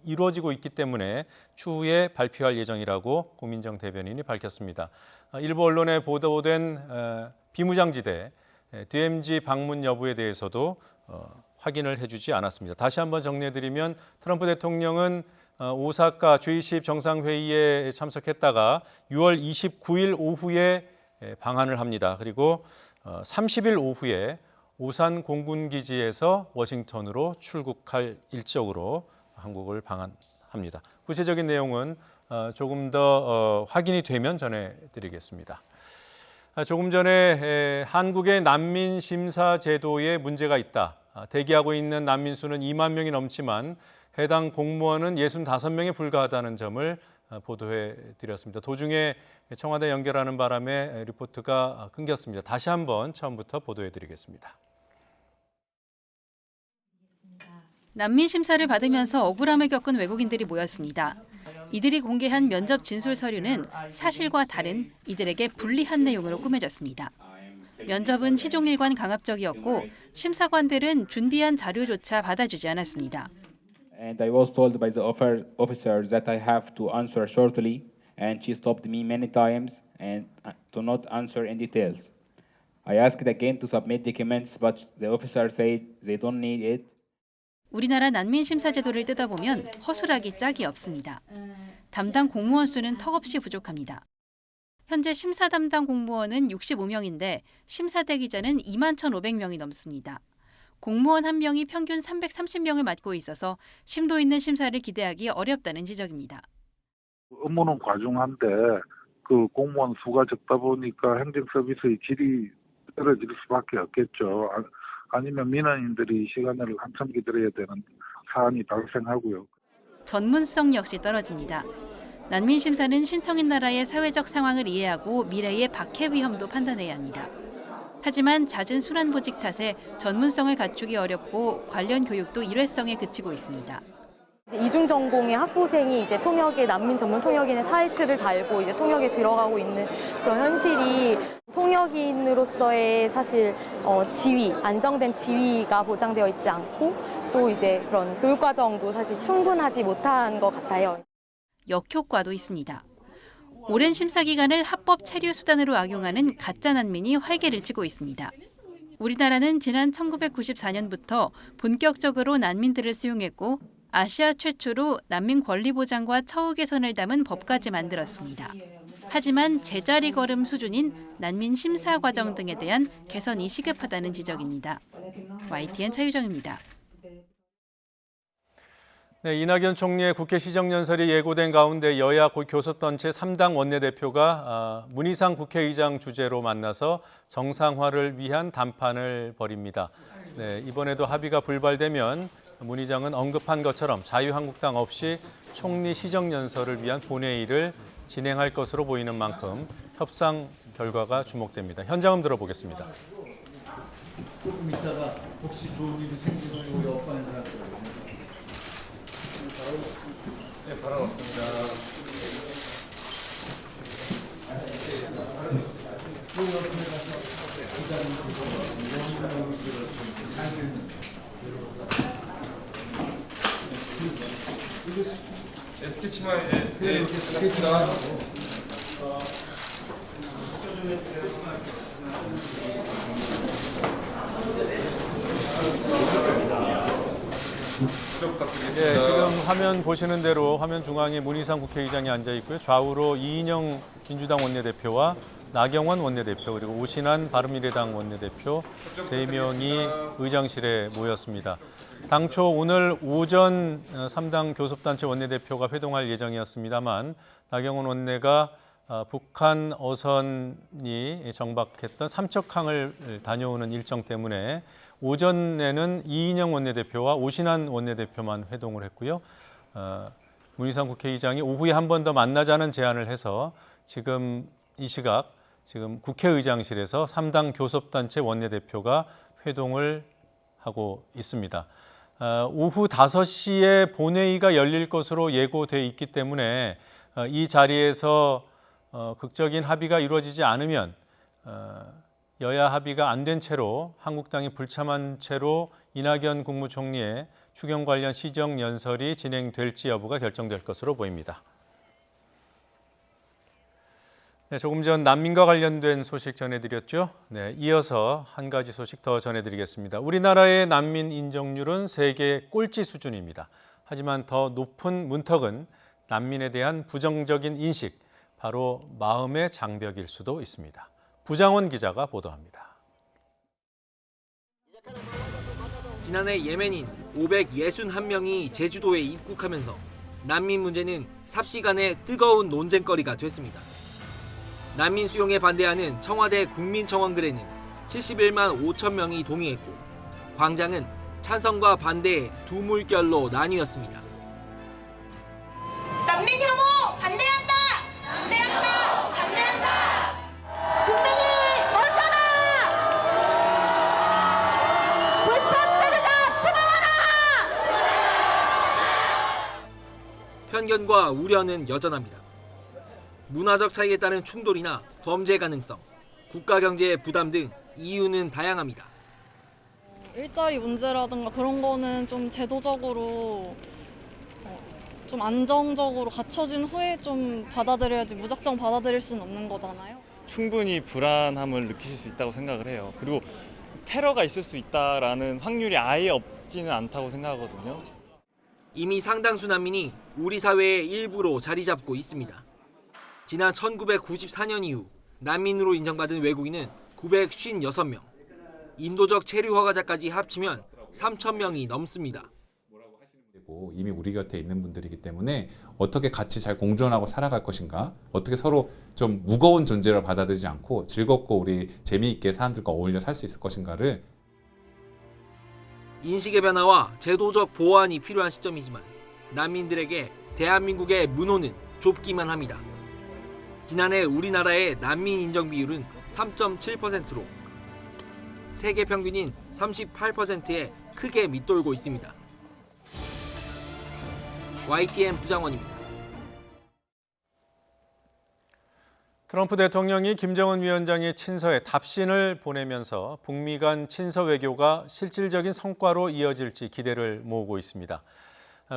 이루어지고 있기 때문에 추후에 발표할 예정이라고 고민정 대변인이 밝혔습니다. 일부 언론에 보도된 비무장지대 DMZ 방문 여부에 대해서도 확인을 해주지 않았습니다. 다시 한번 정리해드리면 트럼프 대통령은 오사카 G20 정상회의에 참석했다가 6월 29일 오후에 방한을 합니다. 그리고 30일 오후에 오산 공군기지에서 워싱턴으로 출국할 일정으로 한국을 방한합니다. 구체적인 내용은 조금 더 확인이 되면 전해드리겠습니다. 조금 전에 한국의 난민 심사 제도에 문제가 있다. 대기하고 있는 난민 수는 2만 명이 넘지만 해당 공무원은 65명에 불과하다는 점을 보도해 드렸습니다. 도중에 청와대 연결하는 바람에 리포트가 끊겼습니다. 다시 한번 처음부터 보도해 드리겠습니다. 난민 심사를 받으면서 억울함을 겪은 외국인들이 모였습니다. 이들이 공개한 면접 진술 서류는 사실과 다른 이들에게 불리한 내용으로 꾸며졌습니다. 면접은 시종일관 강압적이었고 심사관들은 준비한 자료조차 받아주지 않았습니다. And I was told by the officer that I have to answer shortly, and she stopped me many times and to not answer in details. I asked again to submit documents, but the officer said they don't need it. 우리나라 난민 심사 제도를 뜯어보면 허술하기 짝이 없습니다. 담당 공무원 수는 턱없이 부족합니다. 현재 심사 담당 공무원은 65명인데 심사 대기자는 21,500명이 넘습니다. 공무원 한 명이 평균 330명을 맡고 있어서 심도 있는 심사를 기대하기 어렵다는 지적입니다. 업무는 과중한데 그 공무원 수가 적다 보니까 행정 서비스의 질이 떨어질 수밖에 없겠죠. 아니면 민원인들이 시간을 한참 기다려야 되는 사안이 발생하고요. 전문성 역시 떨어집니다. 난민 심사는 신청인 나라의 사회적 상황을 이해하고 미래의 박해 위험도 판단해야 합니다. 하지만 잦은 순환 보직 탓에 전문성을 갖추기 어렵고 관련 교육도 일회성에 그치고 있습니다. 이중 전공의 학부생이 이제 통역의 난민 전문 통역인의 타이틀을 달고 이제 통역에 들어가고 있는 그런 현실이 통역인으로서의 사실 지위, 안정된 지위가 보장되어 있지 않고 또 이제 그런 교육 과정도 사실 충분하지 못한 것 같아요. 역효과도 있습니다. 오랜 심사 기간을 합법 체류 수단으로 악용하는 가짜 난민이 활개를 치고 있습니다. 우리나라는 지난 1994년부터 본격적으로 난민들을 수용했고 아시아 최초로 난민 권리 보장과 처우 개선을 담은 법까지 만들었습니다. 하지만 제자리 걸음 수준인 난민 심사 과정 등에 대한 개선이 시급하다는 지적입니다. YTN 차유정입니다. 네, 이낙연 총리의 국회 시정연설이 예고된 가운데 여야 교섭단체 3당 원내대표가 문희상 국회의장 주재로 만나서 정상화를 위한 담판을 벌입니다. 네, 이번에도 합의가 불발되면 문 의장은 언급한 것처럼 자유한국당 없이 총리 시정연설을 위한 본회의를 진행할 것으로 보이는 만큼 협상 결과가 주목됩니다. 현장음 들어보겠습니다. 조금 있다가 혹시 좋은 일이 생기면 우리 오빠한테 네, 바로 왔습니다. 스케치만 네, 스케치다. 투표 부탁드리겠습니다. 네, 지금 화면 보시는 대로 화면 중앙에 문희상 국회의장이 앉아 있고요. 좌우로 이인영 민주당 원내대표와 나경원 원내대표 그리고 오신환 바른미래당 원내대표 3명이 의장실에 모였습니다. 당초 오늘 오전 3당 교섭단체 원내대표가 회동할 예정이었습니다만 나경원 원내가 북한 어선이 정박했던 삼척항을 다녀오는 일정 때문에 오전에는 이인영 원내대표와 오신환 원내대표만 회동을 했고요. 문희상 국회의장이 오후에 한 번 더 만나자는 제안을 해서 지금 이 시각 지금 국회의장실에서 3당 교섭단체 원내대표가 회동을 하고 있습니다. 오후 5시에 본회의가 열릴 것으로 예고돼 있기 때문에 이 자리에서 극적인 합의가 이루어지지 않으면 여야 합의가 안 된 채로 한국당이 불참한 채로 이낙연 국무총리의 추경 관련 시정연설이 진행될지 여부가 결정될 것으로 보입니다. 네, 조금 전 난민과 관련된 소식 전해드렸죠. 네, 이어서 한 가지 소식 더 전해드리겠습니다. 우리나라의 난민 인정률은 세계 꼴찌 수준입니다. 하지만 더 높은 문턱은 난민에 대한 부정적인 인식, 바로 마음의 장벽일 수도 있습니다. 부장원 기자가 보도합니다. 지난해 예멘인 561명이 제주도에 입국하면서 난민 문제는 삽시간에 뜨거운 논쟁거리가 됐습니다. 난민 수용에 반대하는 청와대 국민청원글에는 71만 5천 명이 동의했고 광장은 찬성과 반대의 두 물결로 나뉘었습니다. 난민 혐오 반대한다! 반대한다! 반대한다! 국민이 멈춰라! 불법체류자 추방하라! 편견과 우려는 여전합니다. 문화적 차이에 따른 충돌이나 범죄 가능성, 국가 경제의 부담 등 이유는 다양합니다. 일자리 문제라든가 그런 거는 좀 제도적으로 좀 안정적으로 갖춰진 후에 좀 받아들여야지 무작정 받아들일 수는 없는 거잖아요. 충분히 불안함을 느끼실 수 있다고 생각을 해요. 그리고 테러가 있을 수 있다라는 확률이 아예 없지는 않다고 생각하거든요. 이미 상당수 난민이 우리 사회의 일부로 자리 잡고 있습니다. 지난 1994년 이후 난민으로 인정받은 외국인은 956명, 인도적 체류 허가자까지 합치면 3,000명이 넘습니다. 이미 우리 곁에 있는 분들이기 때문에 어떻게 같이 잘 공존하고 살아갈 것인가, 어떻게 서로 좀 무거운 존재로 받아들이지 않고 즐겁고 우리 재미있게 사람들과 어울려 살 수 있을 것인가를. 인식의 변화와 제도적 보완이 필요한 시점이지만 난민들에게 대한민국의 문호는 좁기만 합니다. 지난해 우리나라의 난민 인정 비율은 3.7%로 세계 평균인 38%에 크게 밑돌고 있습니다. YTN 부장원입니다. 트럼프 대통령이 김정은 위원장의 친서에 답신을 보내면서 북미 간 친서 외교가 실질적인 성과로 이어질지 기대를 모으고 있습니다.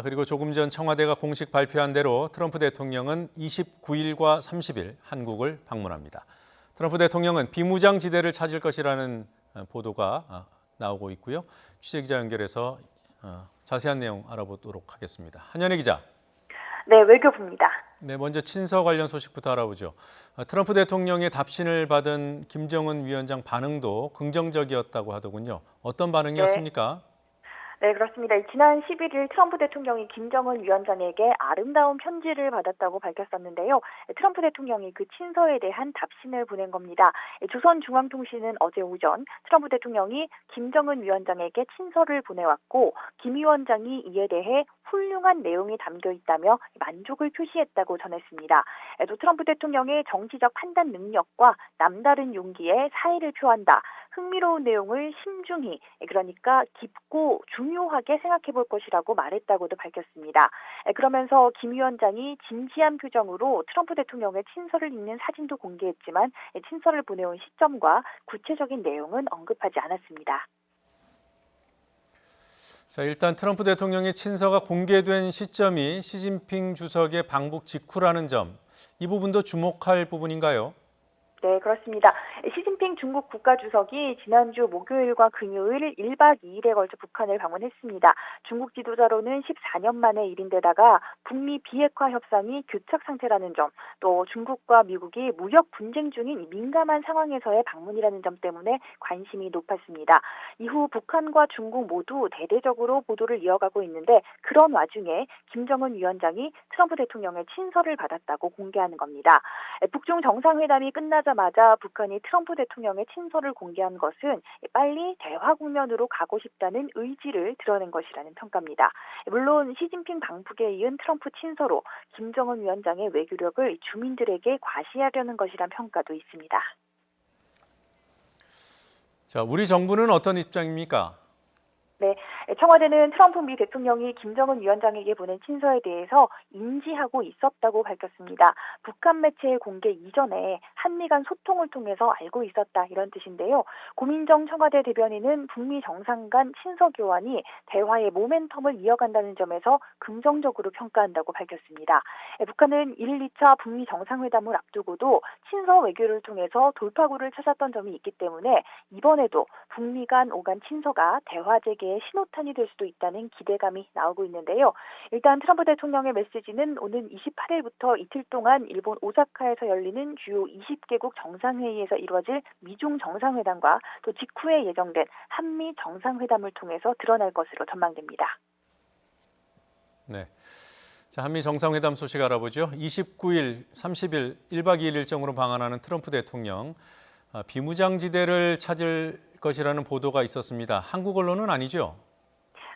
그리고 조금 전 청와대가 공식 발표한 대로 트럼프 대통령은 29일과 30일 한국을 방문합니다. 트럼프 대통령은 비무장지대를 찾을 것이라는 보도가 나오고 있고요. 취재기자 연결해서 자세한 내용 알아보도록 하겠습니다. 한연희 기자. 네, 외교부입니다. 네, 먼저 친서 관련 소식부터 알아보죠. 트럼프 대통령의 답신을 받은 김정은 위원장 반응도 긍정적이었다고 하더군요. 어떤 반응이었습니까? 네, 그렇습니다. 지난 11일 트럼프 대통령이 김정은 위원장에게 아름다운 편지를 받았다고 밝혔었는데요. 트럼프 대통령이 그 친서에 대한 답신을 보낸 겁니다. 조선중앙통신은 어제 오전 트럼프 대통령이 김정은 위원장에게 친서를 보내왔고 김 위원장이 이에 대해 훌륭한 내용이 담겨 있다며 만족을 표시했다고 전했습니다. 또 트럼프 대통령의 정치적 판단 능력과 남다른 용기에 사의를 표한다. 흥미로운 내용을 심중히, 그러니까 깊고 중요하게 생각해 볼 것이라고 말했다고도 밝혔습니다. 그러면서 김 위원장이 진지한 표정으로 트럼프 대통령의 친서를 읽는 사진도 공개했지만 친서를 보내온 시점과 구체적인 내용은 언급하지 않았습니다. 자, 일단 트럼프 대통령의 친서가 공개된 시점이 시진핑 주석의 방북 직후라는 점, 이 부분도 주목할 부분인가요? 네, 그렇습니다. 시진핑 중국 국가주석이 지난주 목요일과 금요일 1박 2일에 걸쳐 북한을 방문했습니다. 중국 지도자로는 14년 만의 일인데다가 북미 비핵화 협상이 교착 상태라는 점, 또 중국과 미국이 무역 분쟁 중인 민감한 상황에서의 방문이라는 점 때문에 관심이 높았습니다. 이후 북한과 중국 모두 대대적으로 보도를 이어가고 있는데 그런 와중에 김정은 위원장이 트럼프 대통령의 친서를 받았다고 공개하는 겁니다. 북중 정상회담이 끝나자마자 북한이 트럼프 대통령의 친서를 공개한 것은 빨리 대화 국면으로 가고 싶다는 의지를 드러낸 것이라는 평가입니다. 물론 시진핑 방북에 이은 트럼프 친서로 김정은 위원장의 외교력을 주민들에게 과시하려는 것이란 평가도 있습니다. 자, 우리 정부는 어떤 입장입니까? 네, 청와대는 트럼프 미 대통령이 김정은 위원장에게 보낸 친서에 대해서 인지하고 있었다고 밝혔습니다. 북한 매체의 공개 이전에 한미 간 소통을 통해서 알고 있었다 이런 뜻인데요. 고민정 청와대 대변인은 북미 정상 간 친서 교환이 대화의 모멘텀을 이어간다는 점에서 긍정적으로 평가한다고 밝혔습니다. 북한은 1, 2차 북미 정상회담을 앞두고도 친서 외교를 통해서 돌파구를 찾았던 점이 있기 때문에 이번에도 북미 간 오간 친서가 대화 재개 신호탄이 될 수도 있다는 기대감이 나오고 있는데요. 일단 트럼프 대통령의 메시지는 오는 28일부터 이틀 동안 일본 오사카에서 열리는 주요 20개국 정상회의에서 이루어질 미중 정상회담과 또 직후에 예정된 한미 정상회담을 통해서 드러날 것으로 전망됩니다. 네. 자, 한미 정상회담 소식 알아보죠. 29일, 30일 1박 2일 일정으로 방한하는 트럼프 대통령. 비무장지대를 찾을 것이라는 보도가 있었습니다. 한국 언론은 아니죠?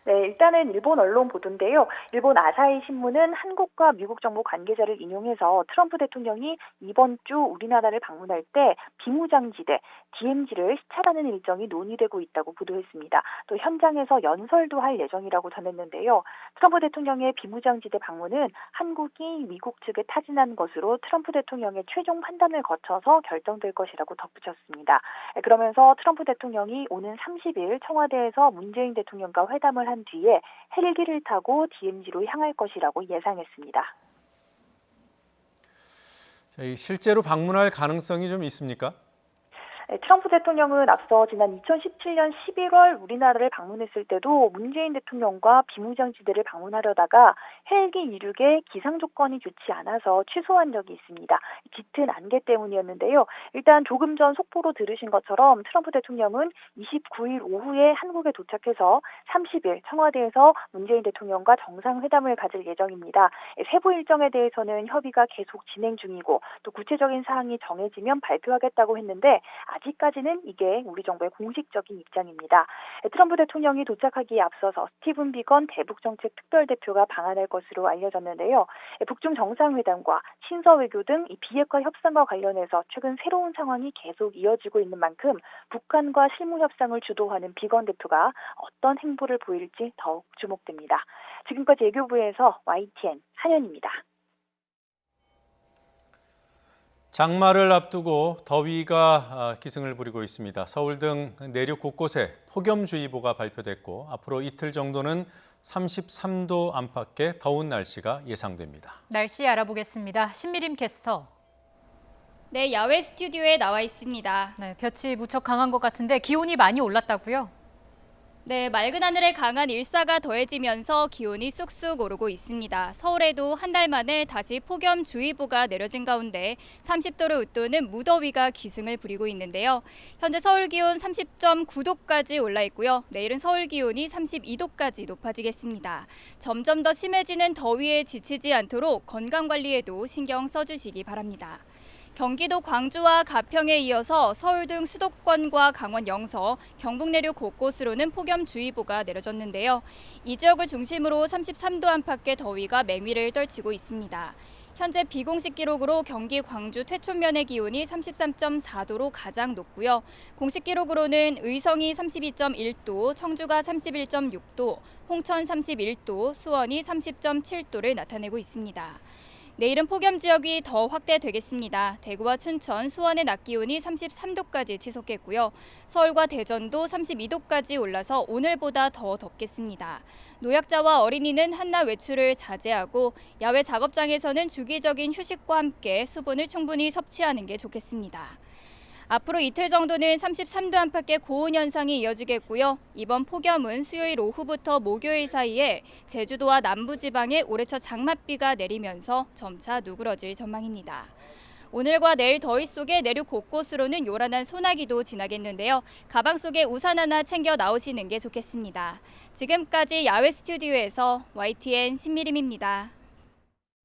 네, 일단은 일본 언론 보도인데요. 일본 아사히 신문은 한국과 미국 정부 관계자를 인용해서 트럼프 대통령이 이번 주 우리나라를 방문할 때 비무장지대 DMZ를 시찰하는 일정이 논의되고 있다고 보도했습니다. 또 현장에서 연설도 할 예정이라고 전했는데요. 트럼프 대통령의 비무장지대 방문은 한국이 미국 측에 타진한 것으로 트럼프 대통령의 최종 판단을 거쳐서 결정될 것이라고 덧붙였습니다. 그러면서 트럼프 대통령이 오는 30일 청와대에서 문재인 대통령과 회담을 한 뒤에 헬기를 타고 DMZ로 향할 것이라고 예상했습니다. 자, 실제로 방문할 가능성이 좀 있습니까? 트럼프 대통령은 앞서 지난 2017년 11월 우리나라를 방문했을 때도 문재인 대통령과 비무장지대를 방문하려다가 헬기 이륙에 기상 조건이 좋지 않아서 취소한 적이 있습니다. 짙은 안개 때문이었는데요. 일단 조금 전 속보로 들으신 것처럼 트럼프 대통령은 29일 오후에 한국에 도착해서 30일 청와대에서 문재인 대통령과 정상회담을 가질 예정입니다. 세부 일정에 대해서는 협의가 계속 진행 중이고 또 구체적인 사항이 정해지면 발표하겠다고 했는데 아직까지는 이게 우리 정부의 공식적인 입장입니다. 트럼프 대통령이 도착하기에 앞서서 스티븐 비건 대북정책 특별대표가 방한할 것으로 알려졌는데요. 북중 정상회담과 친서 외교 등 이 비핵화 협상과 관련해서 최근 새로운 상황이 계속 이어지고 있는 만큼 북한과 실무 협상을 주도하는 비건 대표가 어떤 행보를 보일지 더욱 주목됩니다. 지금까지 외교부에서 YTN 한현입니다. 장마를 앞두고 더위가 기승을 부리고 있습니다. 서울 등 내륙 곳곳에 폭염주의보가 발표됐고 앞으로 이틀 정도는 33도 안팎의 더운 날씨가 예상됩니다. 날씨 알아보겠습니다. 신미림 캐스터. 네, 야외 스튜디오에 나와 있습니다. 네, 볕이 무척 강한 것 같은데 기온이 많이 올랐다고요? 네, 맑은 하늘에 강한 일사가 더해지면서 기온이 쑥쑥 오르고 있습니다. 서울에도 한 달 만에 다시 폭염주의보가 내려진 가운데 30도를 웃도는 무더위가 기승을 부리고 있는데요. 현재 서울 기온 30.9도까지 올라 있고요. 내일은 서울 기온이 32도까지 높아지겠습니다. 점점 더 심해지는 더위에 지치지 않도록 건강관리에도 신경 써주시기 바랍니다. 경기도 광주와 가평에 이어서 서울 등 수도권과 강원 영서, 경북 내륙 곳곳으로는 폭염주의보가 내려졌는데요. 이 지역을 중심으로 33도 안팎의 더위가 맹위를 떨치고 있습니다. 현재 비공식 기록으로 경기 광주 퇴촌면의 기온이 33.4도로 가장 높고요. 공식 기록으로는 의성이 32.1도, 청주가 31.6도, 홍천 31도, 수원이 30.7도를 나타내고 있습니다. 내일은 폭염 지역이 더 확대되겠습니다. 대구와 춘천, 수원의 낮 기온이 33도까지 치솟겠고요. 서울과 대전도 32도까지 올라서 오늘보다 더 덥겠습니다. 노약자와 어린이는 한낮 외출을 자제하고 야외 작업장에서는 주기적인 휴식과 함께 수분을 충분히 섭취하는 게 좋겠습니다. 앞으로 이틀 정도는 33도 안팎의 고온 현상이 이어지겠고요. 이번 폭염은 수요일 오후부터 목요일 사이에 제주도와 남부지방에 올해 첫 장맛비가 내리면서 점차 누그러질 전망입니다. 오늘과 내일 더위 속에 내륙 곳곳으로는 요란한 소나기도 지나겠는데요. 가방 속에 우산 하나 챙겨 나오시는 게 좋겠습니다. 지금까지 야외 스튜디오에서 YTN 신미림입니다.